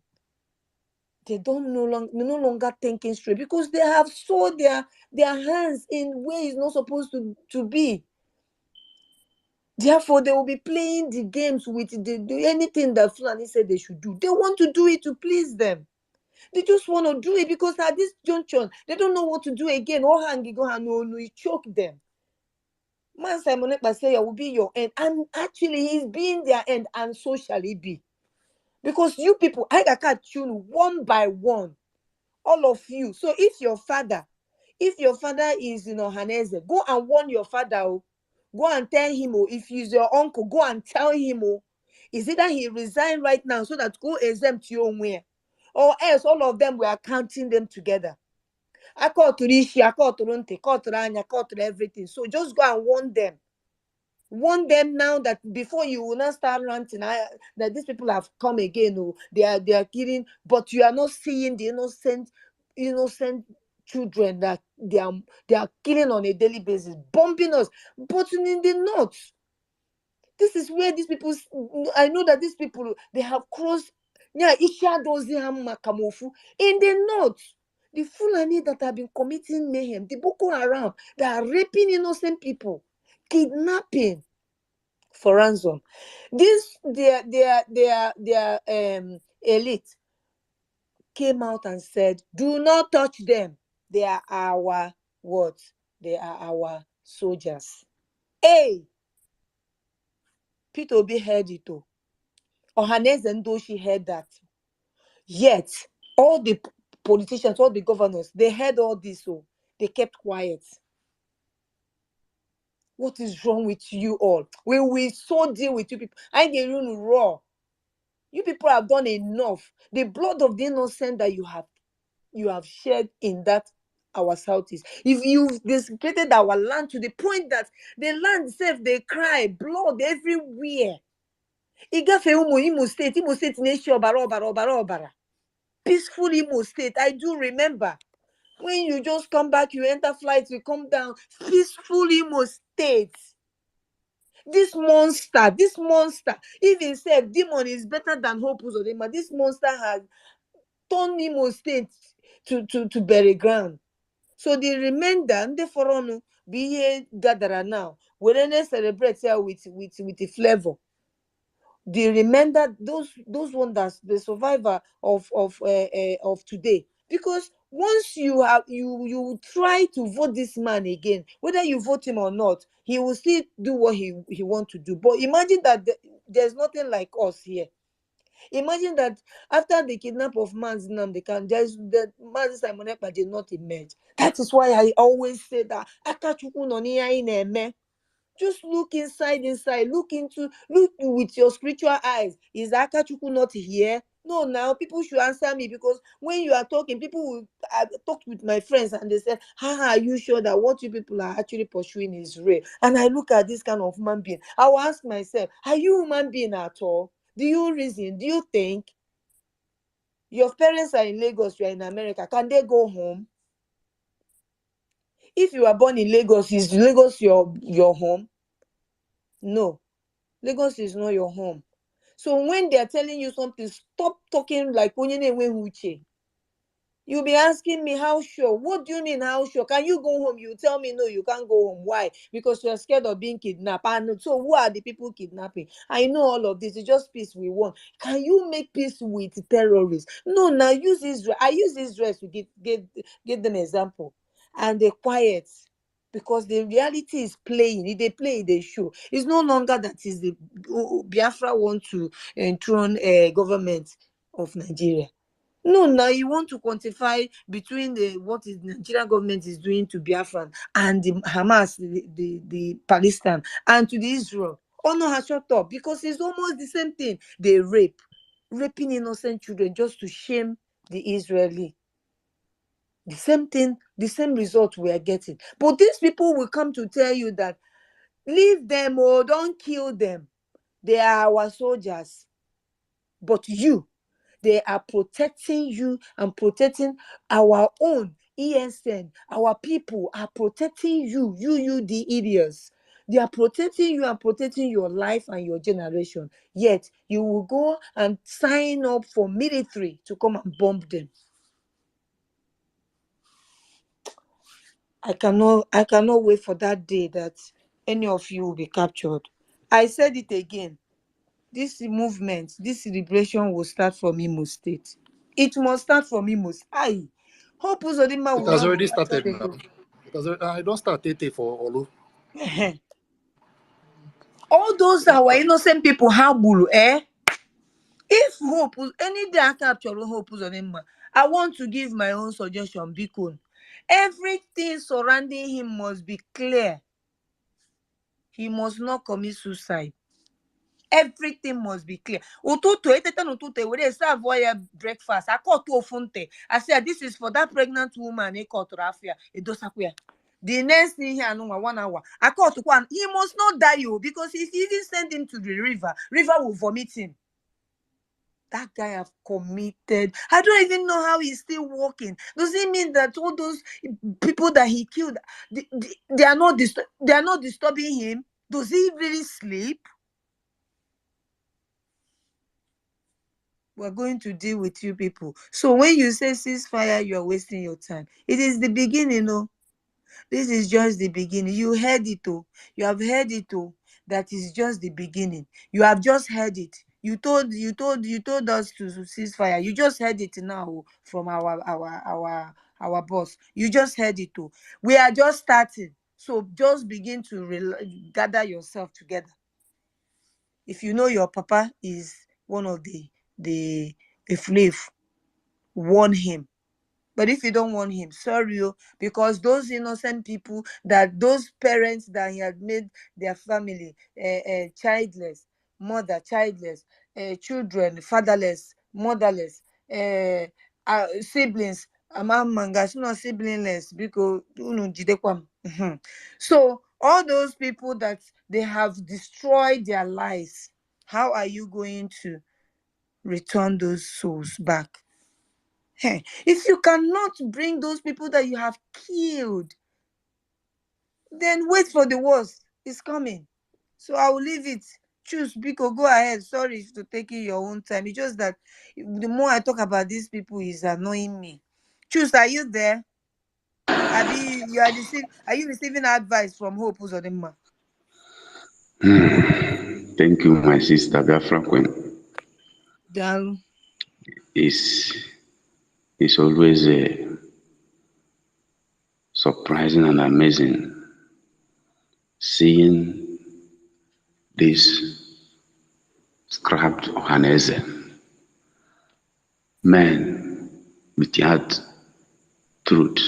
They no longer thinking straight because they have sold their hands in ways not supposed to be. Therefore, they will be playing the games with anything that Fulani said they should do. They want to do it to please them. They just want to do it because at this junction, they don't know what to do again. It choke them. Man Simon Ekpa say it will be your end. And actually, he's being their end, and so shall it be. Because you people, I can tune one by one. All of you. So if your father is in Ohaneze, go and warn your father. Oh. Go and tell him. Oh. If he's your uncle, go and tell him. Oh. Is it that he resigned right now so that go exempt your way? Or else all of them were counting them together. I caught to Rishi, I caught to Runte, caught to Ranya, caught to everything. So just go and warn them. Warn them now that before you will not start ranting that these people have come again. Oh, they are killing, but you are not seeing the innocent children that they are killing on a daily basis, bombing us, but in the north. This is where these people, I know that these people, they have crossed. Yeah, in the north, the Fulani that have been committing mayhem, the Boko Haram, they are raping innocent people, kidnapping for ransom. This their elite came out and said, "Do not touch them. They are our what? They are our soldiers." Hey, Peter Obi heard it too. Ohaneze Ndoshi heard that. Yet, all the politicians, all the governors, they heard all this, so they kept quiet. What is wrong with you all? We so deal with you people. I get you raw. You people have done enough. The blood of the innocent that you have shed in that our southeast. If you've desecrated our land to the point that the land itself, they cry, blood everywhere. Imo State nation, obara. Peaceful Imo State. I do remember when you just come back, you enter flights, you come down. Peaceful Imo State. This monster, even said demon is better than Hope Uzodinma. This monster has turned Imo State to bury ground. So the remainder, the foreign be here gather now. We then celebrate here with the flavor. The remainder, those wonders, the survivor of today. Because once you try to vote this man again, whether you vote him or not, he will still do what he want to do. But imagine that there's nothing like us here. Imagine that after the kidnap of Mazi Nnamdi Kanu, the Mazi Simon Ekpa did not emerge. That is why I always say that Akachukwu no ni anyị na-eme. Just look inside, look with your spiritual eyes. Is Akachukwu not here? No, now people should answer me, because when you are talking, I talked with my friends and they said, are you sure that what you people are actually pursuing is real? And I look at this kind of human being. I will ask myself, are you a human being at all? Do you reason? Do you think? Your parents are in Lagos, you are in America. Can they go home? If you are born in Lagos, is Lagos your home? No. Lagos is not your home. So when they are telling you something, stop talking like Uche. You'll be asking me, how sure? What do you mean, how sure? Can you go home? You tell me, no, you can't go home. Why? Because you're scared of being kidnapped. And so who are the people kidnapping? I know all of this. It's just peace we want. Can you make peace with terrorists? No, now use Israel. I use Israel to give them example. And they're quiet. Because the reality is playing. If they play, they show. It's no longer that is the Biafra want to enthrone a government of Nigeria. No, now you want to quantify between what the Nigerian government is doing to Biafran and the Hamas, the Palestine, and to the Israel. Honor has shut up because it's almost the same thing. They raping innocent children just to shame the Israeli. The same thing, the same result we are getting. But these people will come to tell you that leave them or don't kill them. They are our soldiers. But they are protecting you and protecting our own ESN. Our people are protecting you, the idiots. They are protecting you and protecting your life and your generation. Yet you will go and sign up for military to come and bomb them. I cannot wait for that day that any of you will be captured. I said it again. This movement, this liberation will start from Imo State. It must start from Imo State. Hope Uzodinma It will has not be already captured started now. again. I don't start Tete for Olu. All those our innocent people, how bulu, eh? If Hope, any day I capture Hope Uzodinma, I want to give my own suggestion, Bikun. Everything surrounding him must be clear. He must not commit suicide. Everything must be clear. Ututu, we dey serve breakfast. I call to Ofunte. I said, this is for that pregnant woman. He called to Rafia. The next thing here, 1 hour. I call to one. He must not die, because if you even send him to the river will vomit him. That guy have committed. I don't even know how he's still walking. Does it mean that all those people that he killed, they are not disturbing him? Does he really sleep? We're going to deal with you people. So when you say ceasefire, you're wasting your time. It is the beginning, This is just the beginning. You heard it, You have heard it, That is just the beginning. You have just heard it. You told us to ceasefire. You just heard it now from our boss. You just heard it, We are just starting. So just begin to gather yourself together. If you know your papa is one of the slave, warn him. But if you don't want him, sorry, because those innocent people, those parents that he had made their family childless, children fatherless, motherless, siblings, siblingless, because so all those people that they have destroyed their lives, how are you going to return those souls back? Hey, if you cannot bring those people that you have killed, then wait for the worst. It's coming. So I will leave it. Choose, Biko, go ahead. Sorry to take your own time. It's just that the more I talk about these people, is annoying me. Choose, are you there? Are you receiving advice from Hope Uzodinma? Thank you, my sister Biafra Queen. Down. It's always surprising and amazing seeing this scrapped Ohaneze men with heart, truth,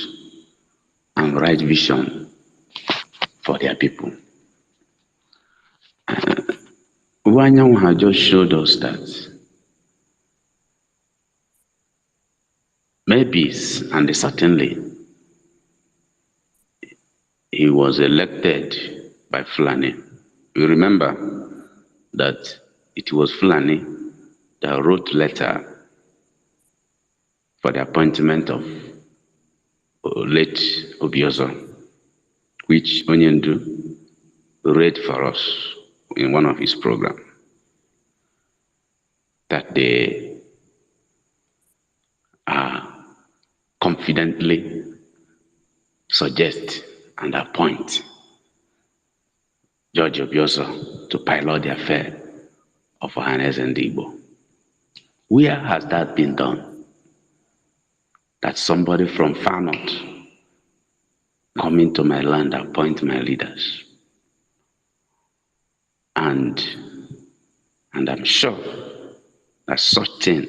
and right vision for their people. Wanyan has just showed us that maybe and certainly he was elected by Fulani. You remember that it was Fulani that wrote letter for the appointment of late Obiozo, which Onyendu read for us in one of his programs, that they confidently suggest and appoint George Obiozo to pilot the affair of Ohaneze and Igbo. Where has that been done? That somebody from far north come into my land, appoint my leaders. And I'm sure that such thing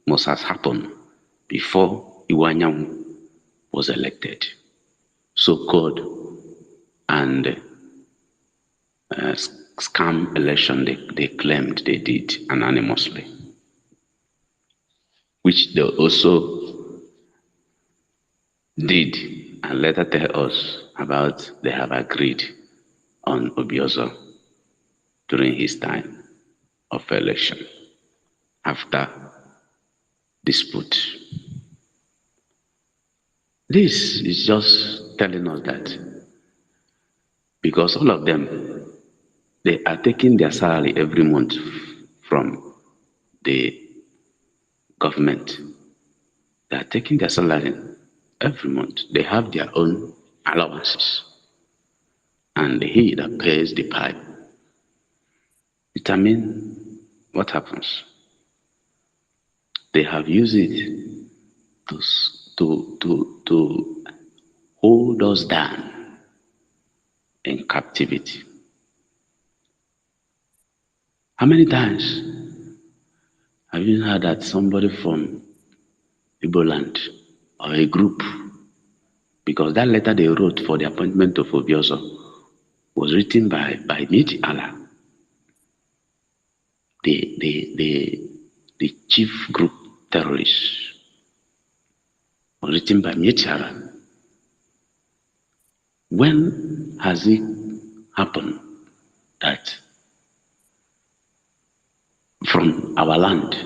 must have happened before Iwanyam was elected. So-called and scam election they claimed they did anonymously, which they also did and later tell us about they have agreed on Obiozo during his time of election after dispute. This is just telling us that because all of them, they are taking their salary every month from the government. They are taking their salary every month. They have their own allowances. And he that pays the pipe determine what happens. They have used it to hold us down in captivity. How many times have you heard that somebody from Igbo land or a group, because that letter they wrote for the appointment of Obiozo was written by Miti Allah, the chief group terrorist, was written by Miti Allah. When has it happened that from our land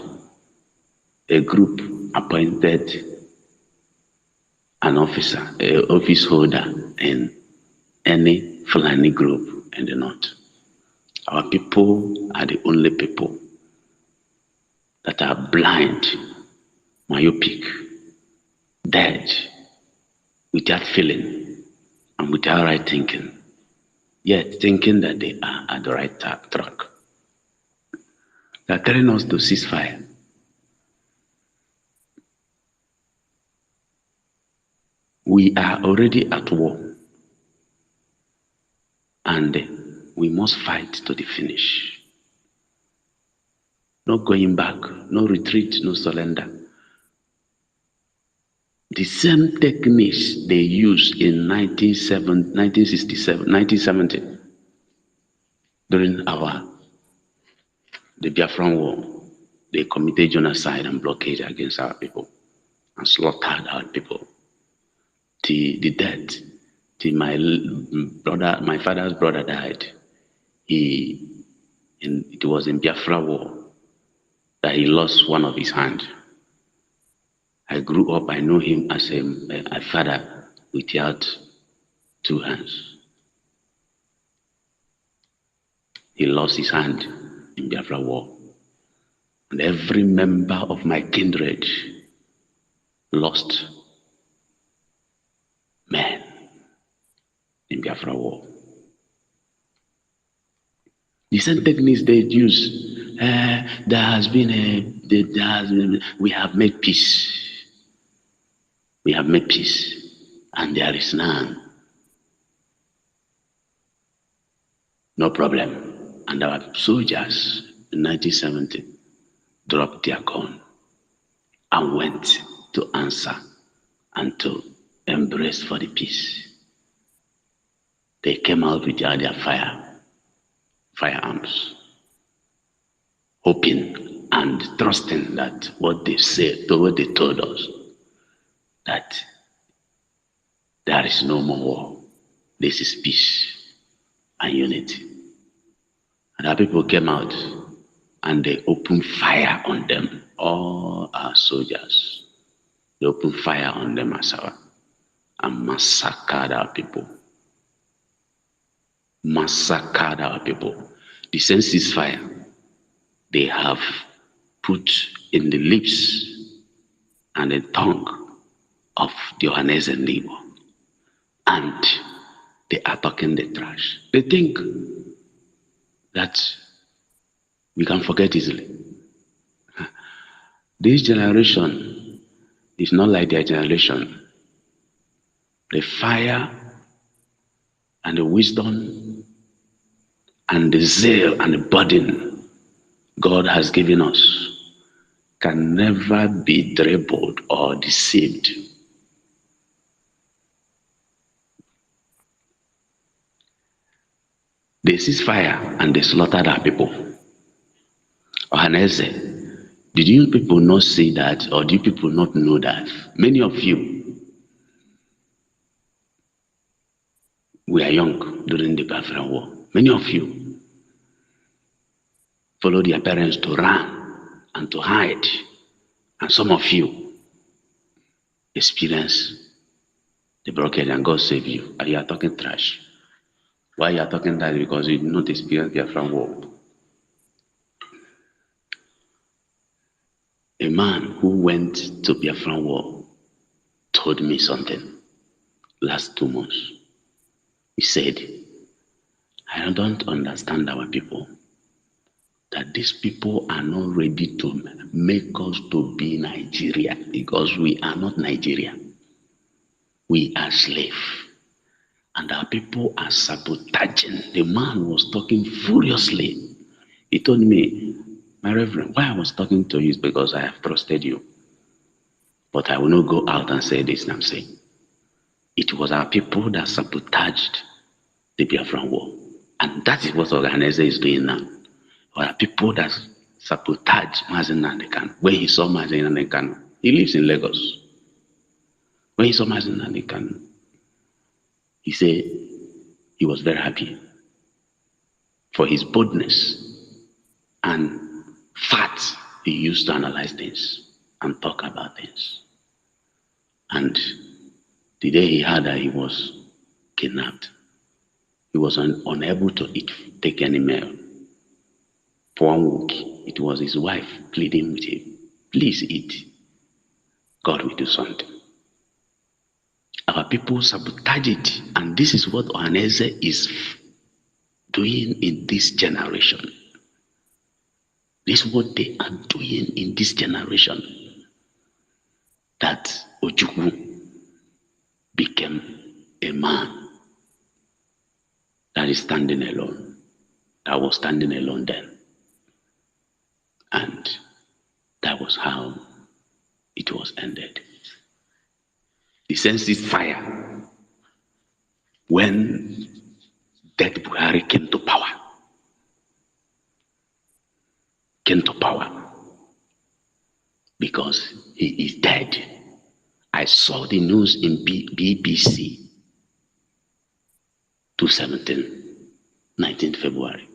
a group appointed an officer, an office holder in any Fulani group in the north? Our people are the only people that are blind, myopic, dead, without feeling and without right thinking, yet thinking that they are at the right track. They are telling us to cease fire. We are already at war, and we must fight to the finish. No going back, no retreat, no surrender. The same techniques they used in 1970, during the Biafran War. They committed genocide and blockade against our people and slaughtered our people. The death, till my father's brother died. It was in Biafra War that he lost one of his hands. I grew up, I know him as a father without two hands. He lost his hand in Biafra War. And every member of my kindred lost men in Biafra War. The same techniques they use. We have made peace. We have made peace, and there is none. No problem. And our soldiers in 1970 dropped their gun and went to answer and to embrace for the peace. They came out with their firearms, hoping and trusting that what they said, what they told us, that there is no more war. This is peace and unity. And our people came out and they opened fire on them, all our soldiers. They opened fire on them and massacred our people. Massacred our people. The same ceasefire they have put in the lips and the tongue of the Ohaneze-Biafrans, and they are talking the trash. They think that we can forget easily. This generation is not like their generation. The fire and the wisdom and the zeal and the burden God has given us can never be dribbled or deceived. They cease fire and they slaughtered our people. Ohaneze, did you people not see that, or do you people not know that? Many of you were young during the Biafran War. Many of you followed your parents to run and to hide. And some of you experienced the blockade and God save you. And you are talking trash. Why you are talking that? Because you did not experience Biafran War. A man who went to Biafran War told me something last 2 months. He said, I don't understand our people. That these people are not ready to make us to be Nigeria because we are not Nigeria. We are slaves. And our people are sabotaging. The man was talking furiously. He told me, my reverend, why I was talking to you is because I have trusted you. But I will not go out and say this I'm saying. It was our people that sabotaged the Biafran War. And that is what Ohaneze is doing now. There are people that sabotage Mazen Nandekan. When he saw Mazen Nandekan, he lives in Lagos. When he saw Mazen Nandekan, he said he was very happy for his boldness and facts he used to analyze things and talk about things. And the day he heard that he was kidnapped, he was unable to take any meal. For 1 week, it was his wife pleading with him, please eat. God will do something. Our people sabotage it, and this is what Ohaneze is doing in this generation. This is what they are doing in this generation. That Ojukwu became a man that is standing alone, that was standing alone then. And that was how it was ended. The sensitive fire when dead Buhari came to power. Because he is dead. I saw the news in BBC 19th February.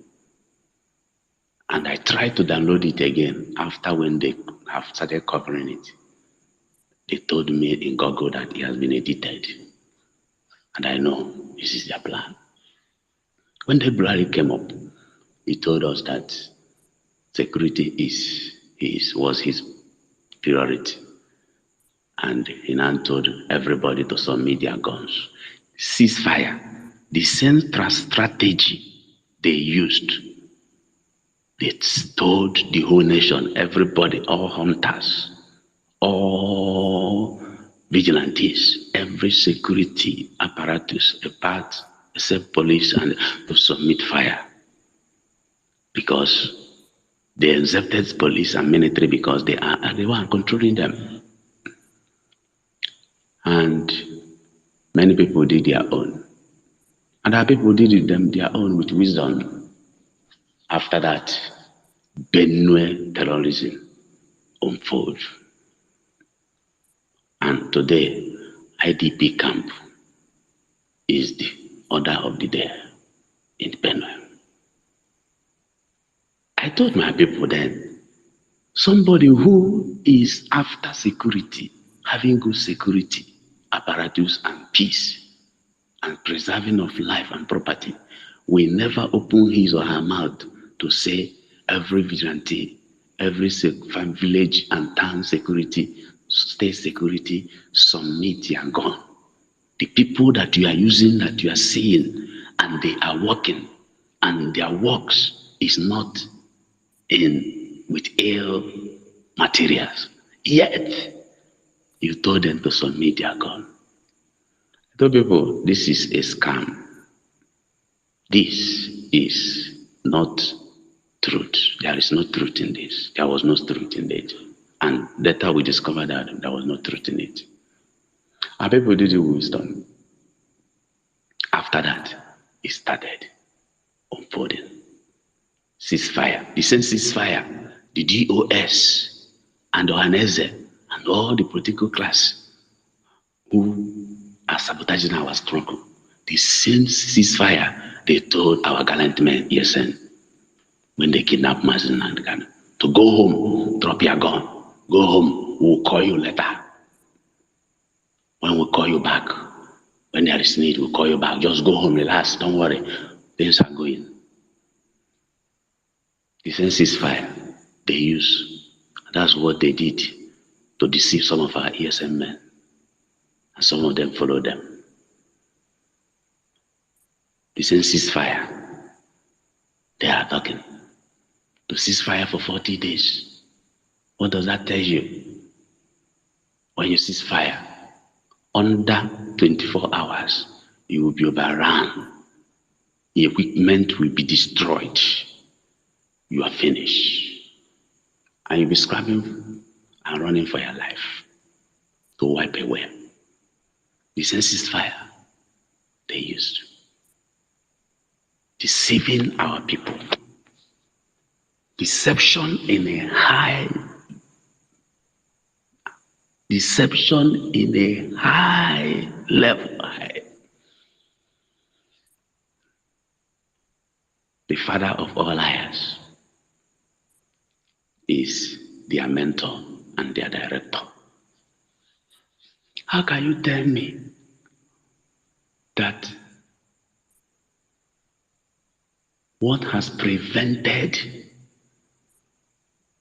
And I tried to download it again after when they have started covering it. They told me in Google that it has been edited. And I know this is their plan. When the Buhari came up, he told us that security was his priority. And he now told everybody to submit their guns. Ceasefire, the central strategy they used. They told the whole nation, everybody, all hunters, all vigilantes, every security apparatus, except police, and to submit fire. Because they accepted police and military because they were controlling them. And many people did their own. And our people did their own with wisdom. After that, Benue terrorism unfolded. And today, IDP camp is the order of the day in Benue. I told my people then, somebody who is after security, having good security, apparatus and peace, and preserving of life and property, will never open his or her mouth to say every vigilante, every village and town security, state security, submit your gun. The people that you are using, that you are seeing, and they are working, and their works is not with ill materials. Yet, you told them to submit their gun. I told people, this is a scam. This is not truth. There is no truth in this. There was no truth in it. And later we discovered that there was no truth in it. Our people did the wisdom. After that, it started. unfolding. Ceasefire. The same ceasefire, the DOS and Ohaneze and all the political class who are sabotaging our struggle. The same ceasefire they told our gallant men, ESN, when they kidnapped Mazen and Ghana, to go home, drop your gun, go home, we'll call you later. When we call you back, when there is need, we'll call you back. Just go home, relax, don't worry. Things are going. The same ceasefire they use. That's what they did to deceive some of our ESM men. And some of them followed them. The same ceasefire they are talking. To ceasefire for 40 days. What does that tell you? When you cease fire, under 24 hours, you will be overrun. The equipment will be destroyed. You are finished. And you'll be scrapping and running for your life to wipe away. The same ceasefire they used. Deceiving our people. Deception in a high level. The father of all liars is their mentor and their director. How can you tell me that what has prevented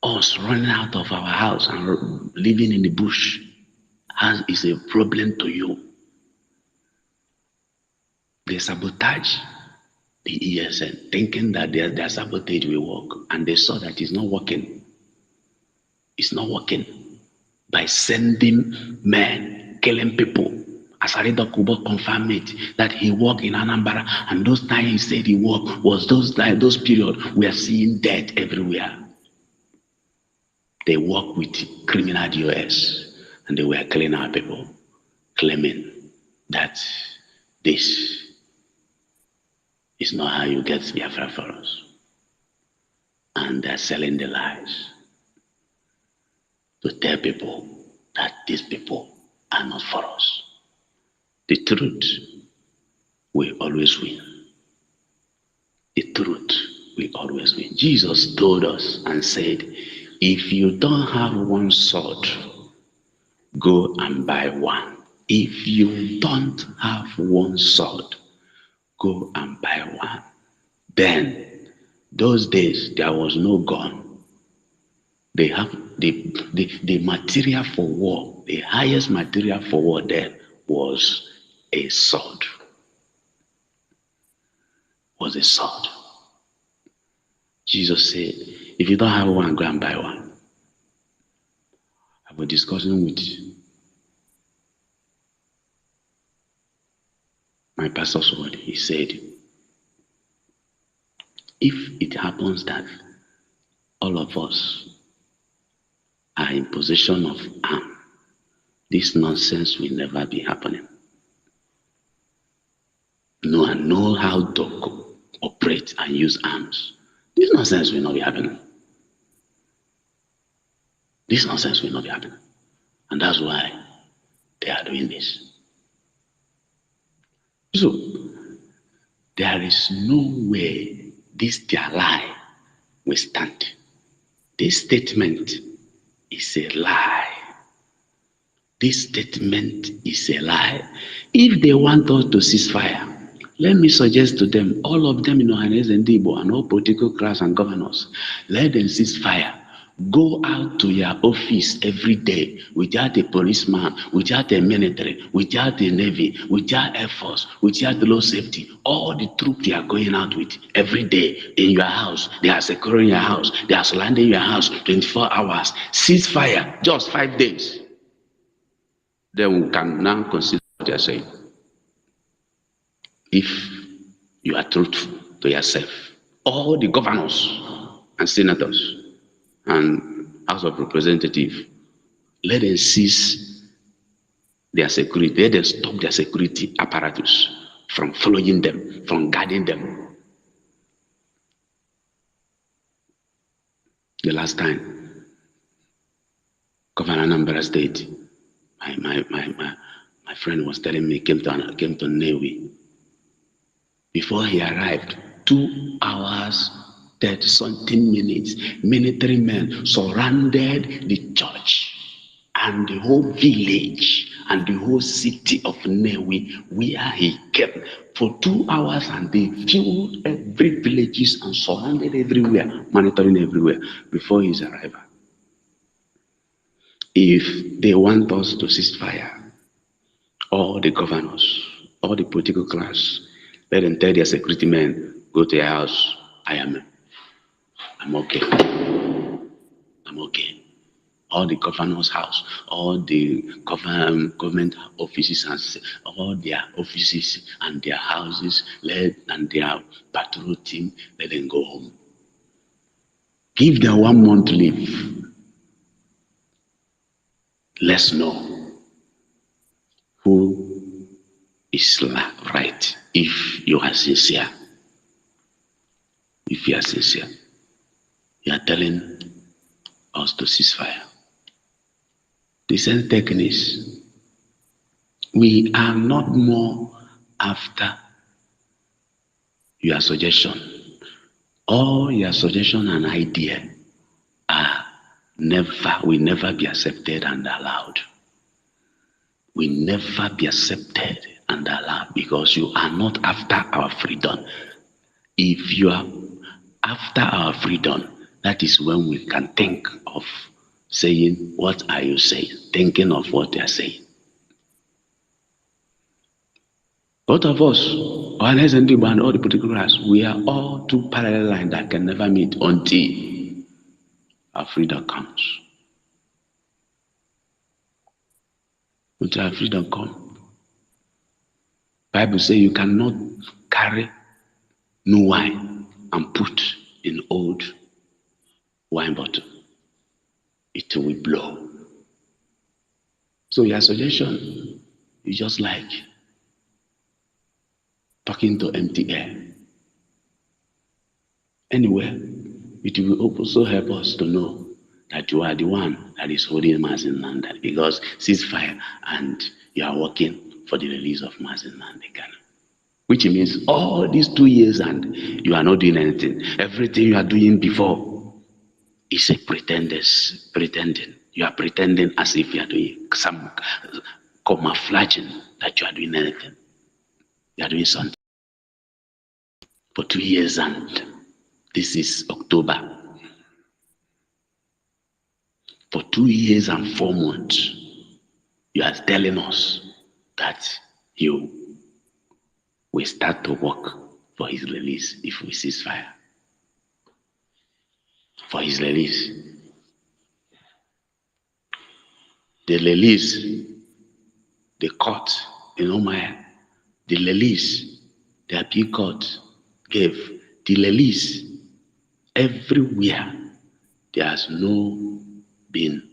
us running out of our house and living in the bush is a problem to you? They sabotage the ESN, thinking that their sabotage will work, and they saw that it's not working. It's not working. By sending men, killing people. Asarido Kubo confirmed it, that he worked in Anambra, and those times he said he worked was those periods we are seeing death everywhere. They work with criminal DOS, and they were killing our people, claiming that this is not how you get Biafra for us. And they're selling the lies to tell people that these people are not for us. The truth will always win. The truth will always win. Jesus told us and said, if you don't have one sword, go and buy one. If you don't have one sword, go and buy one. Then, those days, there was no gun. They have the material for war. The highest material for war there was a sword. Was a sword. Jesus said, if you don't have one, go and buy one. I was discussing with my pastor's word. He said, if it happens that all of us are in possession of arms, this nonsense will never be happening. No one know how to operate and use arms. This nonsense will not be happening. This nonsense will not be happening. And that's why they are doing this. So, there is no way this their lie will stand. This statement is a lie. This statement is a lie. If they want us to cease fire, let me suggest to them, all of them in Ohaneze and Igbo and all political class and governors, let them cease fire. Go out to your office every day without a policeman, without a military, without a navy, without air force, without low safety. All the troops you are going out with every day in your house, they are securing your house, they are surrounding your house 24 hours. Cease fire, just 5 days. Then we can now consider what they are saying. If you are truthful to yourself, all the governors and senators and House of Representatives, let them cease their security, let them stop their security apparatus from following them, from guarding them. The last time, Governor Anambra State, my friend was telling me came to Newi. Before he arrived, 2 hours, 30 something minutes, military men surrounded the church and the whole village and the whole city of Newi, where he kept for 2 hours, and they filled every villages and surrounded everywhere, monitoring everywhere before his arrival. If they want us to cease fire, all the governors, all the political class, let them tell their security men, go to your house. I'm okay. I'm okay. All the governor's house, all the government offices, and all their offices and their houses, and their patrol team, let them go home. Give them 1 month leave. Let's know who is right. If you are sincere, you are telling us to cease fire. The same techniques. We are not more after your suggestion. All your suggestion and idea will never be accepted and allowed. Will never be accepted and allowed, because you are not after our freedom. If you are after our freedom, that is when we can think of saying, what are you saying? Thinking of what they are saying. Both of us, Ohaneze and Igbo and all the particulars, we are all two parallel lines that can never meet until our freedom comes. Until our freedom comes. Bible says you cannot carry new wine and put in old wine bottle. It will blow. So your suggestion is just like talking to empty air. Anyway, it will also help us to know that you are the one that is holding Mazin Nanda, because ceasefire and you are working for the release of Mazin Nanda, which means all these 2 years and you are not doing anything. Everything you are doing before is a pretending. You are pretending as if you are doing some camouflaging that you are doing anything. You are doing something for 2 years, and this is October. For 2 years and 4 months, you are telling us that you will start to work for his release if we cease fire. For his release. The release, the court in Omaya, the release, the appeal court gave, the release, everywhere there has no been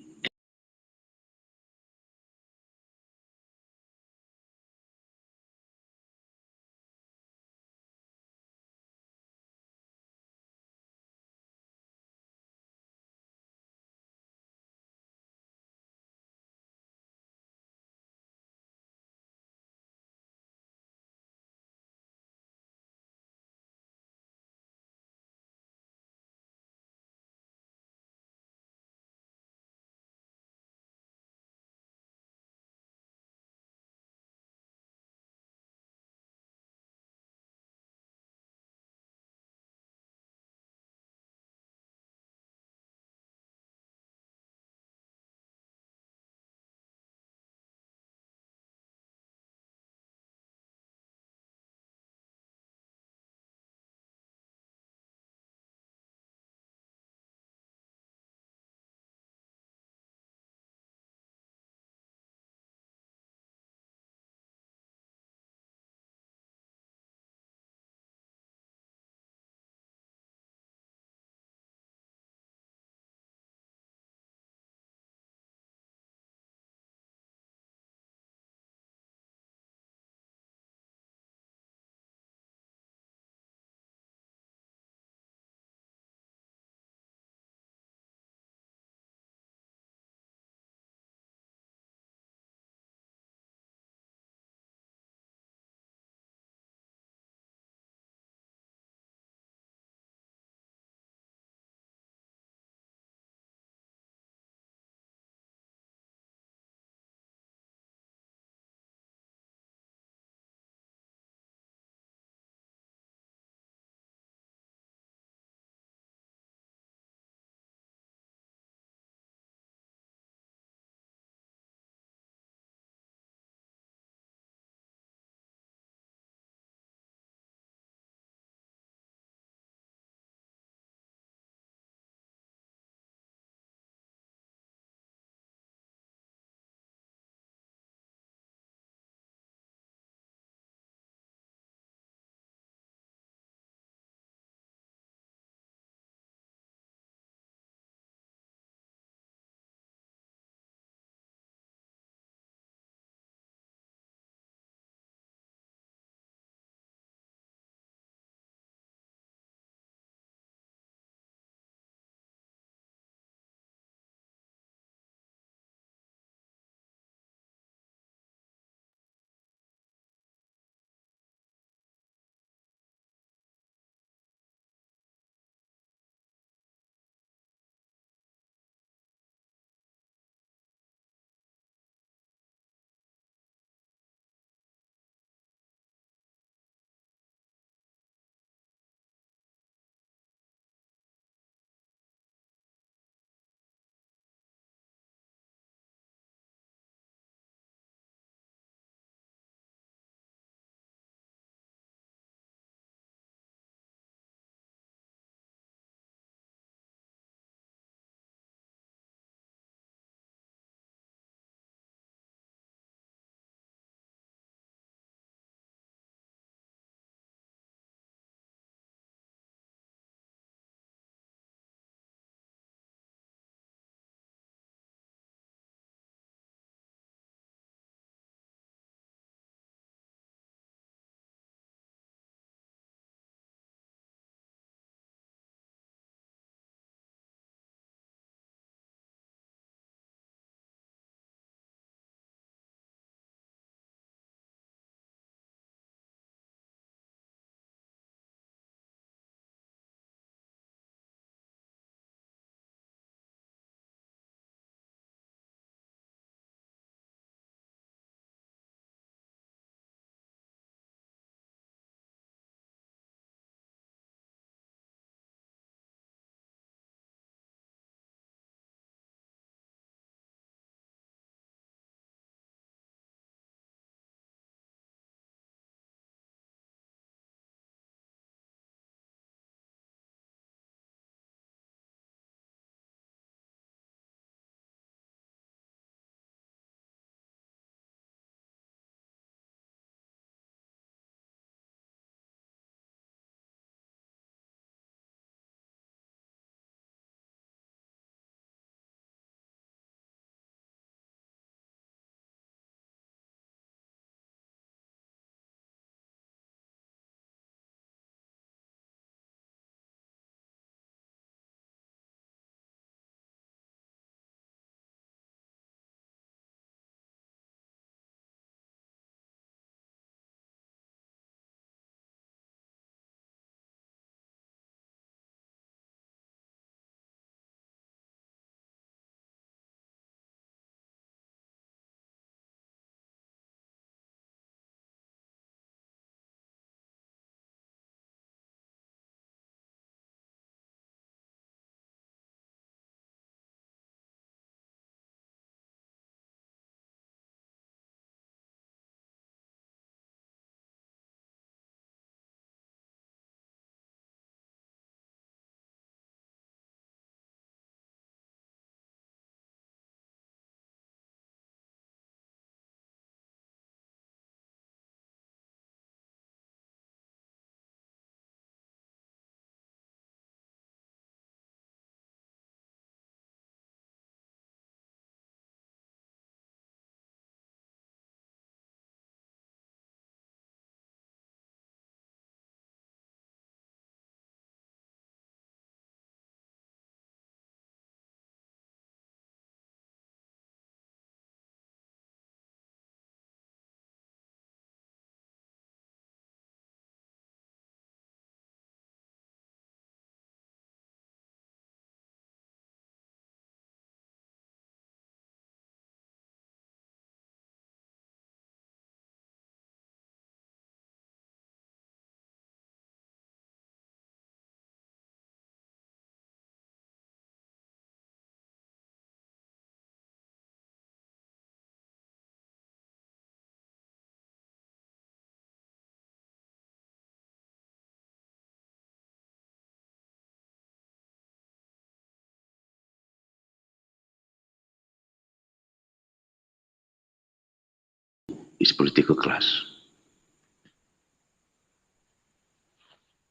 is political class.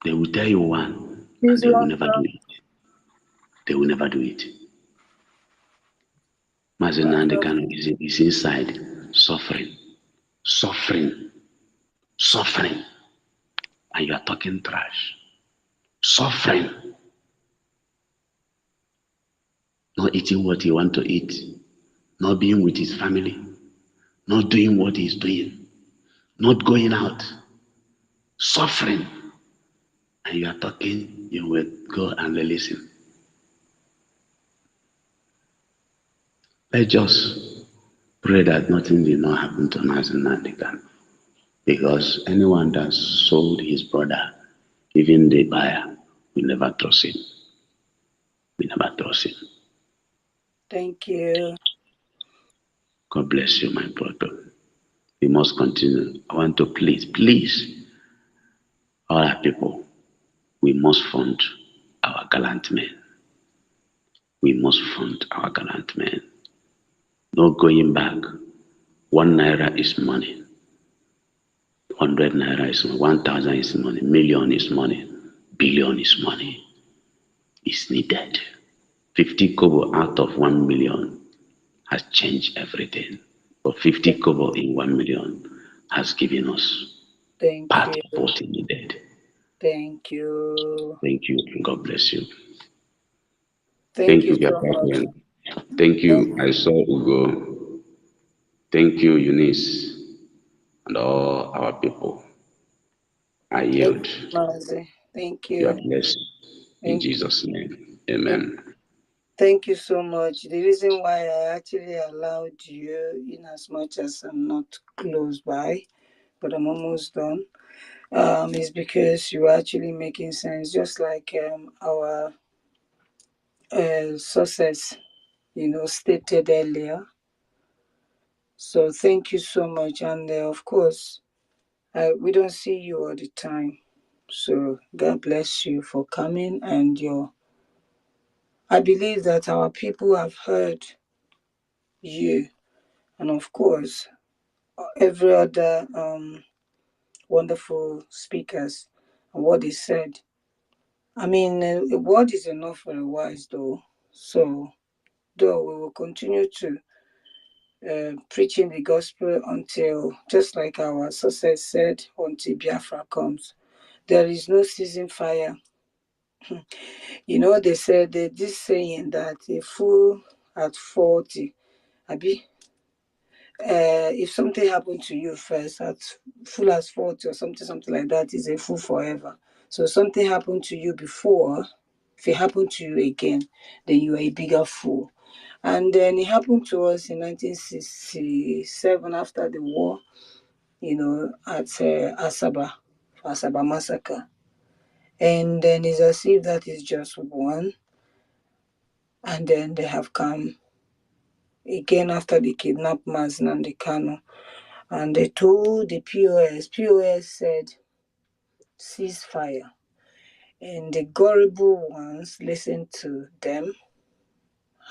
They will tell you one, and Please they will never do welcome. it. They will never do it. Mazen Welcome. Nandekano is inside suffering, suffering, suffering, and you are talking trash. Suffering, not eating what he want to eat, not being with his family, not doing what he's doing, not going out, suffering, and you are talking, you will go and listen. Let's just pray that nothing will not happen to Mazen Nandekano, because anyone that sold his brother, even the buyer, will never trust him. We never trust him. Thank you. God bless you, my brother. We must continue. I want to please, all our people, we must fund our gallant men. We must fund our gallant men. No going back. 1 naira is money. 100 naira is money. 1,000 is money. Million is money. Billion is money. It's needed. 50 kobo out of 1 million has changed everything. But 50 kobo in 1 million has given us Thank part you. of what he needed. Thank you. Thank you. God bless you. Thank Thank you you, so much. Biafra. Thank you. I saw Ugo. Thank you, Eunice, and all our people. I Thank yield. you, Mazi. Thank You are you. blessed. In Thank you. Jesus' name. Amen. Thank you so much. The reason why I actually allowed you, in as much as I'm not close by, but I'm almost done, is because you're actually making sense, just like our success, stated earlier. So thank you so much. And of course, we don't see you all the time. So God bless you for coming, and I believe that our people have heard you, and of course every other wonderful speakers and what they said. I mean, a word is enough for a wise, though. So though we will continue to preaching the gospel until, just like our success said, until Biafra comes. There is no ceasing fire. They said this saying that a fool at 40, Abi, if something happened to you first at full as 40 or something like that, is a fool forever. So something happened to you before, if it happened to you again, then you are a bigger fool. And then it happened to us in 1967 after the war, at Asaba massacre. And then it's as if that is just one. And then they have come again after they kidnapped Mazen and the Kano. And they told the POS. POS said, ceasefire. And the gullible ones listened to them,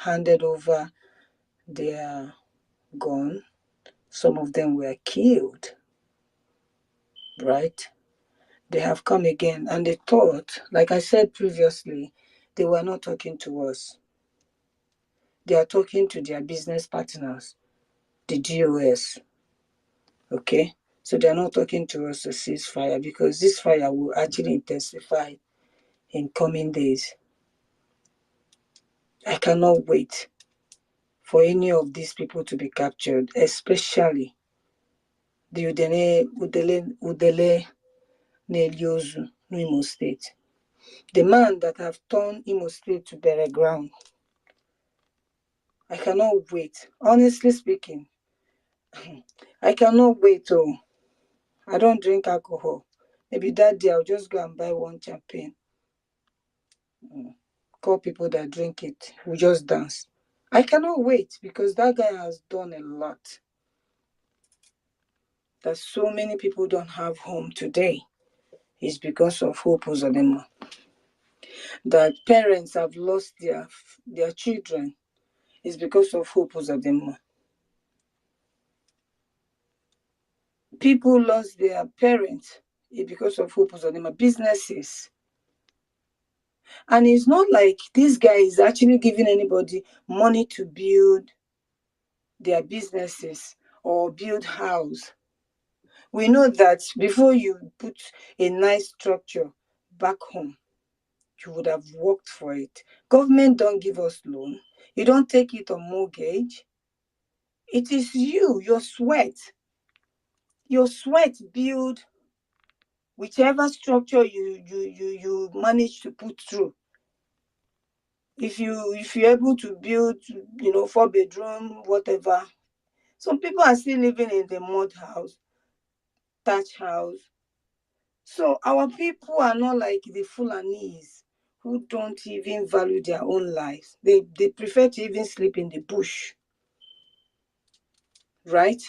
handed over their gun. Some of them were killed, right? They have come again, and they thought, like I said previously, they were not talking to us. They are talking to their business partners, the GOS, okay? So they are not talking to us to ceasefire, because this fire will actually intensify in coming days. I cannot wait for any of these people to be captured, especially the Udele Neliozu, Imo State. The man that have turned Imo State to burial ground. I cannot wait. Honestly speaking, I cannot wait. Oh, I don't drink alcohol. Maybe that day I'll just go and buy one champagne. Call people that drink it. We just dance. I cannot wait, because that guy has done a lot that so many people don't have home today. It's because of Hope Uzodinma. That parents have lost their children is because of Hope Uzodinma. People lost their parents because of Hope Uzodinma, businesses. And it's not like this guy is actually giving anybody money to build their businesses or build house. We know that before you put a nice structure back home, you would have worked for it. Government don't give us loan. You don't take it on mortgage. It is you, your sweat build whichever structure you manage to put through. If you're able to build, 4-bedroom, whatever. Some people are still living in the mud house, thatch house. So our people are not like the Fulanis who don't even value their own lives. They prefer to even sleep in the bush. Right?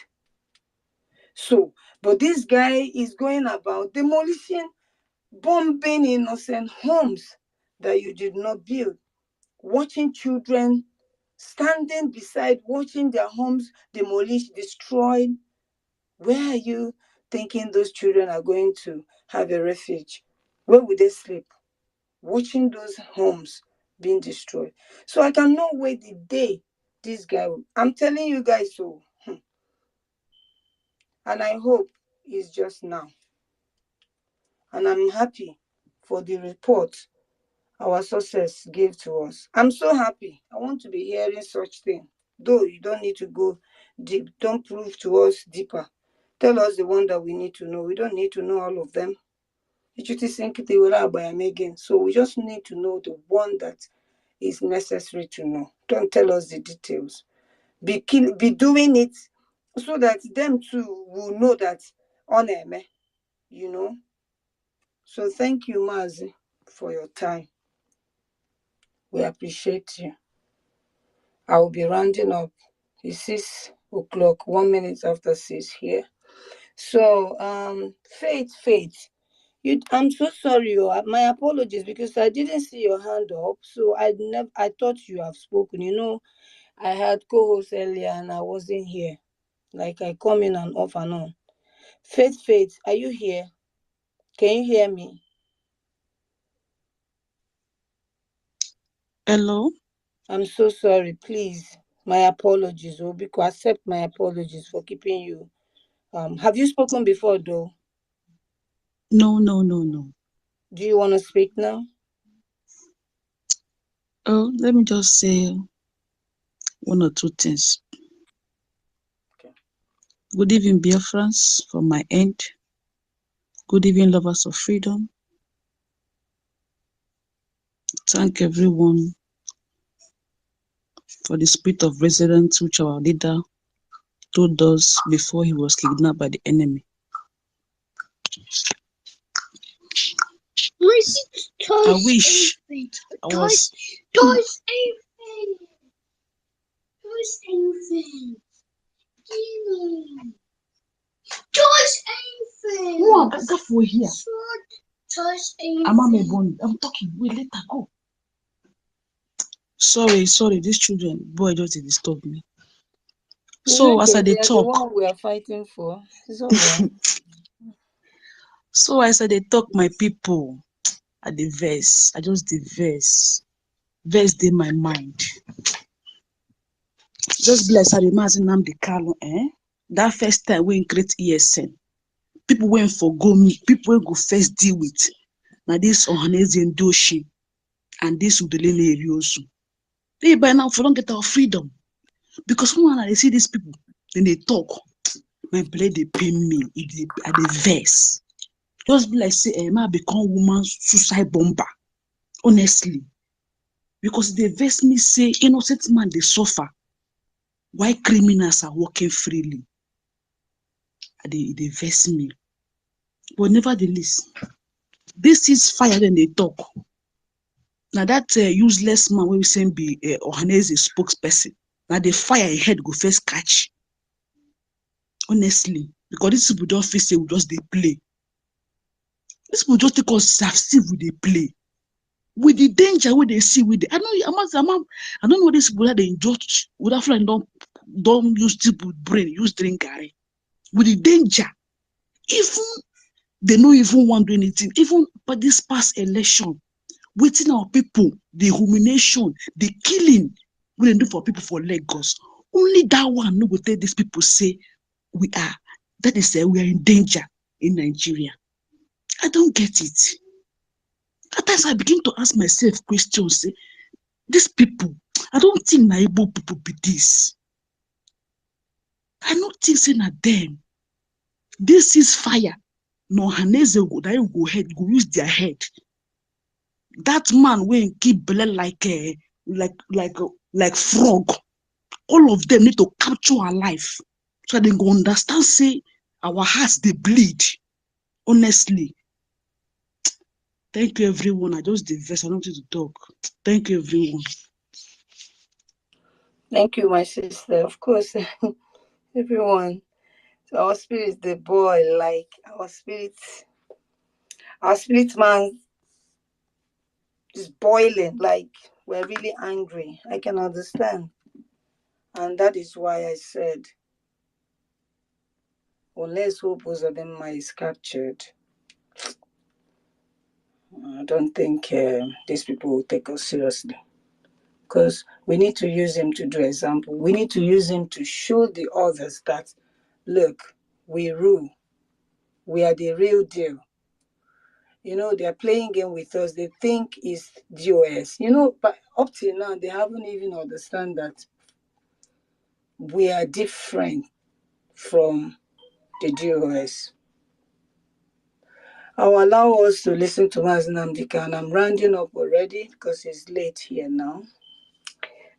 So, but this guy is going about demolishing, bombing innocent homes that you did not build, watching children standing beside, watching their homes demolished, destroyed. Where are you thinking those children are going to have a refuge? Where would they sleep? Watching those homes being destroyed. So I cannot wait the day this guy will. I'm telling you guys so. And I hope it's just now. And I'm happy for the report our sources gave to us. I'm so happy. I want to be hearing such thing. Though you don't need to go deep. Don't prove to us deeper. Tell us the one that we need to know. We don't need to know all of them. So we just need to know the one that is necessary to know. Don't tell us the details. Be doing it so that them too will know that on you know. So thank you, Mazi, for your time. We appreciate you. I will be rounding up. It's 6 o'clock, 1 minute after 6 here. So, Faith, I'm so sorry. My apologies because I didn't see your hand up. So I thought you have spoken. I had co-host earlier and I wasn't here. Like I come in and off and on. Faith, are you here? Can you hear me? Hello? I'm so sorry. Please, my apologies. Because accept my apologies for keeping you. Have you spoken before, though? No. Do you want to speak now? Oh, let me just say one or two things. Okay. Good evening, Biafrans, from my end. Good evening, lovers of freedom. Thank everyone for the spirit of resilience which our leader told us before he was kidnapped by the enemy. I wish I was. Toys anything. Toys anything. Toys anything. No, I got for here. Toys I'm talking. Wait, let her go. Sorry, these children, boy, just disturb me. So as I they talk, the one we are fighting for. It's all right. So as I talk, my people, at the verse, I just the verse in my mind. Just bless I imagine I'm the Carlo, That first time we create ESN, people went for go me, people went go first deal with. Now this Ohaneze-Biafrans and this Udelele Eriosu. They by now for don't get our freedom. Because when I see these people, then they talk. My blood they pain me at the verse. Just be like say, I become woman suicide bomber. Honestly. Because they verse me say innocent man they suffer. Why criminals are walking freely? They verse me. But nevertheless, this is fire then they talk. Now that useless man when we say be Ohaneze spokesperson. Now the fire head go first catch. Honestly, because these people don't feel say we just they play. These people just take us as if we they play. With the danger where they see with the, I don't know what these people that they judge without don't use deep brain, use drink carry. With the danger Even they no even want to do anything. Even but this past election, waiting our people, the humiliation, the killing, we do for people for Lagos. Only that one no go tell these people say we are. That is we are in danger in Nigeria. I don't get it. At times I begin to ask myself questions. Say, these people, I don't think na Igbo people be this. I don't think say na them. This is fire. No Ohaneze go head, go use their head. That man will keep belle like frog. All of them need to capture our life so they go understand. Say our hearts they bleed. Honestly, thank you everyone. I just diverse. I don't want to talk. Thank you everyone. Thank you, my sister. Of course, everyone. So our spirit, the boy, like our spirit man is boiling. Like we're really angry. I can understand, and that is why I said, unless hope Uzodinma is captured, I don't think these people will take us seriously. Because we need to use him to do example. We need to use him to show the others that, look, we rule. We are the real deal. You know, they're playing game with us. They think it's DOS. You know, but up till now, they haven't even understand that we are different from the DOS. I'll allow us to listen to Mazi Nnamdi Kanu. I'm rounding up already because it's late here now.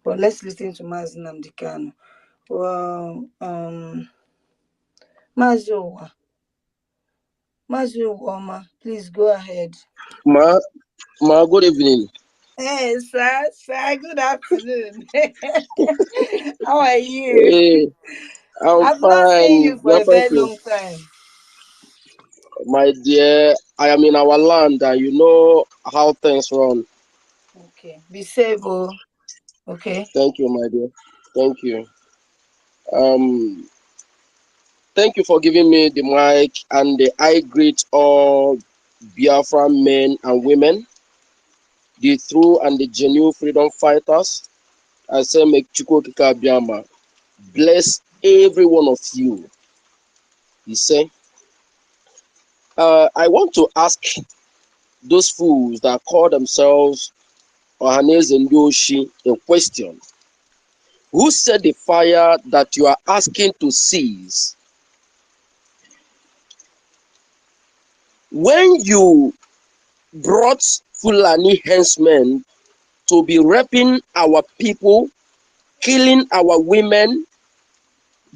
But let's listen to Mazi Nnamdi Kanu. Well, Mazi Uwoma, please go ahead. Ma, good evening. Hey, sir, good afternoon. How are you? Hey, I'm I've not seen you fine. for a very Thank long time. my dear. I am in our land, and you know how things run. Okay, be safe, oh. Okay. Thank you, my dear. Thank you. Um, thank you for giving me the mic, and I greet all Biafran men and women, the true and the genuine freedom fighters. I say, make Chukwokika Biama bless every one of you. He say, I want to ask those fools that call themselves Ohaneze-Biafrans a question. Who set the fire that you are asking to cease? When you brought Fulani henchmen to be raping our people, killing our women,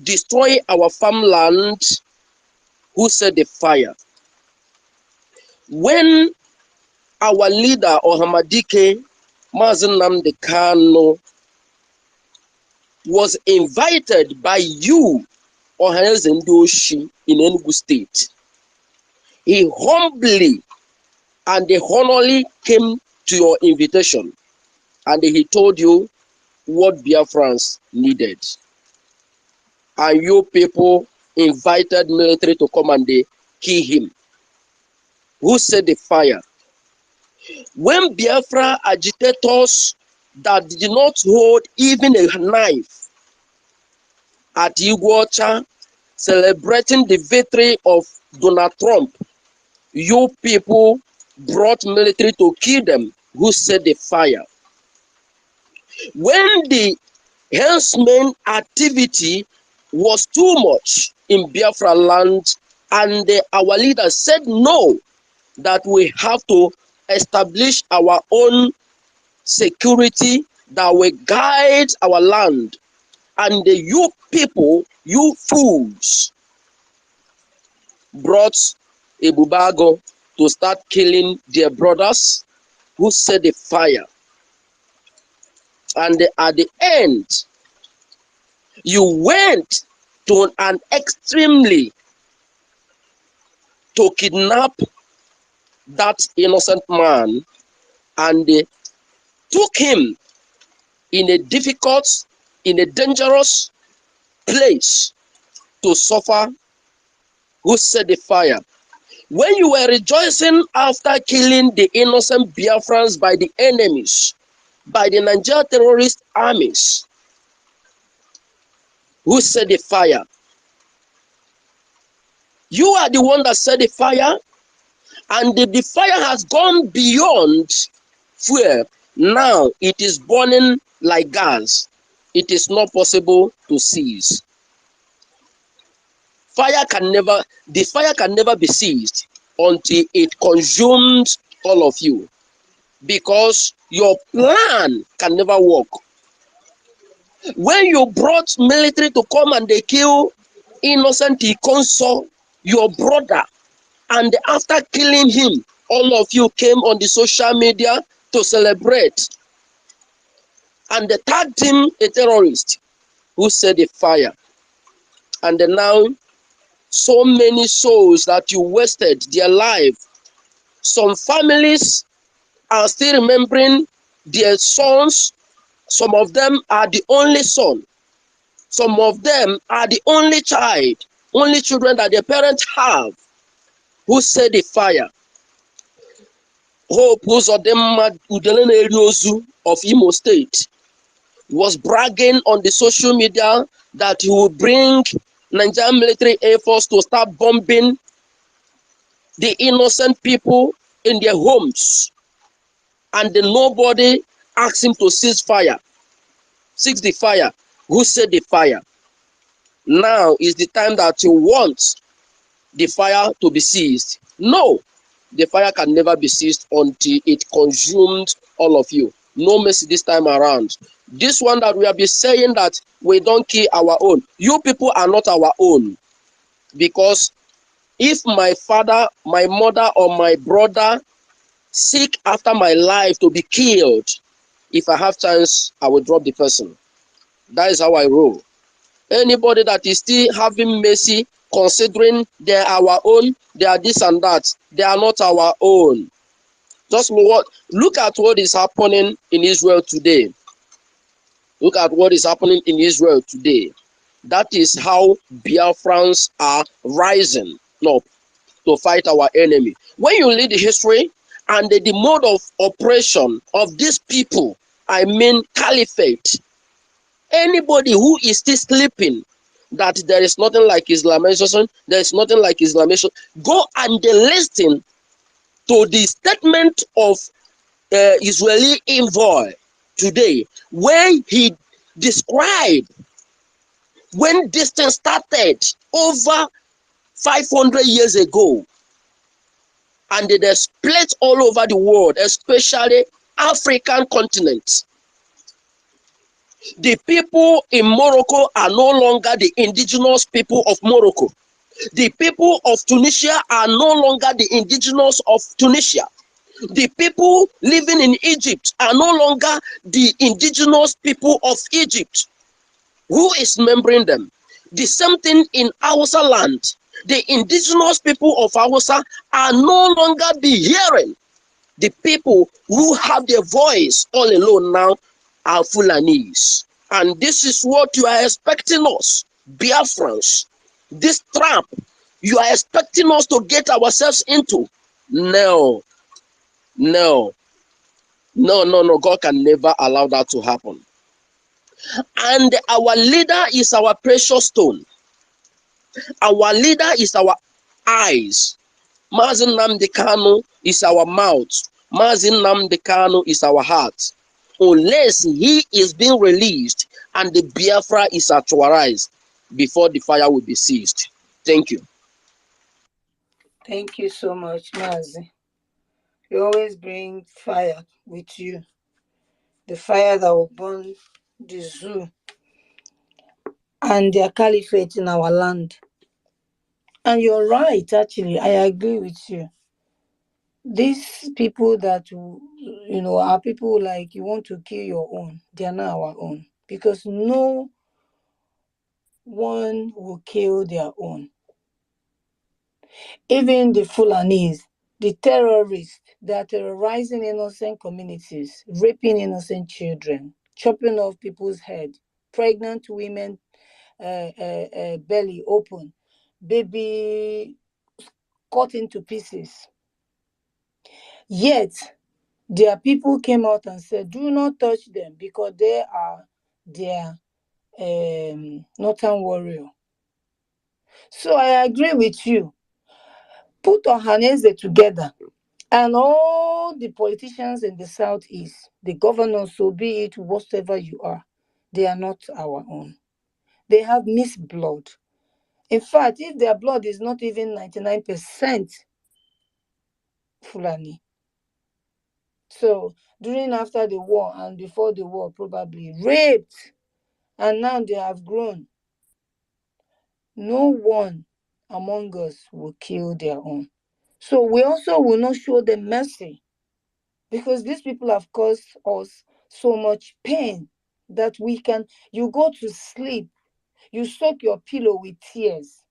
destroying our farmland, who set the fire? When our leader Ohamadike Mazi Nnamdi Kanu was invited by you, Ohaneze-Biafrans, in Enugu State, he humbly and honorably came to your invitation, and he told you what Biafrans needed. And you people invited military to come and they kill him. Who set the fire? When Biafra agitators that did not hold even a knife at Iguacha celebrating the victory of Donald Trump, you people brought military to kill them. Who set the fire? When the herdsmen activity was too much in Biafra land, and our leaders said no, that we have to establish our own security that will guide our land, and you people, you fools, brought Ebubago to start killing their brothers. Who set the fire? And at the end, you went to an extremely to kidnap that innocent man, and they took him in a difficult, in a dangerous place to suffer who set the fire. When you were rejoicing after killing the innocent Biafrans by the enemies, by the Nigeria terrorist armies, who set the fire? You are the one that set the fire, and the fire has gone beyond fuel. Now it is burning like gas. It is not possible to cease. The fire can never be seized until it consumes all of you, because your plan can never work. When you brought military to come and they kill innocent Ikonso, your brother, and after killing him, all of you came on the social media to celebrate, and they tagged him a terrorist who set the fire. And now so many souls that you wasted their life. Some families are still remembering their sons. Some of them are the only son. Some of them are the only children that their parents have, who set the fire. Hope Uzodimma Udelene Eriozu of Imo State was bragging on the social media that he would bring Nigerian military air force to start bombing the innocent people in their homes, and then nobody asked him to cease the fire. Who set the fire? Now is the time that you want the fire to be seized. No, the fire can never be seized until it consumed all of you. No mercy this time around. This one that we have been saying that we don't kill our own. You people are not our own, because if my father, my mother, or my brother seek after my life to be killed, if I have chance, I will drop the person. That is how I roll. Anybody that is still having mercy, considering they are our own, they are this and that, they are not our own. Just look at what is happening in Israel today. Look at what is happening in Israel today. That is how Biafrans are rising up to fight our enemy. When you read the history and the mode of operation of these people, I mean caliphate, anybody who is still sleeping that there is nothing like Islamization, there is nothing like Islamization, go and listen to the statement of Israeli envoy today, when he described when this thing started over 500 years ago, and they split all over the world, especially African continent. The people in Morocco are no longer the indigenous people of Morocco. The people of Tunisia are no longer the indigenous of Tunisia. The people living in Egypt are no longer the indigenous people of Egypt. Who is remembering them? The same thing in Hausa land. The indigenous people of Hausa are no longer the hearing. The people who have their voice all alone now are Fulanese. And this is what you are expecting us, Biafrans. This trap you are expecting us to get ourselves into. No. God can never allow that to happen. And our leader is our precious stone. Our leader is our eyes. Mazi Nnamdi Kanu is our mouth. Mazi Nnamdi Kanu is our heart. Unless he is being released and the Biafra is actualized, before the fire will be seized. Thank you. Thank you so much, Mazi. You always bring fire with you. The fire that will burn the zoo and their caliphate in our land. And you're right, actually. I agree with you. These people that, are people like you want to kill your own, they're not our own. Because no one will kill their own. Even the Fulanese, the terrorists, they are terrorizing innocent communities, raping innocent children, chopping off people's head, pregnant women belly open, baby cut into pieces. Yet, their people came out and said, do not touch them because they are their northern warrior. So I agree with you. Put Ohaneze together and all the politicians in the southeast, the governors, so be it whatever you are, they are not our own. They have mixed blood. In fact, if their blood is not even 99% Fulani. So during after the war and before the war, probably raped, and now they have grown. No one among us will kill their own. So we also will not show them mercy because these people have caused us so much pain that you go to sleep, you soak your pillow with tears.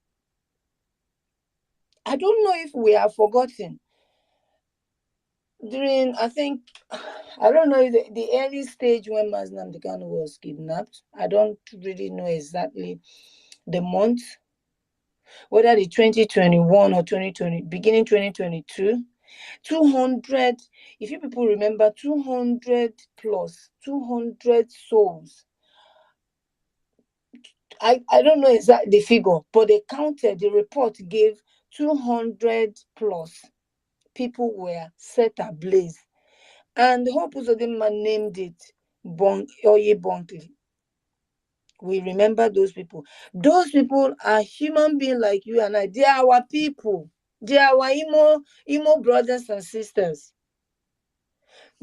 I don't know if we have forgotten during, I don't know, the early stage when Mazen Kanu was kidnapped. I don't really know exactly the month, whether the 2021 or 2020, beginning 2022, 200, if you people remember, 200 plus, 200 souls. I don't know exactly the figure, but the report gave 200 plus people were set ablaze. And Hope Uzodinma named it Oye Bonkly. We remember those people. Those people are human beings like you and I. They are our people. They are our Imo brothers and sisters.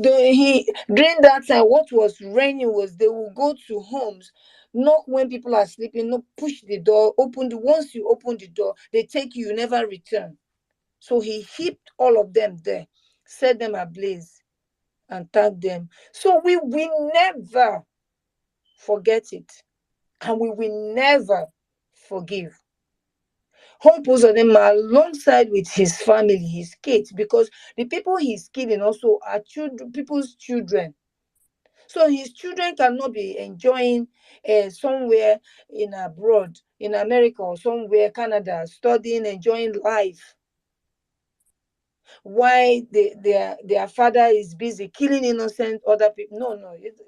During that time, what was raining was they will go to homes, knock when people are sleeping, no, push the door, once you open the door, they take you never return. So he heaped all of them there, set them ablaze, and tag them. So we will never forget it. And we will never forgive. Hope Uzodinma alongside with his family, his kids, because the people he's killing also are people's children. So his children cannot be enjoying somewhere in abroad, in America or somewhere, Canada, studying, enjoying life. Why their father is busy killing innocent other people. No, it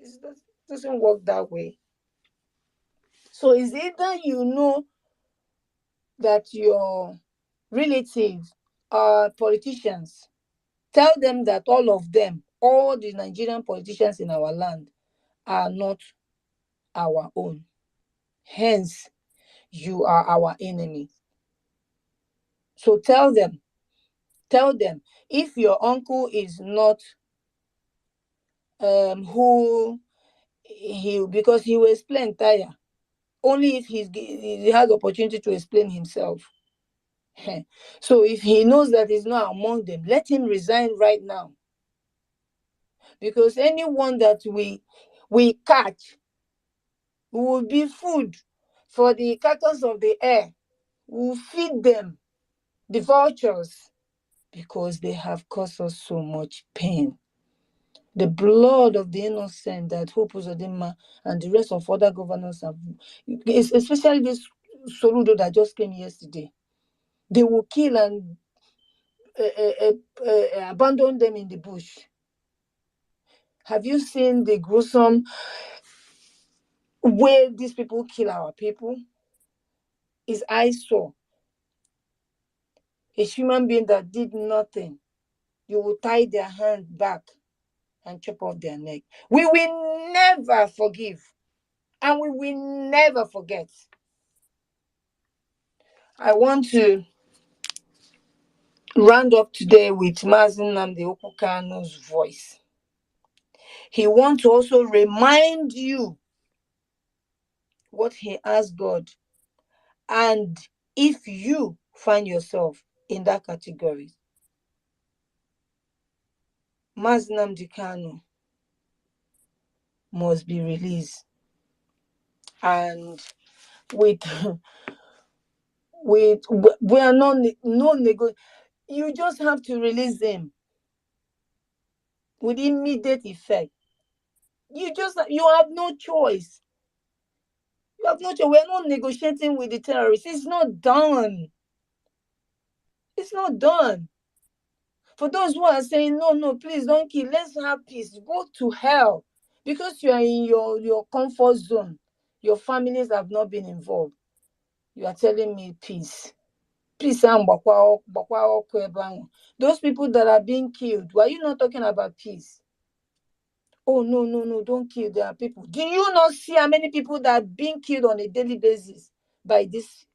doesn't work that way. So it's either you know that your relatives are politicians, tell them that all of them, all the Nigerian politicians in our land are not our own. Hence, you are our enemy. So tell them, if your uncle is not because he will explain tire only if he has opportunity to explain himself. So if he knows that he's not among them, let him resign right now. Because anyone that we catch will be food for the carcass of the air. We'll feed them, the vultures, because they have caused us so much pain. The blood of the innocent that Hope Uzodinma and the rest of other governors have, especially this Soludo that just came yesterday, they will kill and abandon them in the bush. Have you seen the gruesome way these people kill our people? His eyes saw a human being that did nothing. You will tie their hand back and chop off their neck. We will never forgive, and we will never forget. I want to round up today with Mazen Nnamdi Kanu's voice. He wants to also remind you what he asked God. And if you find yourself in that category, Mazen Nnamdi Kanu must be released. And we are not you just have to release him with immediate effect. You have no choice. You have no choice. We're not negotiating with the terrorists. It's not done. It's not done. For those who are saying, no, no, please don't kill, let's have peace, go to hell. Because you are in your comfort zone. Your families have not been involved. You are telling me peace. Peace and those people that are being killed, why are you not talking about peace? Oh, no, no, no, don't kill their people. Do you not see how many people that are being killed on a daily basis by these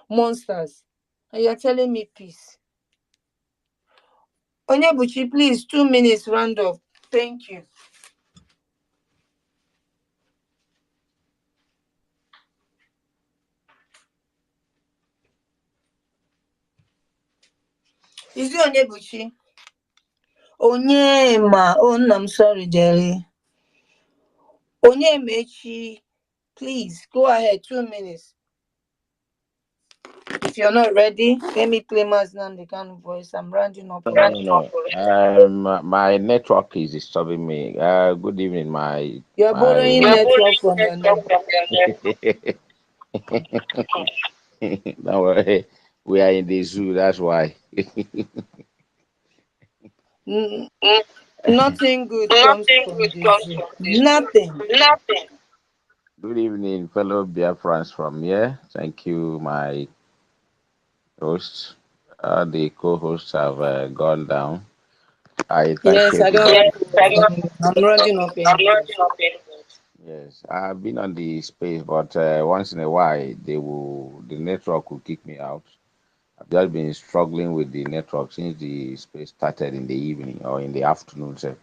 monsters? And you're telling me peace. Onyebuchi, please, 2 minutes round up. Thank you. Is it Onyebuchi? Onyema. Oh, no, I'm sorry, Jerry. Onyemechi, please, go ahead, 2 minutes. If you're not ready, let me play Maznan Dekan voice. I'm rounding up already. My network is disturbing me. Good evening, my You're borrowing network from your neighbor. Don't worry, we are in the zoo. That's why. Nothing good comes from the zoo. Nothing. Good evening, fellow Biafrans from here. Thank you, my hosts. The co-hosts have gone down. I thank Yes, I don't. everybody. I'm rounding up anyway. Yes, I've been on the space, but once in a while, the network will kick me out. I've just been struggling with the network since the space started in the evening or in the afternoon, sir.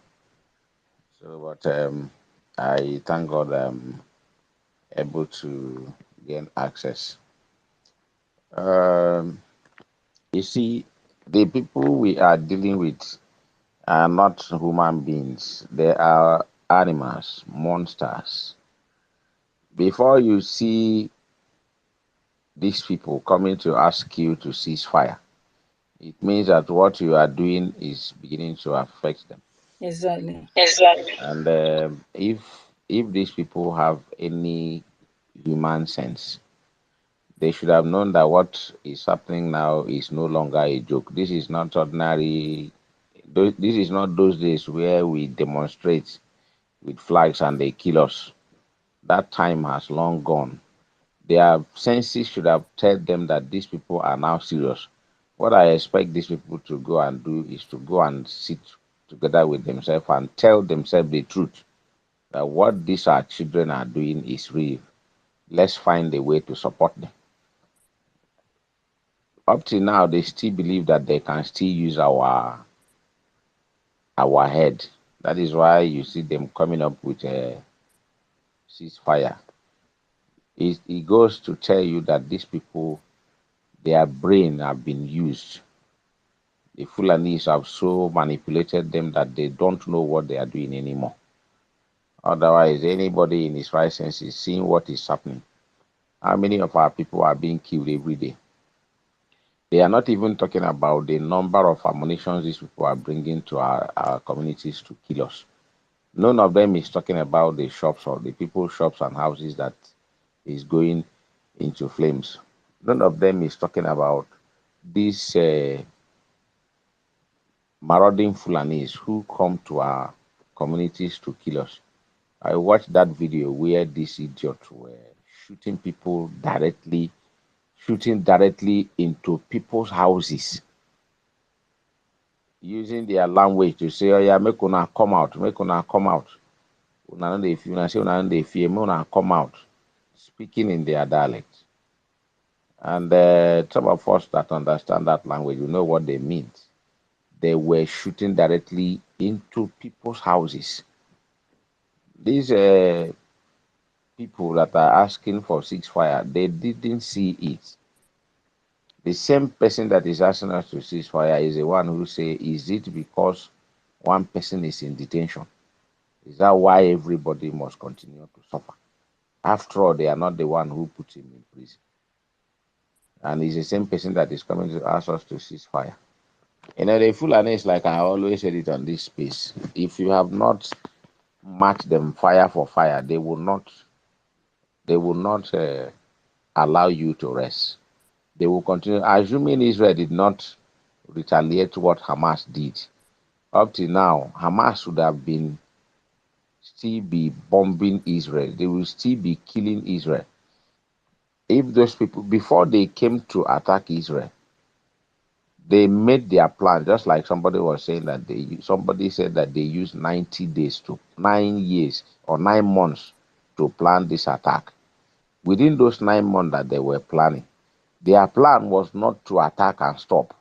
So, but I thank God I'm able to gain access. Um, you see, the people we are dealing with are not human beings. They are animals, monsters. Before you see these people coming to ask you to cease fire, it means that what you are doing is beginning to affect them. Exactly. And if these people have any human sense, they should have known that what is happening now is no longer a joke. This is not ordinary. This is not those days where we demonstrate with flags and they kill us. That time has long gone. Their senses should have told them that these people are now serious. What I expect these people to go and do is to go and sit together with themselves and tell themselves the truth that what these our children are doing is real. Let's find a way to support them. Up till now, they still believe that they can still use our head. That is why you see them coming up with a ceasefire. It goes to tell you that these people, their brain have been used. The Fulanis have so manipulated them that they don't know what they are doing anymore. Otherwise, anybody in his right sense is seeing what is happening. How many of our people are being killed every day? They are not even talking about the number of ammunitions these people are bringing to our communities to kill us. None of them is talking about the shops or the people's shops and houses that is going into flames. None of them is talking about these marauding Fulanis who come to our communities to kill us. I watched that video where these idiots were shooting directly into people's houses, using their language to say, "Oh yeah, make una come out, make una come out." Una no dey fear, una say una no dey fear, make una come out, speaking in their dialect. And some of us that understand that language, we know what they mean. They were shooting directly into people's houses. These people that are asking for ceasefire, they didn't see it. The same person that is asking us to ceasefire is the one who say, is it because one person is in detention? Is that why everybody must continue to suffer? After all, they are not the one who put him in prison. And it's the same person that is coming to ask us to cease fire. You know, the Fulani is like I always said it on this space. If you have not matched them fire for fire, they will not They will not allow you to rest. They will continue, assuming Israel did not retaliate what Hamas did. Up till now, Hamas would have been still be bombing Israel. They will still be killing Israel. If those people, before they came to attack Israel, they made their plan, just like somebody was saying that somebody said that they used 90 days to 9 years or 9 months to plan this attack. Within those 9 months that they were planning, their plan was not to attack and stop.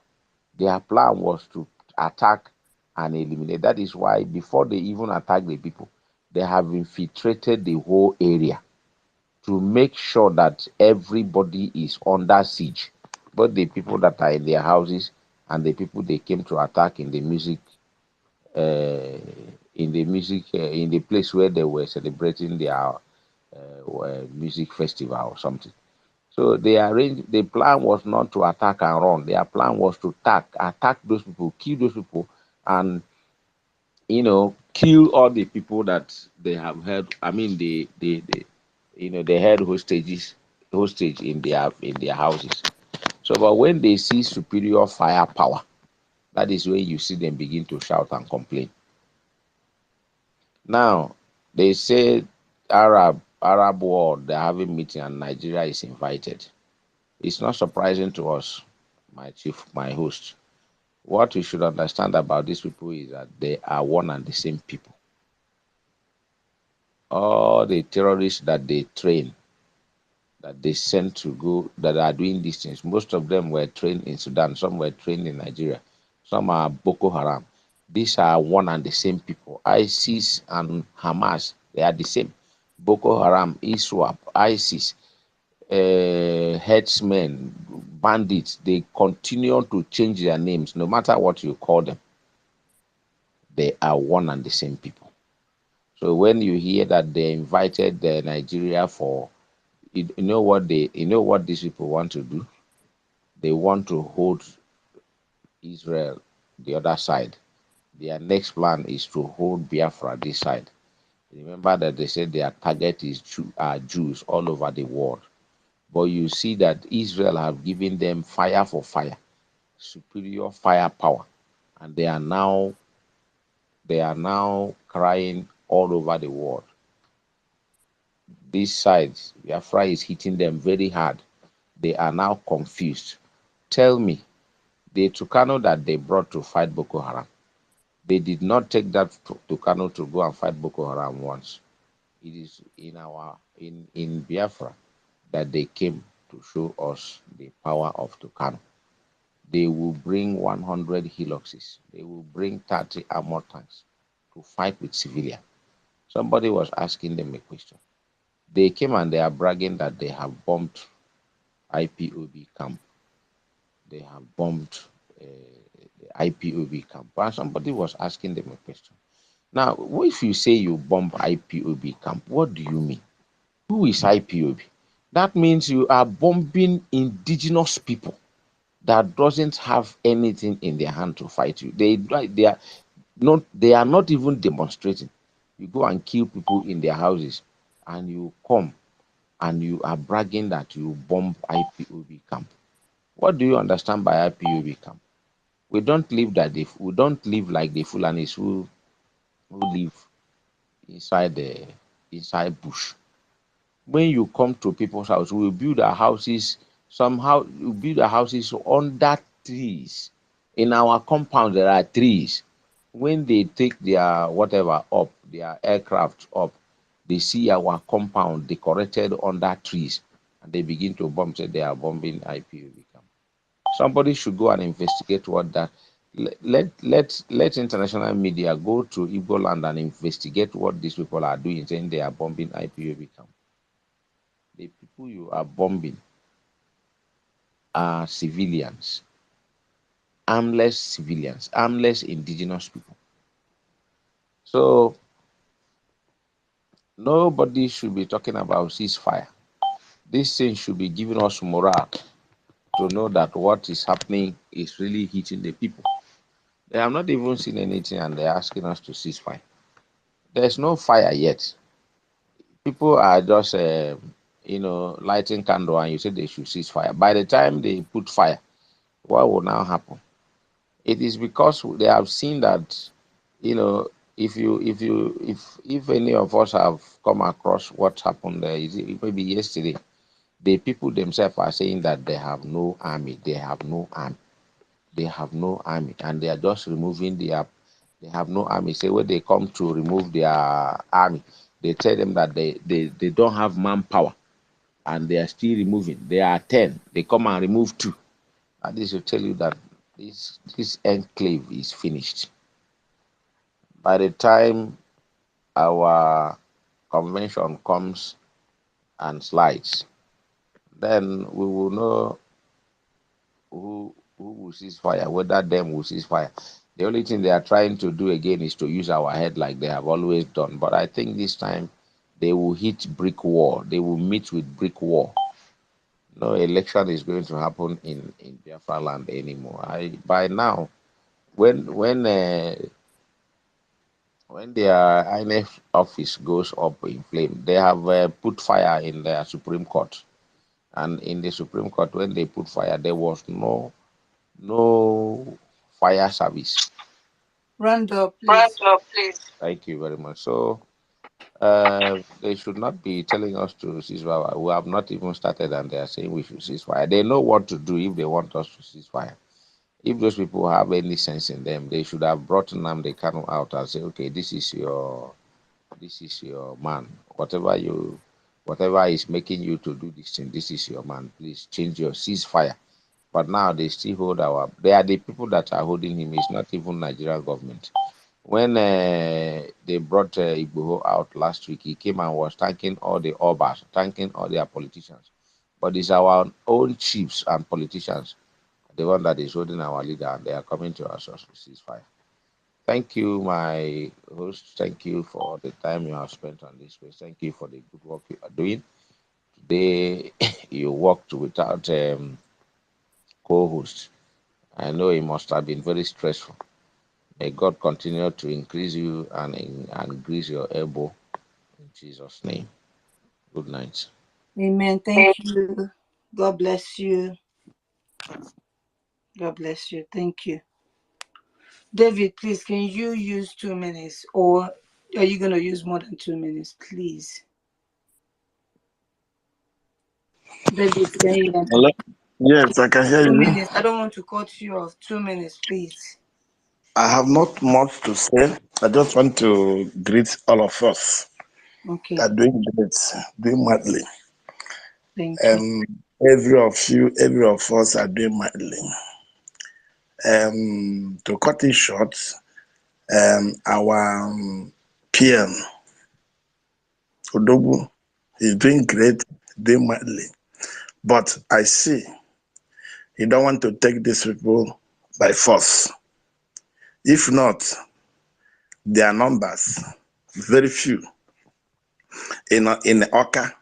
Their plan was to attack and eliminate. That is why before they even attack the people, they have infiltrated the whole area to make sure that everybody is under siege, both the people that are in their houses and the people they came to attack in the music, in the place where they were celebrating their music festival or something. So the plan was not to attack and run. Their plan was to attack those people, kill those people, and kill all the people that they have held. I mean, they held hostage in their houses. So, but when they see superior firepower, that is when you see them begin to shout and complain. Now, they say Arab world, they're having meeting and Nigeria is invited. It's not surprising to us, my host. What we should understand about these people is that they are one and the same people. All the terrorists that they train, that they sent to go, that are doing these things, most of them were trained in Sudan, some were trained in Nigeria, some are Boko Haram. These are one and the same people. ISIS and Hamas, they are the same. Boko Haram, ISWAP, ISIS, headsmen, bandits, they continue to change their names no matter what you call them. They are one and the same people. So when you hear that they invited Nigeria for, you know what these people want to do? They want to hold Israel the other side. Their next plan is to hold Biafra this side. Remember that they said their target is Jews all over the world. But you see that Israel have given them fire for fire, superior firepower, and they are now crying all over the world. This side, Biafra is hitting them very hard. They are now confused. Tell me, the Tucano that they brought to fight Boko Haram, they did not take that Tucano to go and fight Boko Haram once. It is in Biafra that they came to show us the power of Tucano. They will bring 100 Hiluxes. They will bring 30 armor tanks to fight with civilians. Somebody was asking them a question. They came and they are bragging that they have bombed IPOB camp. They have bombed the IPOB camp. And somebody was asking them a question. Now, if you say you bomb IPOB camp, what do you mean? Who is IPOB? That means you are bombing indigenous people that doesn't have anything in their hand to fight you. They are not even demonstrating. You go and kill people in their houses, and you come and you are bragging that you bomb IPOB camp. What do you understand by IPOB camp? We don't live like the Fulanis who live inside bush. When you come to people's house, we build our houses somehow. We build our houses under trees. In our compound, there are trees. When they take their whatever up, their aircraft up, they see our compound decorated under trees, and they begin to bomb. Say they are bombing IPOB camp. Somebody should go and investigate what that. Let international media go to Igbo land and investigate what these people are doing, saying they are bombing IPOB camp. The people you are bombing are civilians, armless indigenous people. So nobody should be talking about ceasefire. This thing should be giving us morale to know that what is happening is really hitting the people. They have not even seen anything and they're asking us to cease fire. There's no fire yet. People are just lighting candle and you say they should cease fire. By the time they put fire, what will now happen? It is because they have seen that, if any of us have come across what happened there, maybe yesterday, the people themselves are saying that they have no army, they have no army, they have no army, and they are just removing they have no army. Say when they come to remove their army, they tell them that they don't have manpower, and they are still removing. They are 10. They come and remove 2. And this will tell you that this enclave is finished. By the time our convention comes and slides, then we will know who will cease fire, whether them will cease fire. The only thing they are trying to do again is to use our head like they have always done. But I think this time they will hit brick wall. They will meet with brick wall. No election is going to happen in Biafra land anymore. By now, when their INF office goes up in flame, they have put fire in their Supreme Court, and in the Supreme Court, when they put fire, there was no fire service. Round up, Round please. up, please. Thank you very much. So they should not be telling us to cease fire. We have not even started, and they are saying we should cease fire. They know what to do if they want us to cease fire. If those people have any sense in them, they should have brought Nnamdi Kanu out and say, okay, this is your man. Whatever is making you to do this thing, this is your man. Please change your ceasefire. But now they still hold they are the people that are holding him. It's not even Nigerian government. When they brought Igboho out last week, he came and was thanking all the Obas, thanking all their politicians. But it's our own chiefs and politicians, the one that is holding our leader, and they are coming to us to ceasefire. Thank you, my host. Thank you for the time you have spent on this space. Thank you for the good work you are doing. Today, you worked without co-host. I know it must have been very stressful. May God continue to increase you and increase your elbow in Jesus' name. Good night. Amen. Thank you. God bless you. God bless you. Thank you. David, please, can you use 2 minutes, or are you going to use more than 2 minutes, please? David, can you hear me? Hello? Yes, I can hear 2 you. minutes. I don't want to cut you off. 2 minutes, please. I have not much to say. I just want to greet all of us Okay. that are doing great, doing madly. Thank you. Every of us are doing madly. To cut it short, our PM, Odogu, is doing great, doing madly. But I see he don't want to take these people by force. If not, their numbers, very few. In Oka,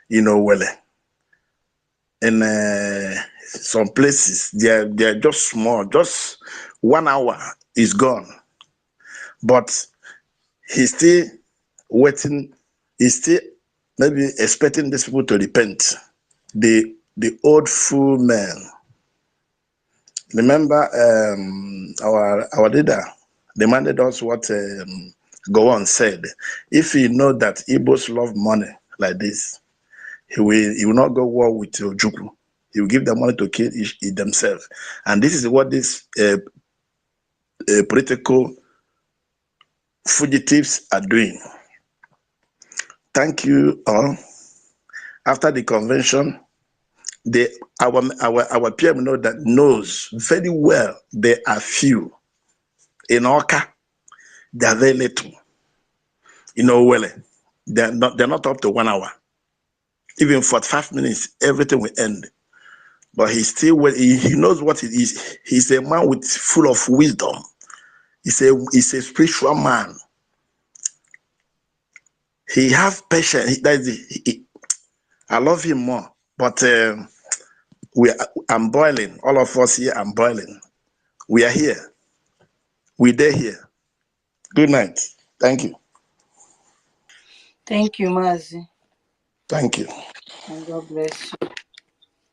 Wele, in some places, they're just small, just 1 hour is gone. But he's still waiting, he's still maybe expecting these people to repent. The old fool man. Remember, our leader demanded us what Gowon said. If he know that Igbos love money like this, he will not go war with Ojukwu. He will give them money to kill themselves. And this is what these political fugitives are doing. Thank you all. After the convention, our PM knows very well there are few. In Oka, they are very little. Wele, they're not up to 1 hour. Even 45 minutes, everything will end. But he still he knows what it is. He's a man full of wisdom. He's a spiritual man. He have patience. I love him more. But I'm boiling. All of us here, I'm boiling. We are here. We're there here. Good night. Thank you. Thank you, Mazi. Thank you. And God bless you.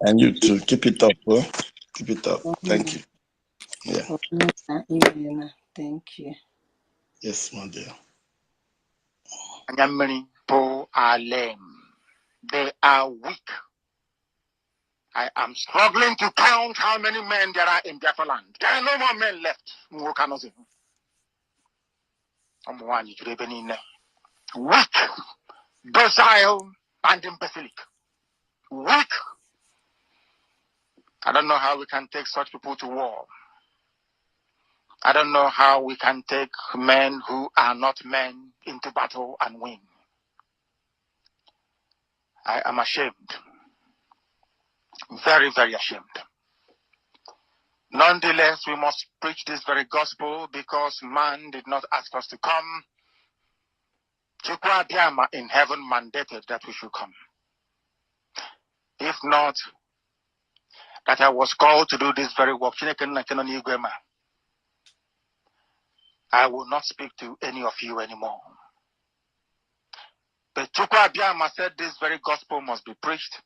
And you too. Keep it up, bro. Keep it up. Thank you. Yeah. Amen. Thank you. Yes, my dear. Anyamini po are lame. They are weak. I am struggling to count how many men there are in Biafra land. There are no more men left. Weak, docile, and imbecilic. Weak. I don't know how we can take such people to war. I don't know how we can take men who are not men into battle and win. I am ashamed. Very, very ashamed. Nonetheless, we must preach this very gospel because man did not ask us to come. Chukwa Diama in heaven mandated that we should come. If not, that I was called to do this very work, I will not speak to any of you anymore. But Chukwa Diama said this very gospel must be preached,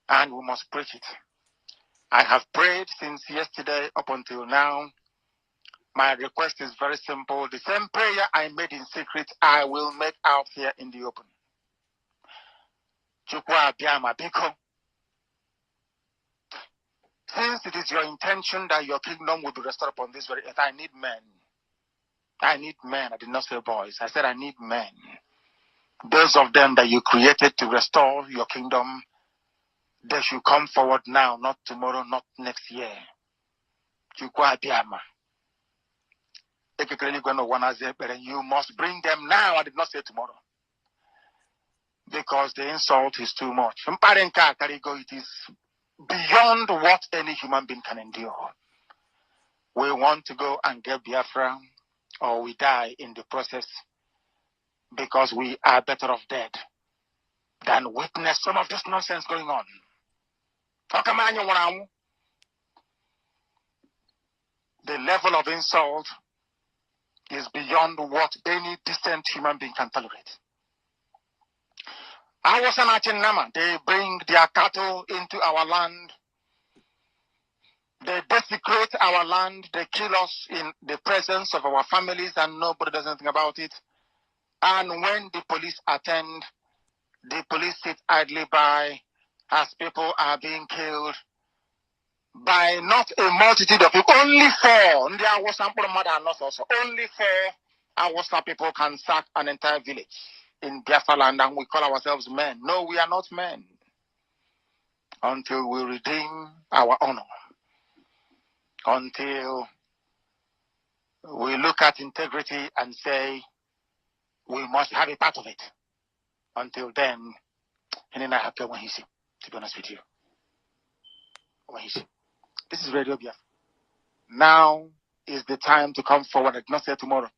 and we must preach it. I have prayed since yesterday up until now. My request is very simple. The same prayer I made in secret, I will make out here in the open. Chukwa Abiyama Biko, since it is your intention that your kingdom will be restored upon this very earth, I need men. I need men. I did not say boys. I said I need men. Those of them that you created to restore your kingdom, they should come forward now, not tomorrow, not next year. Chukwa Abiyama. You must bring them now. I did not say tomorrow. Because the insult is too much. It is beyond what any human being can endure. We want to go and get Biafra, or we die in the process, because we are better off dead than witness some of this nonsense going on. The level of insult is beyond what any decent human being can tolerate. I was an Nama. They bring their cattle into our land. They desecrate our land. They kill us in the presence of our families, and nobody does anything about it. And when the police attend, the police sit idly by as people are being killed by not a multitude of people. Only four. Only four Awasa people can sack an entire village in Biafra land, and we call ourselves men. No, we are not men. Until we redeem our honor. Until we look at integrity and say we must have a part of it. Until then, and then I have to be honest with you. This is Radio Biafra. Now is the time to come forward. I did not say tomorrow.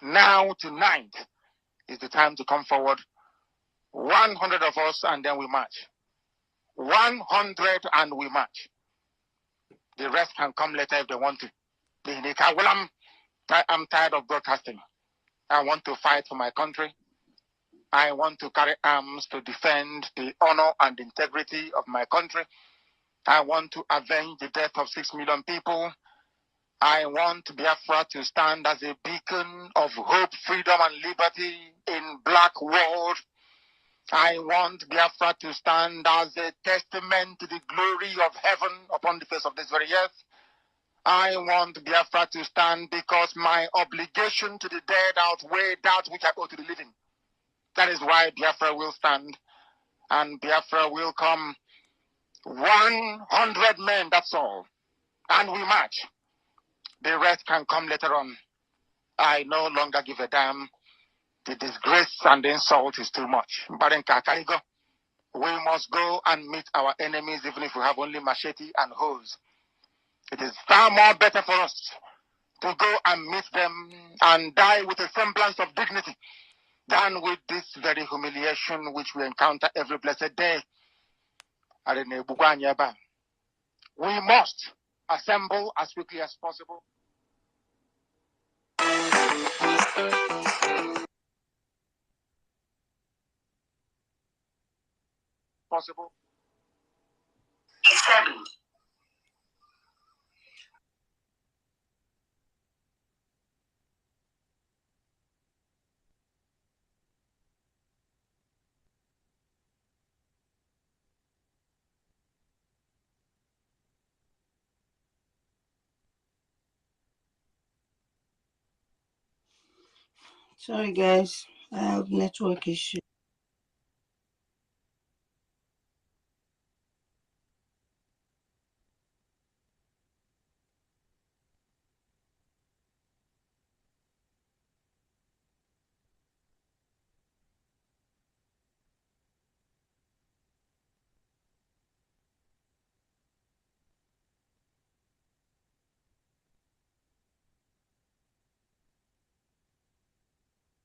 Now, tonight, is the time to come forward. 100 of us, and then we march. 100 and we march. The rest can come later if they want to. Well, I'm tired of broadcasting. I want to fight for my country. I want to carry arms to defend the honor and integrity of my country. I want to avenge the death of 6 million people. I want Biafra to stand as a beacon of hope, freedom, and liberty in black world. I want Biafra to stand as a testament to the glory of heaven upon the face of this very earth. I want Biafra to stand because my obligation to the dead outweigh that which I owe to the living. That is why Biafra will stand, and Biafra will come. 100 men, that's all. And we march. The rest can come later on. I no longer give a damn. The disgrace and the insult is too much. We must go and meet our enemies even if we have only machete and hoes. It is far more better for us to go and meet them and die with a semblance of dignity than with this very humiliation which we encounter every blessed day. We must assemble as quickly as possible. possible. Sorry, guys. I have network issue.